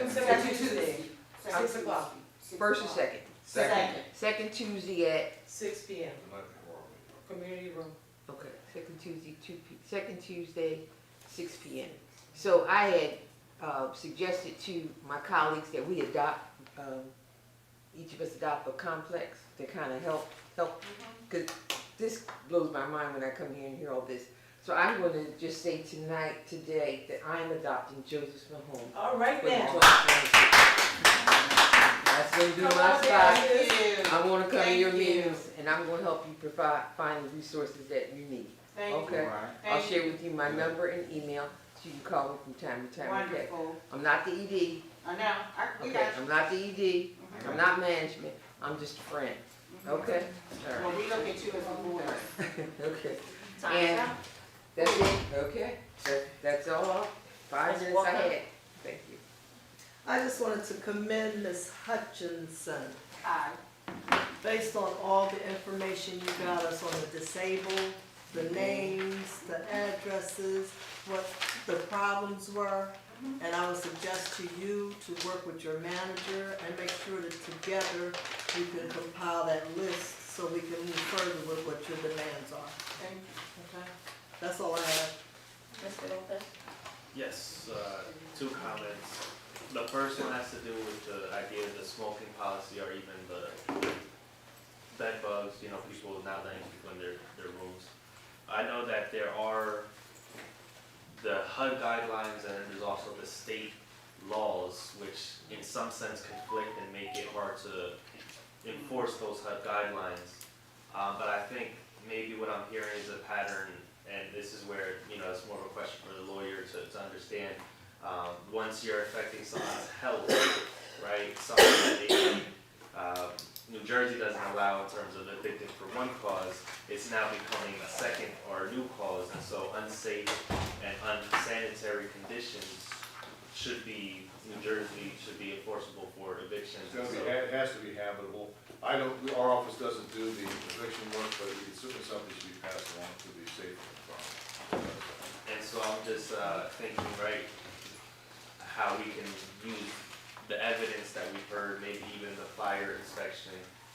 Second Tuesday. 6 o'clock. First or second? Second Tuesday at 6 p.m. Community room. Okay, second Tuesday, 6 p.m. So I had suggested to my colleagues that we each of us adopt a complex to kind of help, because this blows my mind when I come here and hear all this. So I'm going to just say today, that I'm adopting Josephson Home. All right then. That's going to be my spot. I'm going to come to your meetings, and I'm going to help you find the resources that you need. Thank you. Okay? I'll share with you my number and email, so you can call me from time to time. Wonderful. Okay? I'm not the ED. I know. We Okay, got you. I'm not the ED. I'm not management. I'm just a friend. Okay? All right. Well, we look at you as a board. Okay. Time's And out. that's it. Okay. That's all. 5 minutes I had. Thank you. I just wanted to commend Ms. Hutchinson. Aye. Based on all the information you got us on the disabled, the names, the addresses, what the problems were. And I would suggest to you to work with your manager and make sure that together you can compile that list so we can move further with what your demands are. Okay. Okay? That's all I have. Mr. Lopez? Yes, two comments. The first one has to do with the idea of the smoking policy or even the bed bugs, you know, people not letting people in their rooms. I know that there are the HUD guidelines and there's also the state laws, which in some sense conflict and make it hard to enforce those HUD guidelines. But I think maybe what I'm hearing is a pattern, and this is where, you know, it's more of a question for the lawyer to understand. Once you're affecting someone's health, right, something that they, New Jersey doesn't allow in terms of addicted for one cause, it's now becoming a second or a new cause, and so unsafe and unsanitary conditions should be, New Jersey should be enforceable for evictions. It has to be habitable. Our office doesn't do the eviction work, but it's certainly something should be passed along to be safe from. And so I'm just thinking, right, how we can use the evidence that we've heard, maybe even the fire inspection.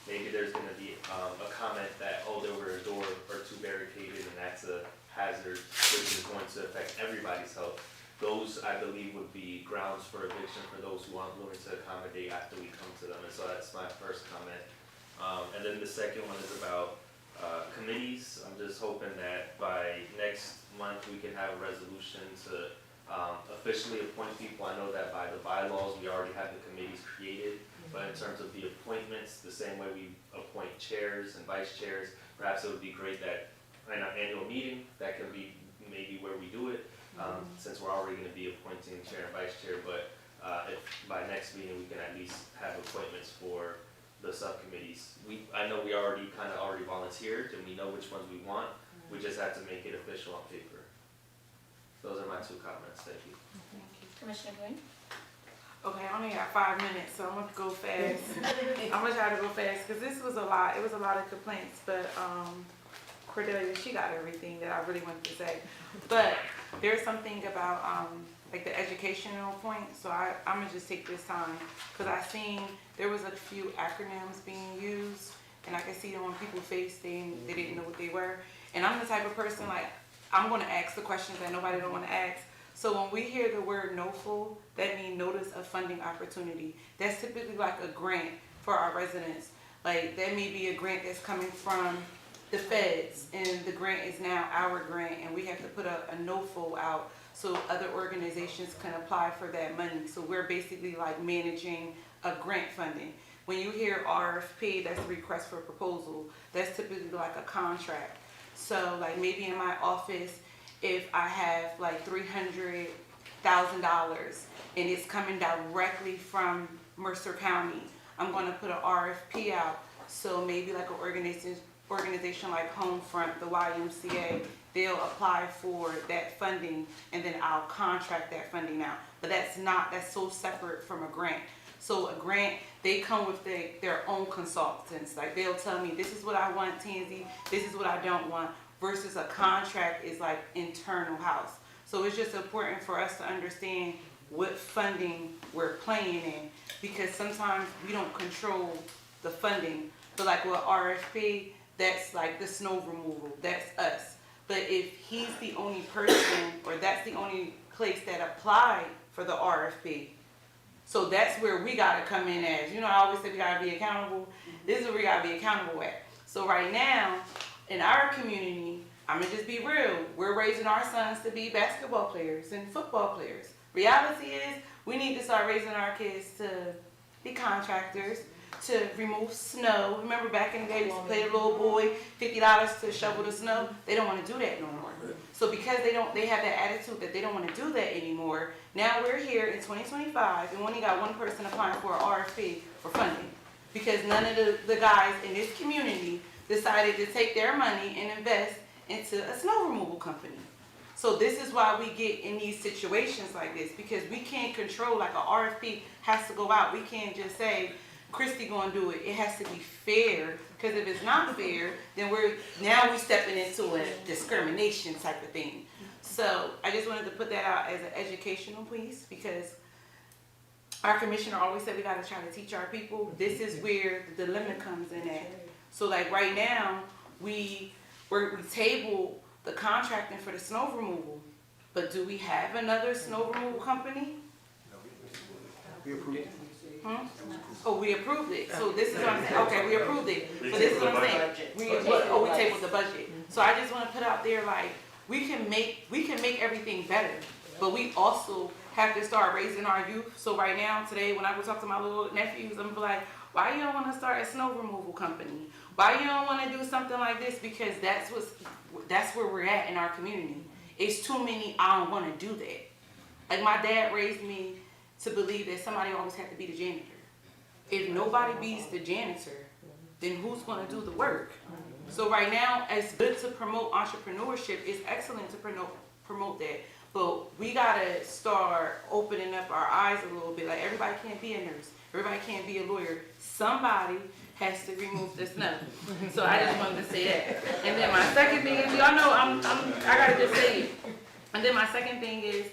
Maybe there's going to be a comment that, oh, there were a door or two barricaded and that's a hazard, which is going to affect everybody's health. Those, I believe, would be grounds for eviction for those who aren't willing to accommodate after we come to them. And so that's my first comment. And then the second one is about committees. I'm just hoping that by next month we can have a resolution to officially appoint people. I know that by the bylaws we already have the committees created, but in terms of the appointments, the same way we appoint chairs and vice chairs, perhaps it would be great that in our annual meeting, that can be maybe where we do it, since we're already going to be appointing chair and vice chair, but if by next meeting we can at least have appointments for the subcommittees. I know we already volunteered and we know which ones we want, we just have to make it official on paper. Those are my two comments. Thank you. Commissioner Green? Okay, I only got 5 minutes, so I'm gonna go fast. I'm gonna try to go fast, because this was a lot, it was a lot of complaints, but Cordelia, she got everything that I really wanted to say. But there's something about like the educational point, so I'm gonna just take this time, because I seen there was a few acronyms being used, and I could see them on people's face, they didn't know what they were. And I'm the type of person, like, I'm gonna ask the questions that nobody don't wanna ask. So when we hear the word NOFL, that means Notice of Funding Opportunity. That's typically like a grant for our residents. Like, that may be a grant that's coming from the feds, and the grant is now our grant, and we have to put a NOFL out so other organizations can apply for that money. So we're basically like managing a grant funding. When you hear RFP, that's a request for proposal. That's typically like a contract. So like maybe in my office, if I have like $300,000 and it's coming directly from Mercer County, I'm going to put an RFP out. So maybe like an organization like Homefront, the YMCA, they'll apply for that funding, and then I'll contract that funding out. But that's so separate from a grant. So a grant, they come with their own consultants. Like, they'll tell me, this is what I want, Tansy, this is what I don't want, versus a contract is like internal house. So it's just important for us to understand what funding we're playing in, because sometimes we don't control the funding. But like with RFP, that's like the snow removal, that's us. But if he's the only person, or that's the only place that applied for the RFP, so that's where we gotta come in as, you know, I always say we gotta be accountable. This is where we gotta be accountable at. So right now, in our community, I'm gonna just be real, we're raising our sons to be basketball players and football players. Reality is, we need to start raising our kids to be contractors, to remove snow. Remember back in the day, we used to pay a little boy $50 to shovel the snow? They don't wanna do that no more. So because they have that attitude that they don't wanna do that anymore, now we're here in 2025 and we only got one person applying for an RFP for funding. Because none of the guys in this community decided to take their money and invest into a snow removal company. So this is why we get in these situations like this, because we can't control, like a RFP has to go out. We can't just say, Christy gonna do it. It has to be fair, because if it's not fair, then we're stepping into a discrimination type of thing. So I just wanted to put that out as an educational piece, because our commissioner always said we gotta try to teach our people. This is where the dilemma comes in at. So like right now, we table the contracting for the snow removal, but do we have another snow removal company? We approved it. Oh, we approved it. So this is what I'm saying. Okay, we approved it. So this is what I'm saying. We tabled the budget. So I just want to put out there, like, we can make everything better, but we also have to start raising our youth. So right now, today, when I go talk to my little nephews, I'm gonna be like, why you don't want to start a snow removal company? Why you don't want to do something like this? Because that's where we're at in our community. It's too many, I don't want to do that. Like my dad raised me to believe that somebody always had to be the janitor. If nobody beats the janitor, then who's going to do the work? So right now, it's good to promote entrepreneurship. It's excellent to promote that. But we got to start opening up our eyes a little bit. Like everybody can't be a nurse. Everybody can't be a lawyer. Somebody has to remove the snow. So I just wanted to say that. And then my second thing is, y'all know I got to just say it. And then my second thing is,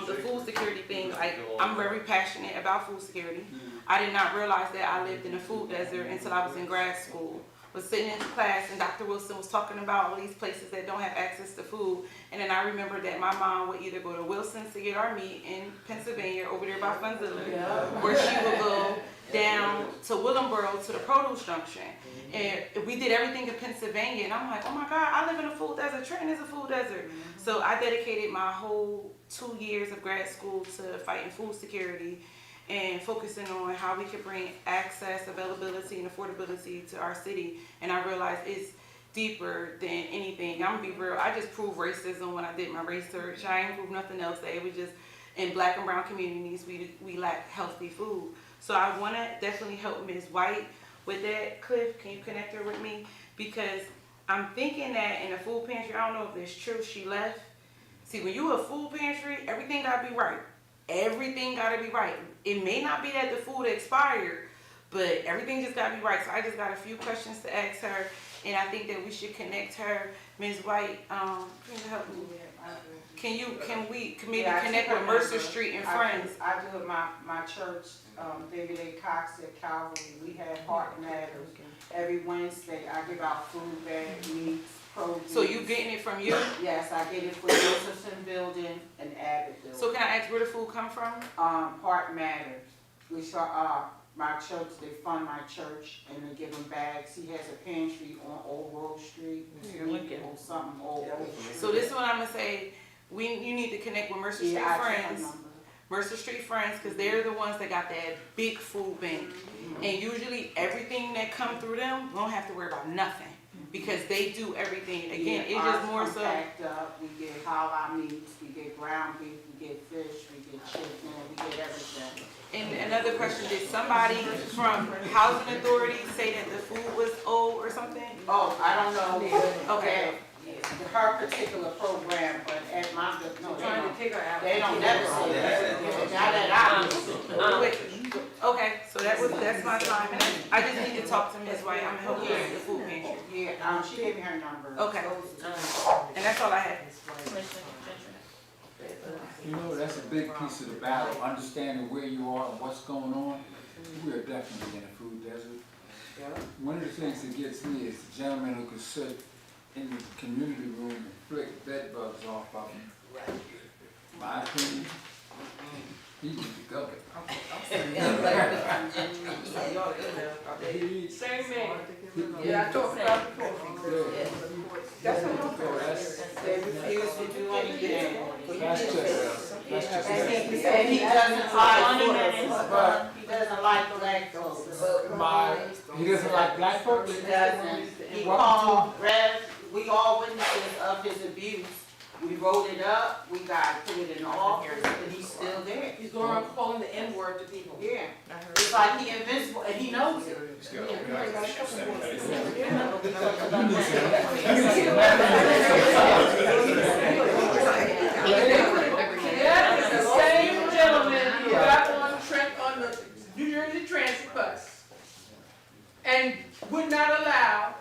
the food security thing. Like, I'm very passionate about food security. I did not realize that I lived in a food desert until I was in grad school. Was sitting in class and Dr. Wilson was talking about all these places that don't have access to food. And then I remember that my mom would either go to Wilson's to get our meat in Pennsylvania over there by Funzilla, or she would go down to Willingboro to the produce junction. And we did everything in Pennsylvania. And I'm like, oh my God, I live in a food desert. Trenton is a food desert. So I dedicated my whole 2 years of grad school to fighting food security and focusing on how we could bring access, availability, and affordability to our city. And I realized it's deeper than anything. I'm gonna be real, I just proved racism when I did my research. I ain't proved nothing else. That it was just in Black and brown communities, we lack healthy food. So I wanna definitely help Ms. White with that. Cliff, can you connect her with me? Because I'm thinking that in a food pantry, I don't know if it's true, she left. See, when you a food pantry, everything gotta be right. Everything gotta be right. It may not be that the food expired, but everything just gotta be right. So I just got a few questions to ask her, and I think that we should connect her. Ms. White, can you help me? Can we maybe connect with Mercer Street and Friends? I do it my church, David A. Cox at Calvary. We have Heart Matters. Every Wednesday, I give out food bags, meats, produce. So you getting it from you? Yes, I get it for Josephson Building and Abbott Building. So can I ask where the food come from? Heart Matters, which are my church. They fund my church and they give them bags. He has a pantry on Old Road Street. Or something Old Road Street. So this is what I'm gonna say. You need to connect with Mercer Street Friends. Mercer Street Friends, because they're the ones that got that big food bank. And usually everything that come through them, we don't have to worry about nothing. Because they do everything. Again, it's just more so. Packed up. We get halal meats, we get ground beef, we get fish, we get chicken, we get everything. And another question, did somebody from Housing Authority say that the food was old or something? Oh, I don't know. Okay. Her particular program, but at my, no, Trying to take her out. they don't never say that. Now that Okay, so that's my time. And I just need to talk to Ms. White. I'm gonna help you with the food pantry. Yeah, she gave me her number. Okay. And that's all I have. You know, that's a big piece of the battle, understanding where you are and what's going on. We are definitely in a food desert. One of the things that gets me is the gentleman who could sit in the community room and flick bed bugs off of him. My opinion, he needs to go. Same man. Yeah, I talked about it before. That's what They refuse to do anything. That's And he doesn't like he doesn't like black folks. he doesn't like black folks? He doesn't. He called Rev, we all witnesses of his abuse. We wrote it up, we got put it in the office, and he's still there. He's going around calling the N-word to people. Yeah. It's like he invincible, and he knows it. That is the same gentleman who got on the New Jersey Transit bus and would not allow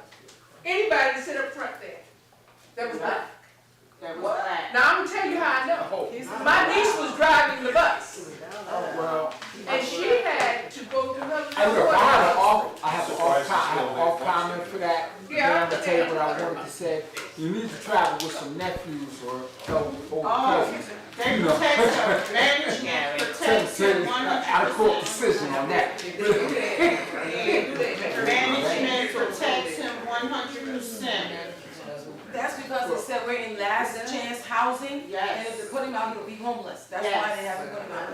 anybody to sit up front there. That was black. That was black. Now, I'm gonna tell you how I know. My niece was driving the bus, Well, and she had to go to another. I look, I have an off comment for that. Yeah, On the table, I wanted to say, you need to travel with some nephews or older cousins. They You know. protect her, management protects her 100%. Out of court decision on that. Management protects him 100%. That's because it said we're in last chance housing, and Yes. if they put him out, he'll be homeless. That's Yes. why they haven't put him out.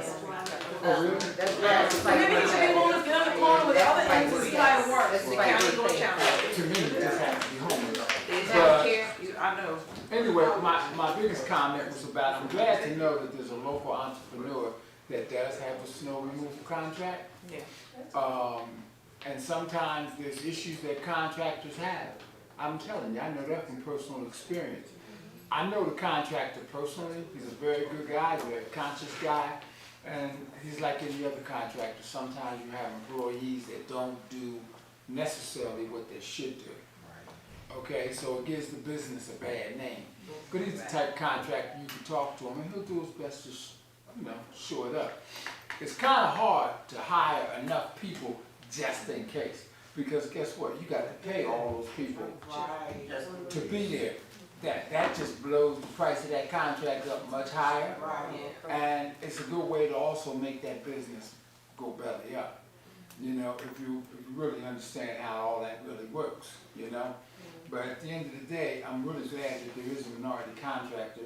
Oh, really? Yes. Maybe he should be homeless, get on the corner with the other ends and see how it works. That's right. To me, it just has to be homeless. I know. Anyway, my biggest comment was about, I'm glad to know that there's a local entrepreneur that does have a snow removal contract. Yeah. And sometimes there's issues that contractors have. I'm telling you, I know that from personal experience. I know the contractor personally. He's a very good guy, he's a very conscious guy, and he's like any other contractor. Sometimes you have employees that don't do necessarily what they should do. Okay, so it gives the business a bad name. But he's the type of contractor you can talk to him, and he'll do his best to, shore it up. It's kind of hard to hire enough people just in case. Because guess what? You got to pay all those people to be there. That just blows the price of that contract up much higher. And it's a good way to also make that business go belly up. If you really understand how all that really works, But at the end of the day, I'm really glad that there is a minority contractor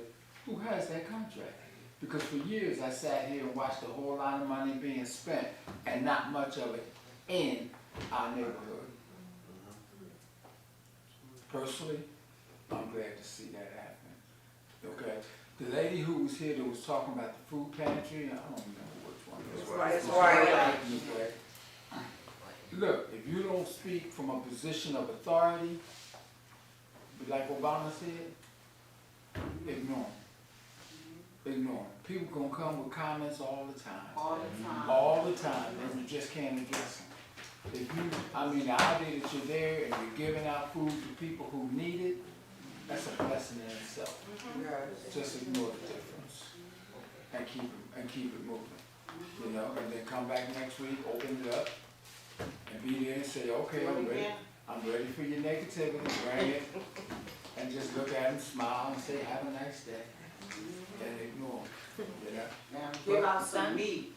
who has that contract. Because for years I sat here and watched a whole lot of money being spent and not much of it in our neighborhood. Personally, I'm glad to see that happen. Okay? The lady who was here that was talking about the food pantry, I don't remember which one it was. That's right. Okay. Look, if you don't speak from a position of authority, like Obama said, ignore them. Ignore them. People gonna come with comments all the time. All the time, and you just can't address them. If you, the idea that you're there and you're giving out food to people who need it, that's a blessing in itself. Just ignore the difference and keep it moving. And then come back next week, open it up, and be there and say, okay, I'm ready for your negativity, bring it, and just look at them, smile, and say, have a nice day, and ignore them. Now, give out some meat.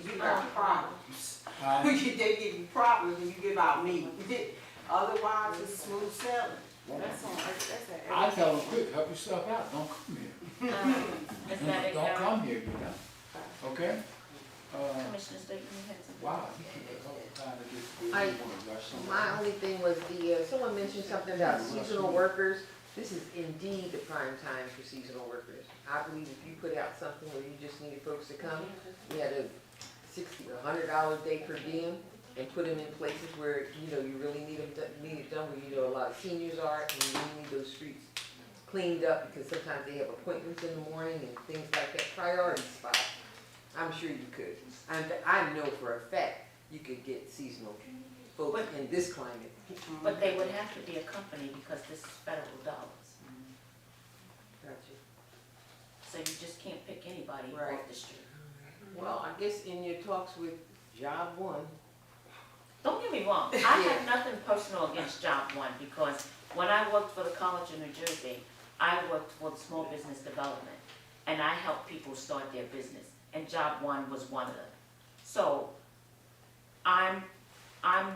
You got problems. Huh? They give you problems when you give out meat. Otherwise, it's smooth sailing. I tell them, quick, help yourself out, don't come here. Don't come here, Okay? Commissioner State, you had something? Wow. My only thing was someone mentioned something about seasonal workers. This is indeed the prime time for seasonal workers. I believe if you put out something where you just needed folks to come, we had a $60 or $100 a day per diem, and put them in places where you really need it done, where a lot of seniors are, and you really need those streets cleaned up because sometimes they have appointments in the morning and things like that. Priority spot. I'm sure you could. I know for a fact you could get seasonal folks in this climate. But they would have to be a company because this is federal dollars. Gotcha. So you just can't pick anybody Right. off the street. Well, I guess in your talks with Job One. Don't get me wrong, I have nothing personal against Job One because when I worked for the College of New Jersey, I worked for the Small Business Development and I helped people start their business and Job One was one of them. So I'm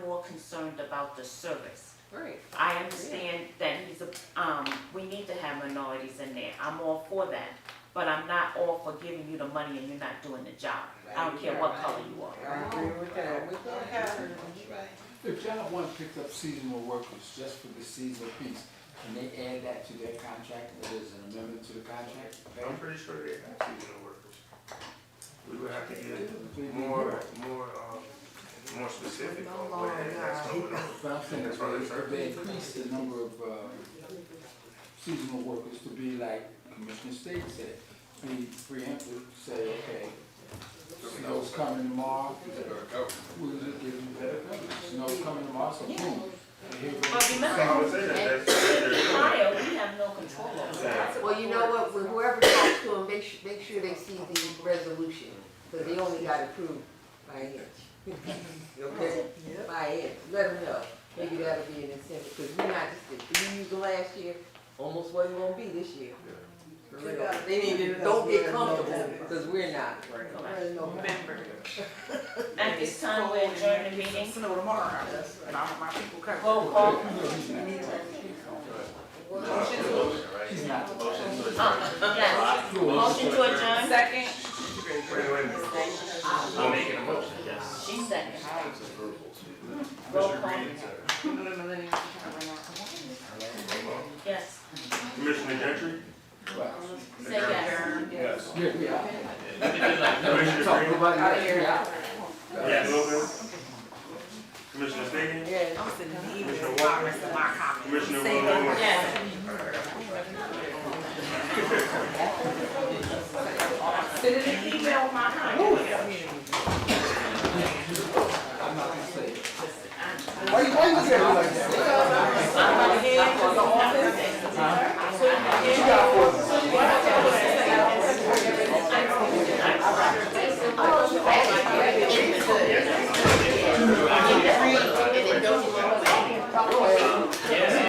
more concerned about the service. Right. I understand that we need to have minorities in there. I'm all for that. But I'm not all for giving you the money and you're not doing the job. I don't care what color you are. I agree with that. If Job One picked up seasonal workers just for the seasonal piece, can they add that to their contract as an amendment to the contract? I'm pretty sure they have seasonal workers. We would have to get more specific on what that's going on. But I'm saying if they increase the number of seasonal workers to be like Commissioner State said, be preemptive, say, okay, snow's coming tomorrow, we'll just give you better coverage. Snow's coming tomorrow, so boom. But remember, in Ohio, we have no control over that. Well, you know what, when whoever talks to them, make sure they see the resolution, because they only got approved by inch. Okay? By inch, let them know, maybe that'll be an incentive, because we're not just, we used the last year, almost wasn't gonna be this year. For real. They need to, don't get comfortable, because we're not. Remember. At this time, we adjourn the meeting. Snow tomorrow, and I want my people covered. Roll call. She's not. Yes. Motion to adjourn. Second. I'm making a motion, yes. She's second. Roll call. Yes. Commissioner Gentry? Say yes. Yes. Yeah, we are. Commissioner Talk Green? about that, we are. Yes. Lopez? Commissioner Speaking? Yes. I'm sending an email Commissioner with Walker? my rest of my comments. Commissioner Say Woodward? that. Yes. Send an email with my comments. I'm not gonna say it. Why you looking at me like that?